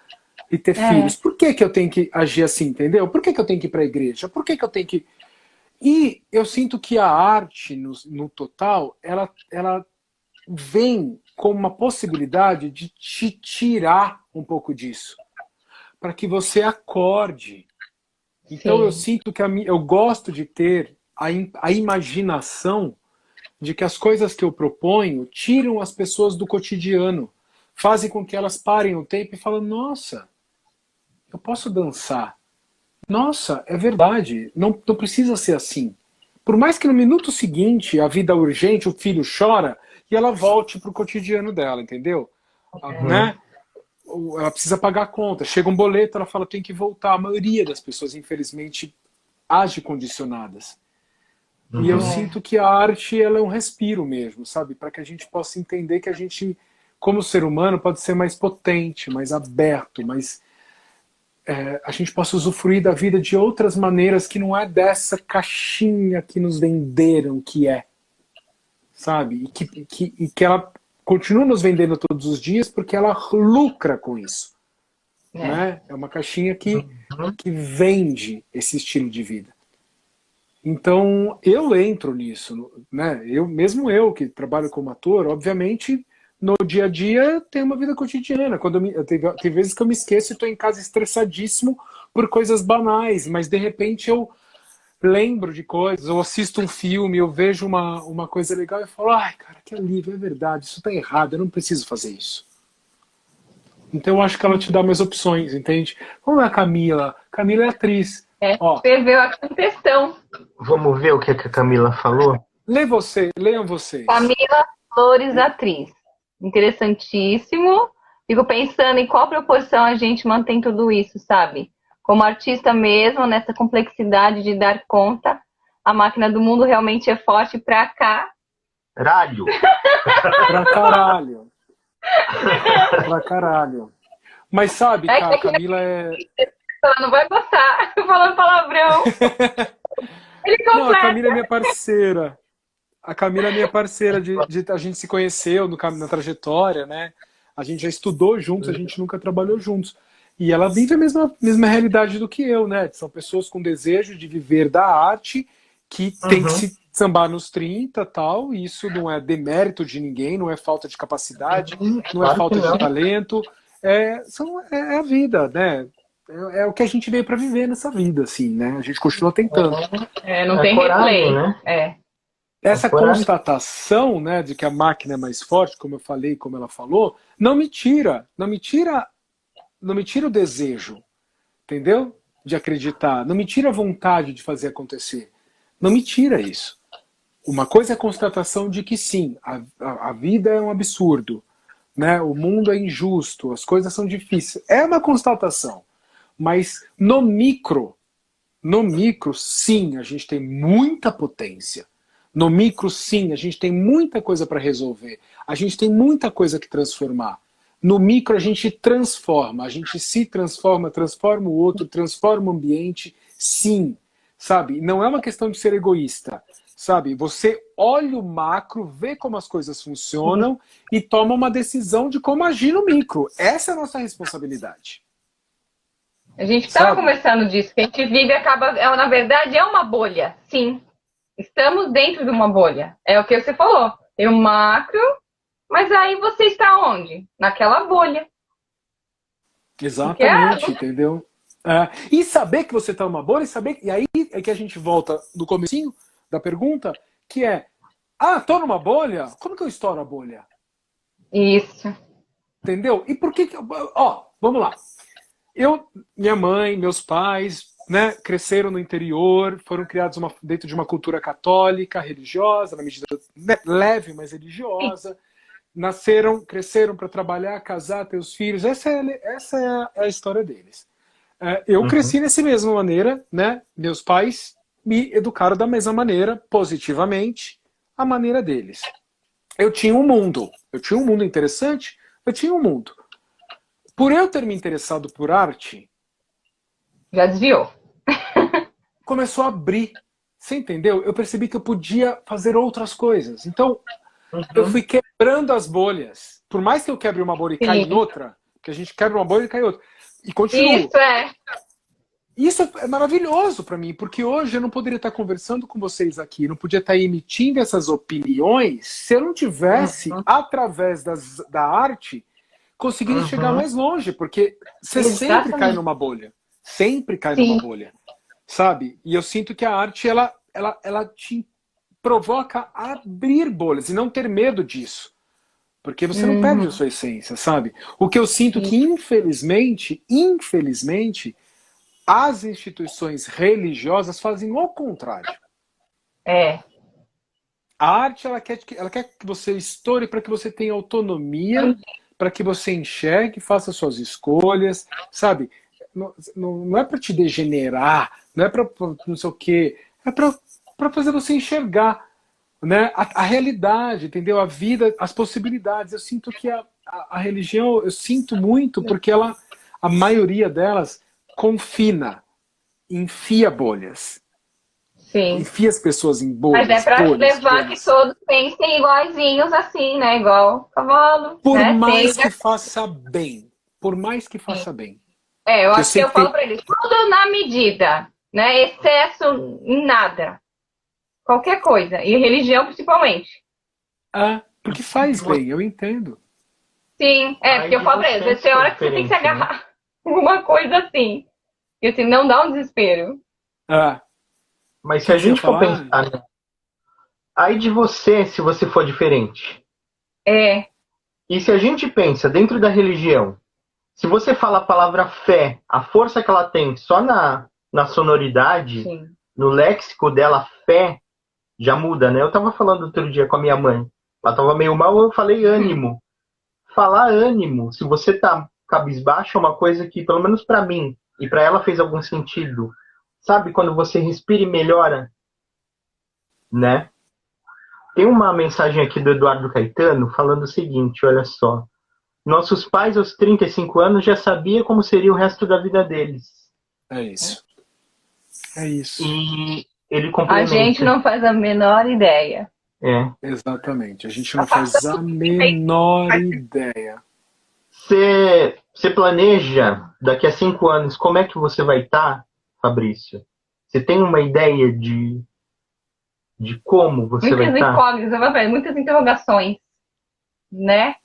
Speaker 4: e ter filhos? Por que eu tenho que agir assim, entendeu? Por que eu tenho que ir para a igreja? Por que eu tenho que... E eu sinto que a arte, no total, ela vem como uma possibilidade de te tirar um pouco disso, para que você acorde. Então eu sinto que eu gosto de ter a imaginação de que as coisas que eu proponho tiram as pessoas do cotidiano, fazem com que elas parem o tempo e falem: nossa, eu posso dançar. Nossa, é verdade, não precisa ser assim. Por mais que no minuto seguinte a vida urgente, o filho chora, e ela volte para o cotidiano dela, entendeu? Né? Ela precisa pagar a conta, chega um boleto, ela fala: tem que voltar. A maioria das pessoas, infelizmente, age condicionadas. E eu sinto que a arte, ela é um respiro mesmo, sabe? Para que a gente possa entender que a gente, como ser humano, pode ser mais potente, mais aberto, mais... a gente possa usufruir da vida de outras maneiras que não é dessa caixinha que nos venderam que é. Sabe? E que ela continua nos vendendo todos os dias porque ela lucra com isso. Né? É uma caixinha que vende esse estilo de vida. Então, eu entro nisso. Né? Mesmo eu, que trabalho como ator, obviamente, no dia a dia, tenho uma vida cotidiana. Tem vezes que eu me esqueço e estou em casa estressadíssimo por coisas banais, mas de repente eu lembro de coisas, eu assisto um filme, eu vejo uma coisa legal e falo: ai, cara, que alívio, é verdade, isso tá errado, eu não preciso fazer isso. Então eu acho que ela te dá mais opções, entende? Como é a Camila? Camila é atriz.
Speaker 3: Escreveu aqui um textão.
Speaker 2: Vamos ver o que a Camila falou?
Speaker 4: Leiam vocês.
Speaker 3: Camila Flores, atriz. Interessantíssimo. Fico pensando em qual proporção a gente mantém tudo isso, sabe? Como artista mesmo, nessa complexidade de dar conta, a máquina do mundo realmente é forte pra cá.
Speaker 2: Ralho!
Speaker 4: Pra caralho. Pra caralho. Mas sabe, cara, Camila é...
Speaker 3: Ela não vai gostar falando palavrão. Ele completa.
Speaker 4: Não, a Camila é minha parceira. A Camila é minha parceira, a gente se conheceu na trajetória, né? A gente já estudou juntos, a gente nunca trabalhou juntos. E ela vive a mesma realidade do que eu, né? São pessoas com desejo de viver da arte, que tem que se sambar nos 30 e tal. E isso não é demérito de ninguém, não é falta de capacidade, não é falta de talento. É a vida, né? É o que a gente veio para viver nessa vida, assim, né? A gente continua tentando.
Speaker 3: Não tem replay,
Speaker 2: né?
Speaker 4: Essa constatação, né, de que a máquina é mais forte, como eu falei, como ela falou, não me tira o desejo, entendeu? De acreditar. Não me tira a vontade de fazer acontecer. Não me tira isso. Uma coisa é a constatação de que sim, a vida é um absurdo, né? O mundo é injusto, as coisas são difíceis. É uma constatação. Mas no micro, sim, a gente tem muita potência. No micro, sim, a gente tem muita coisa para resolver. A gente tem muita coisa que transformar. No micro, a gente transforma. A gente se transforma, transforma o outro, transforma o ambiente. Sim, sabe? Não é uma questão de ser egoísta. Sabe? Você olha o macro, vê como as coisas funcionam e toma uma decisão de como agir no micro. Essa é a nossa responsabilidade.
Speaker 3: A gente estava conversando disso, que a gente vive na verdade, é uma bolha, sim. Estamos dentro de uma bolha. É o que você falou. Tem um macro, mas aí você está onde? Naquela bolha.
Speaker 4: Exatamente, entendeu? E saber que você está numa bolha, e aí é que a gente volta no comecinho da pergunta, que é: tô numa bolha? Como que eu estouro a bolha?
Speaker 3: Isso.
Speaker 4: Entendeu? E por que... vamos lá. Minha mãe, meus pais, né, cresceram no interior, foram criados dentro de uma cultura católica, religiosa, na medida leve, mas religiosa. Nasceram, cresceram para trabalhar, casar, ter os filhos. Essa é a história deles. Eu cresci dessa mesma maneira, né? Meus pais me educaram da mesma maneira, positivamente, a maneira deles. Eu tinha um mundo interessante, eu tinha um mundo. Por eu ter me interessado por arte,
Speaker 3: Já desviou.
Speaker 4: começou a abrir. Você entendeu? Eu percebi que eu podia fazer outras coisas. Então, eu fui quebrando as bolhas. Por mais que eu quebre uma bolha e caia em outra, que a gente quebra uma bolha e cai em outra. E continua. Isso é maravilhoso para mim, porque hoje eu não poderia estar conversando com vocês aqui, não podia estar emitindo essas opiniões se eu não tivesse, através da arte, conseguido chegar mais longe, porque você sempre cai numa bolha. Sempre cai numa bolha. Sabe? E eu sinto que a arte, ela te provoca a abrir bolhas e não ter medo disso. Porque você não perde a sua essência, sabe? O que eu sinto que, infelizmente, as instituições religiosas fazem o contrário. A arte, ela quer que você estoure para que você tenha autonomia, para que você enxergue, faça suas escolhas, sabe? Não é para te degenerar, não é para não sei o quê, é para fazer você enxergar, né, a realidade, entendeu? A vida, as possibilidades. Eu sinto que a religião, eu sinto muito, porque a maioria delas confina, enfia bolhas.
Speaker 3: Sim.
Speaker 4: Enfia as pessoas em bolhas.
Speaker 3: Mas é pra levar que todos pensem iguaizinhos assim, né? Igual cavalo.
Speaker 4: Por
Speaker 3: né?
Speaker 4: mais que faça bem. Por mais que faça bem.
Speaker 3: Eu acho que eu falo pra eles, tudo na medida, né? Excesso em nada. Qualquer coisa. E religião principalmente.
Speaker 4: Porque faz bem, eu entendo.
Speaker 3: Sim, porque eu falo pra eles, tem hora que você tem que se agarrar alguma coisa assim. E assim, não dá um desespero.
Speaker 2: Mas se a gente for pensar, né? Aí de você, se você for diferente. E se a gente pensa dentro da religião, se você fala a palavra fé, a força que ela tem só na sonoridade, no léxico dela, fé, já muda, né? Eu tava falando outro dia com a minha mãe. Ela tava meio mal, eu falei ânimo. Falar ânimo, se você tá cabisbaixo, é uma coisa que, pelo menos pra mim, e pra ela fez algum sentido. Sabe quando você respira e melhora? Né? Tem uma mensagem aqui do Eduardo Caetano falando o seguinte, olha só. Nossos pais, aos 35 anos, já sabiam como seria o resto da vida deles.
Speaker 4: É isso. É isso.
Speaker 2: E ele complementa.
Speaker 3: A gente não faz a menor ideia.
Speaker 4: Exatamente. A gente não faz a menor ideia.
Speaker 2: Você planeja, daqui a 5 anos, como é que você vai estar, Fabrício? Você tem uma ideia de como você vai estar?
Speaker 3: Muitas incógnitas, muitas interrogações, né?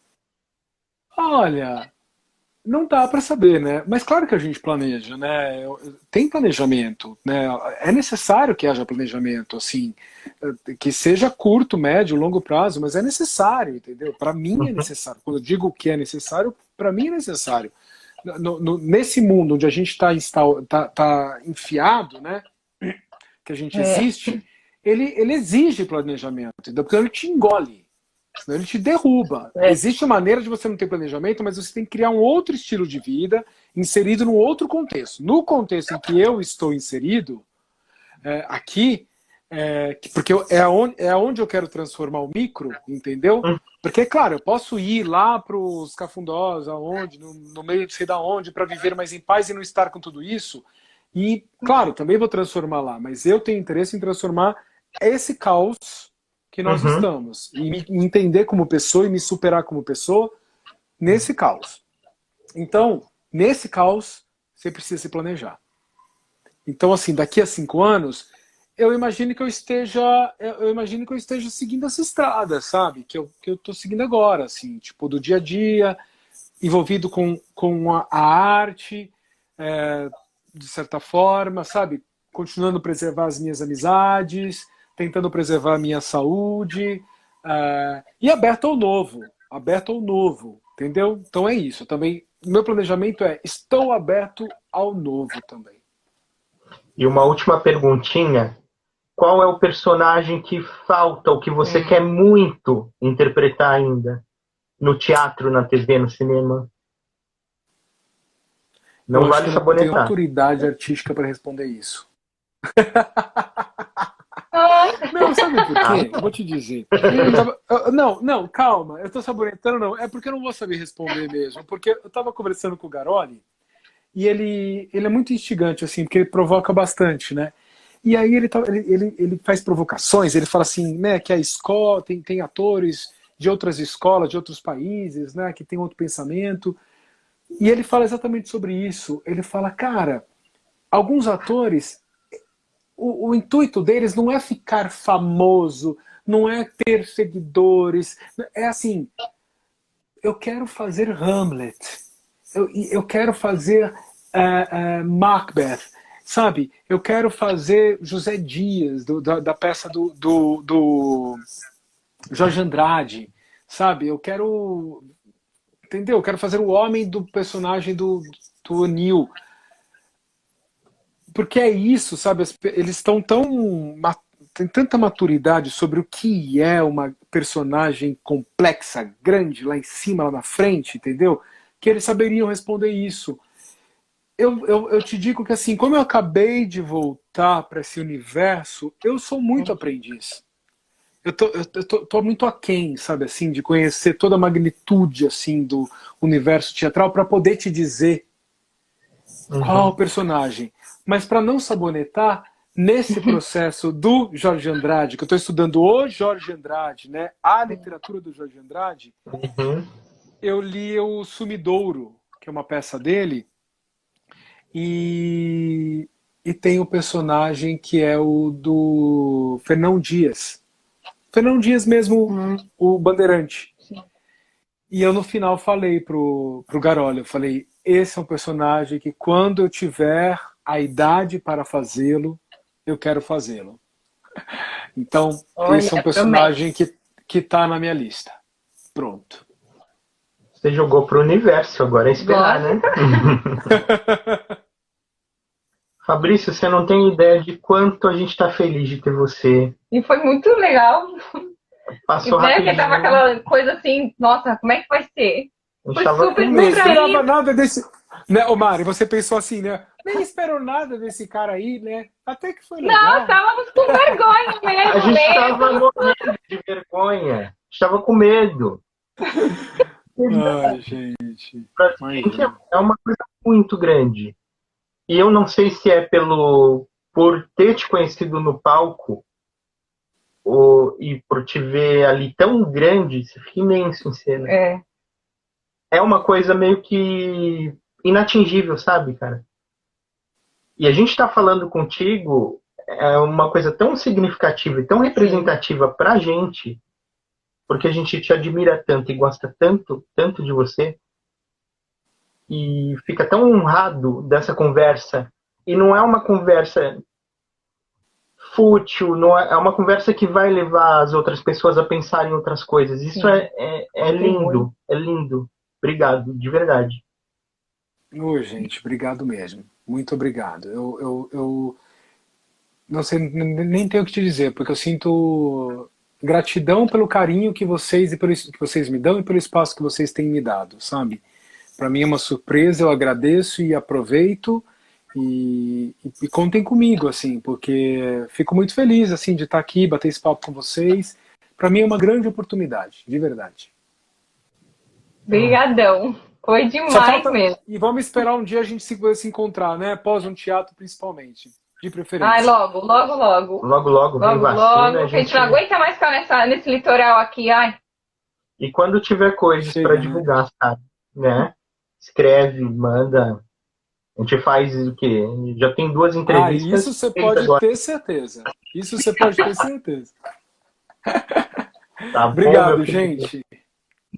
Speaker 4: Olha, não dá para saber, né? Mas claro que a gente planeja, né? Tem planejamento, né? É necessário que haja planejamento, assim, que seja curto, médio, longo prazo, mas é necessário, entendeu? Para mim é necessário. Quando eu digo que é necessário, para mim é necessário. Nesse mundo onde a gente está enfiado, né? Que a gente existe, ele exige planejamento, entendeu? Porque ele te engole. Senão ele te derruba. Existe uma maneira de você não ter planejamento, mas você tem que criar um outro estilo de vida inserido num outro contexto. No contexto em que eu estou inserido, aqui, porque é onde eu quero transformar o micro, entendeu? Porque, claro, eu posso ir lá para os cafundós, aonde, no meio de sei da onde, para viver mais em paz e não estar com tudo isso. E, claro, também vou transformar lá, mas eu tenho interesse em transformar esse caos que nós estamos. E me entender como pessoa e me superar como pessoa nesse caos. Então, nesse caos, você precisa se planejar. Então, assim, daqui a 5 anos, eu imagino que eu esteja seguindo essa estrada, sabe? Que eu tô seguindo agora, assim, tipo, do dia a dia, envolvido com a arte, de certa forma, sabe? Continuando a preservar as minhas amizades, tentando preservar a minha saúde, e aberto ao novo, entendeu? Então é isso. Também, meu planejamento estou aberto ao novo também.
Speaker 2: E uma última perguntinha. Qual é o personagem que falta, ou que você quer muito interpretar ainda? No teatro, na TV, no cinema? Não
Speaker 4: Eu acho que
Speaker 2: vale
Speaker 4: eu não tenho
Speaker 2: sabonetar.
Speaker 4: autoridade artística para responder isso.
Speaker 3: Ai,
Speaker 4: Não, sabe por quê? Eu vou te dizer. Não, calma. Eu tô sabonetando, não. É porque eu não vou saber responder mesmo. Porque eu tava conversando com o Garoli e ele é muito instigante, assim, porque ele provoca bastante, né? E aí ele faz provocações, ele fala assim, né, que a escola tem atores de outras escolas, de outros países, né, que tem outro pensamento. E ele fala exatamente sobre isso. Ele fala, cara, alguns atores, o intuito deles não é ficar famoso, não é ter seguidores. É assim, eu quero fazer Hamlet, eu quero fazer Macbeth, sabe? Eu quero fazer José Dias, da peça do Jorge Andrade, sabe? Eu quero, entendeu? Eu quero fazer o homem do personagem do O'Neill. Porque é isso, sabe? Eles estão tem tanta maturidade sobre o que é uma personagem complexa, grande, lá em cima, lá na frente, entendeu? Que eles saberiam responder isso. Eu te digo que, assim, como eu acabei de voltar para esse universo, eu sou muito aprendiz. Eu tô muito aquém, sabe, assim, de conhecer toda a magnitude, assim, do universo teatral para poder te dizer qual o personagem. Mas para não sabonetar, nesse processo do Jorge Andrade, que eu estou estudando o Jorge Andrade, né, a literatura do Jorge Andrade,
Speaker 2: Uhum.
Speaker 4: eu li o Sumidouro, que é uma peça dele, e tem o personagem que é o do Fernão Dias. Fernão Dias mesmo, o Bandeirante. E eu no final falei pro Garolho, eu falei, esse é um personagem que quando eu tiver a idade para fazê-lo, eu quero fazê-lo. Então, esse é um personagem que tá na minha lista. Pronto.
Speaker 2: Você jogou pro universo, agora é esperar, né? Fabrício, você não tem ideia de quanto a gente tá feliz de ter você.
Speaker 3: e foi muito legal.
Speaker 2: Passou
Speaker 3: Né?
Speaker 2: rapidinho.
Speaker 3: Que tava aquela coisa assim, nossa, como é que vai ser?
Speaker 2: A gente
Speaker 3: Foi
Speaker 2: tava
Speaker 3: super
Speaker 2: com
Speaker 4: Nem
Speaker 2: medo.
Speaker 4: esperava nada desse... Né, ô Mari, você pensou assim, né? Nem esperou nada desse cara aí, né? Até que foi legal.
Speaker 3: Não, estávamos com vergonha mesmo.
Speaker 2: A gente
Speaker 3: mesmo.
Speaker 2: tava morrendo de vergonha. A gente tava com medo.
Speaker 4: Ai, gente.
Speaker 2: Pra gente é uma coisa muito grande. E eu não sei se é por ter te conhecido no palco e por te ver ali tão grande, você fica imenso em cena. É uma coisa meio que inatingível, sabe, cara? E a gente tá falando contigo é uma coisa tão significativa e tão representativa pra gente, porque a gente te admira tanto e gosta tanto, tanto de você, e fica tão honrado dessa conversa. E não é uma conversa fútil, não é uma conversa que vai levar as outras pessoas a pensar em outras coisas. Isso é lindo, é lindo. Obrigado, de verdade.
Speaker 4: Ô, gente, obrigado mesmo. Muito obrigado. Eu não sei, nem tenho o que te dizer, porque eu sinto gratidão pelo carinho que vocês me dão e pelo espaço que vocês têm me dado, sabe? Para mim é uma surpresa, eu agradeço e aproveito e contem comigo, assim, porque fico muito feliz, assim, de estar aqui, bater esse papo com vocês. Para mim é uma grande oportunidade, de verdade.
Speaker 3: Obrigadão. Foi demais mesmo.
Speaker 4: E vamos esperar um dia a gente se encontrar, né? Após um teatro, principalmente. De preferência.
Speaker 3: Ai, logo.
Speaker 2: Logo, vem vacina.
Speaker 3: A gente não aguenta mais ficar nesse litoral aqui, ai.
Speaker 2: E quando tiver coisas para divulgar, sabe? Né? Escreve, manda. A gente faz o quê? Já tem 2 entrevistas.
Speaker 4: Isso você pode ter certeza. Isso você pode ter certeza.
Speaker 2: Tá
Speaker 4: obrigado,
Speaker 2: bom,
Speaker 4: gente.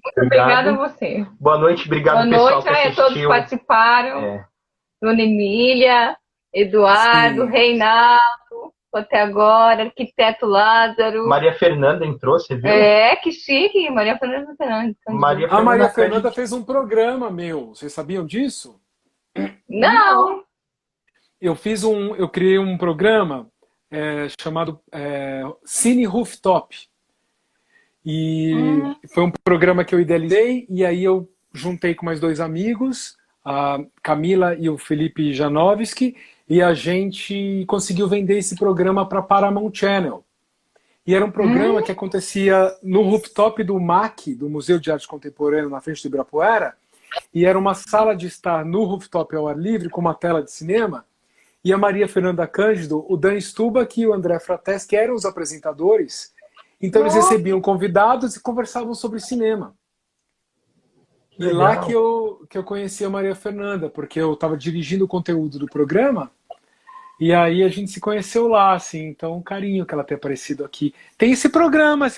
Speaker 3: Muito obrigada a você.
Speaker 2: Boa noite, obrigado pessoal que assistiu.
Speaker 3: Todos participaram. Dona Emília, Eduardo, Reinaldo, até agora, arquiteto Lázaro.
Speaker 2: Maria Fernanda entrou, você viu?
Speaker 3: Que chique, Maria Fernanda Fernandes.
Speaker 4: A Maria Fernanda fez um programa meu, vocês sabiam disso?
Speaker 3: Não.
Speaker 4: eu criei um programa chamado Cine Rooftop. E foi um programa que eu idealizei, e aí eu juntei com mais 2 amigos, a Camila e o Felipe Janowski, e a gente conseguiu vender esse programa para Paramount Channel. E era um programa que acontecia no rooftop do MAC, do Museu de Arte Contemporânea, na frente do Ibirapuera, e era uma sala de estar no rooftop ao ar livre, com uma tela de cinema, e a Maria Fernanda Cândido, o Dan Stubach e o André Frateschi eram os apresentadores. Então eles recebiam convidados e conversavam sobre cinema. E lá que eu conheci a Maria Fernanda, porque eu estava dirigindo o conteúdo do programa, e aí a gente se conheceu lá, assim, então um carinho que ela tenha aparecido aqui. Tem esse programa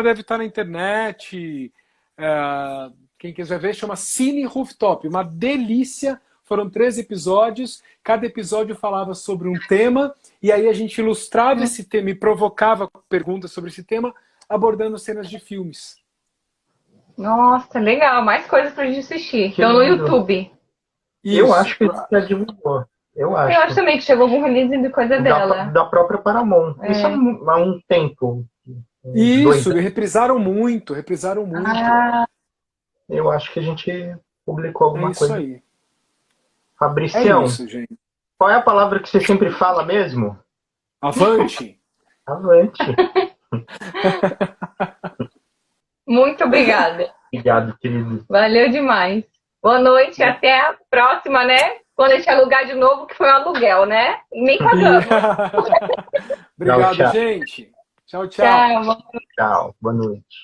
Speaker 4: deve estar na internet, quem quiser ver, chama Cine Rooftop, uma delícia, foram 3 episódios, cada episódio falava sobre um tema, e aí a gente ilustrava esse tema e provocava perguntas sobre esse tema, abordando cenas de filmes.
Speaker 3: Nossa, legal. Mais coisas pra gente assistir. Então no YouTube.
Speaker 2: Eu acho que já divulgou. Eu
Speaker 3: acho também que chegou algum release de coisa dela.
Speaker 2: Da própria Paramount. Isso há um tempo.
Speaker 4: Isso, reprisaram muito.
Speaker 2: Eu acho que a gente publicou alguma coisa.
Speaker 4: É isso aí.
Speaker 2: Fabricião,
Speaker 4: É isso, gente.
Speaker 2: qual é a palavra que você sempre fala mesmo?
Speaker 4: Avante.
Speaker 2: Avante.
Speaker 3: Muito obrigada.
Speaker 2: Obrigado, querido.
Speaker 3: Valeu demais. Boa noite, até a próxima, né? Quando a gente alugar de novo, que foi um aluguel, né? Nem pagamos.
Speaker 4: Obrigado,
Speaker 2: tchau.
Speaker 4: gente. Tchau.
Speaker 3: Tchau.
Speaker 2: Tchau, boa noite.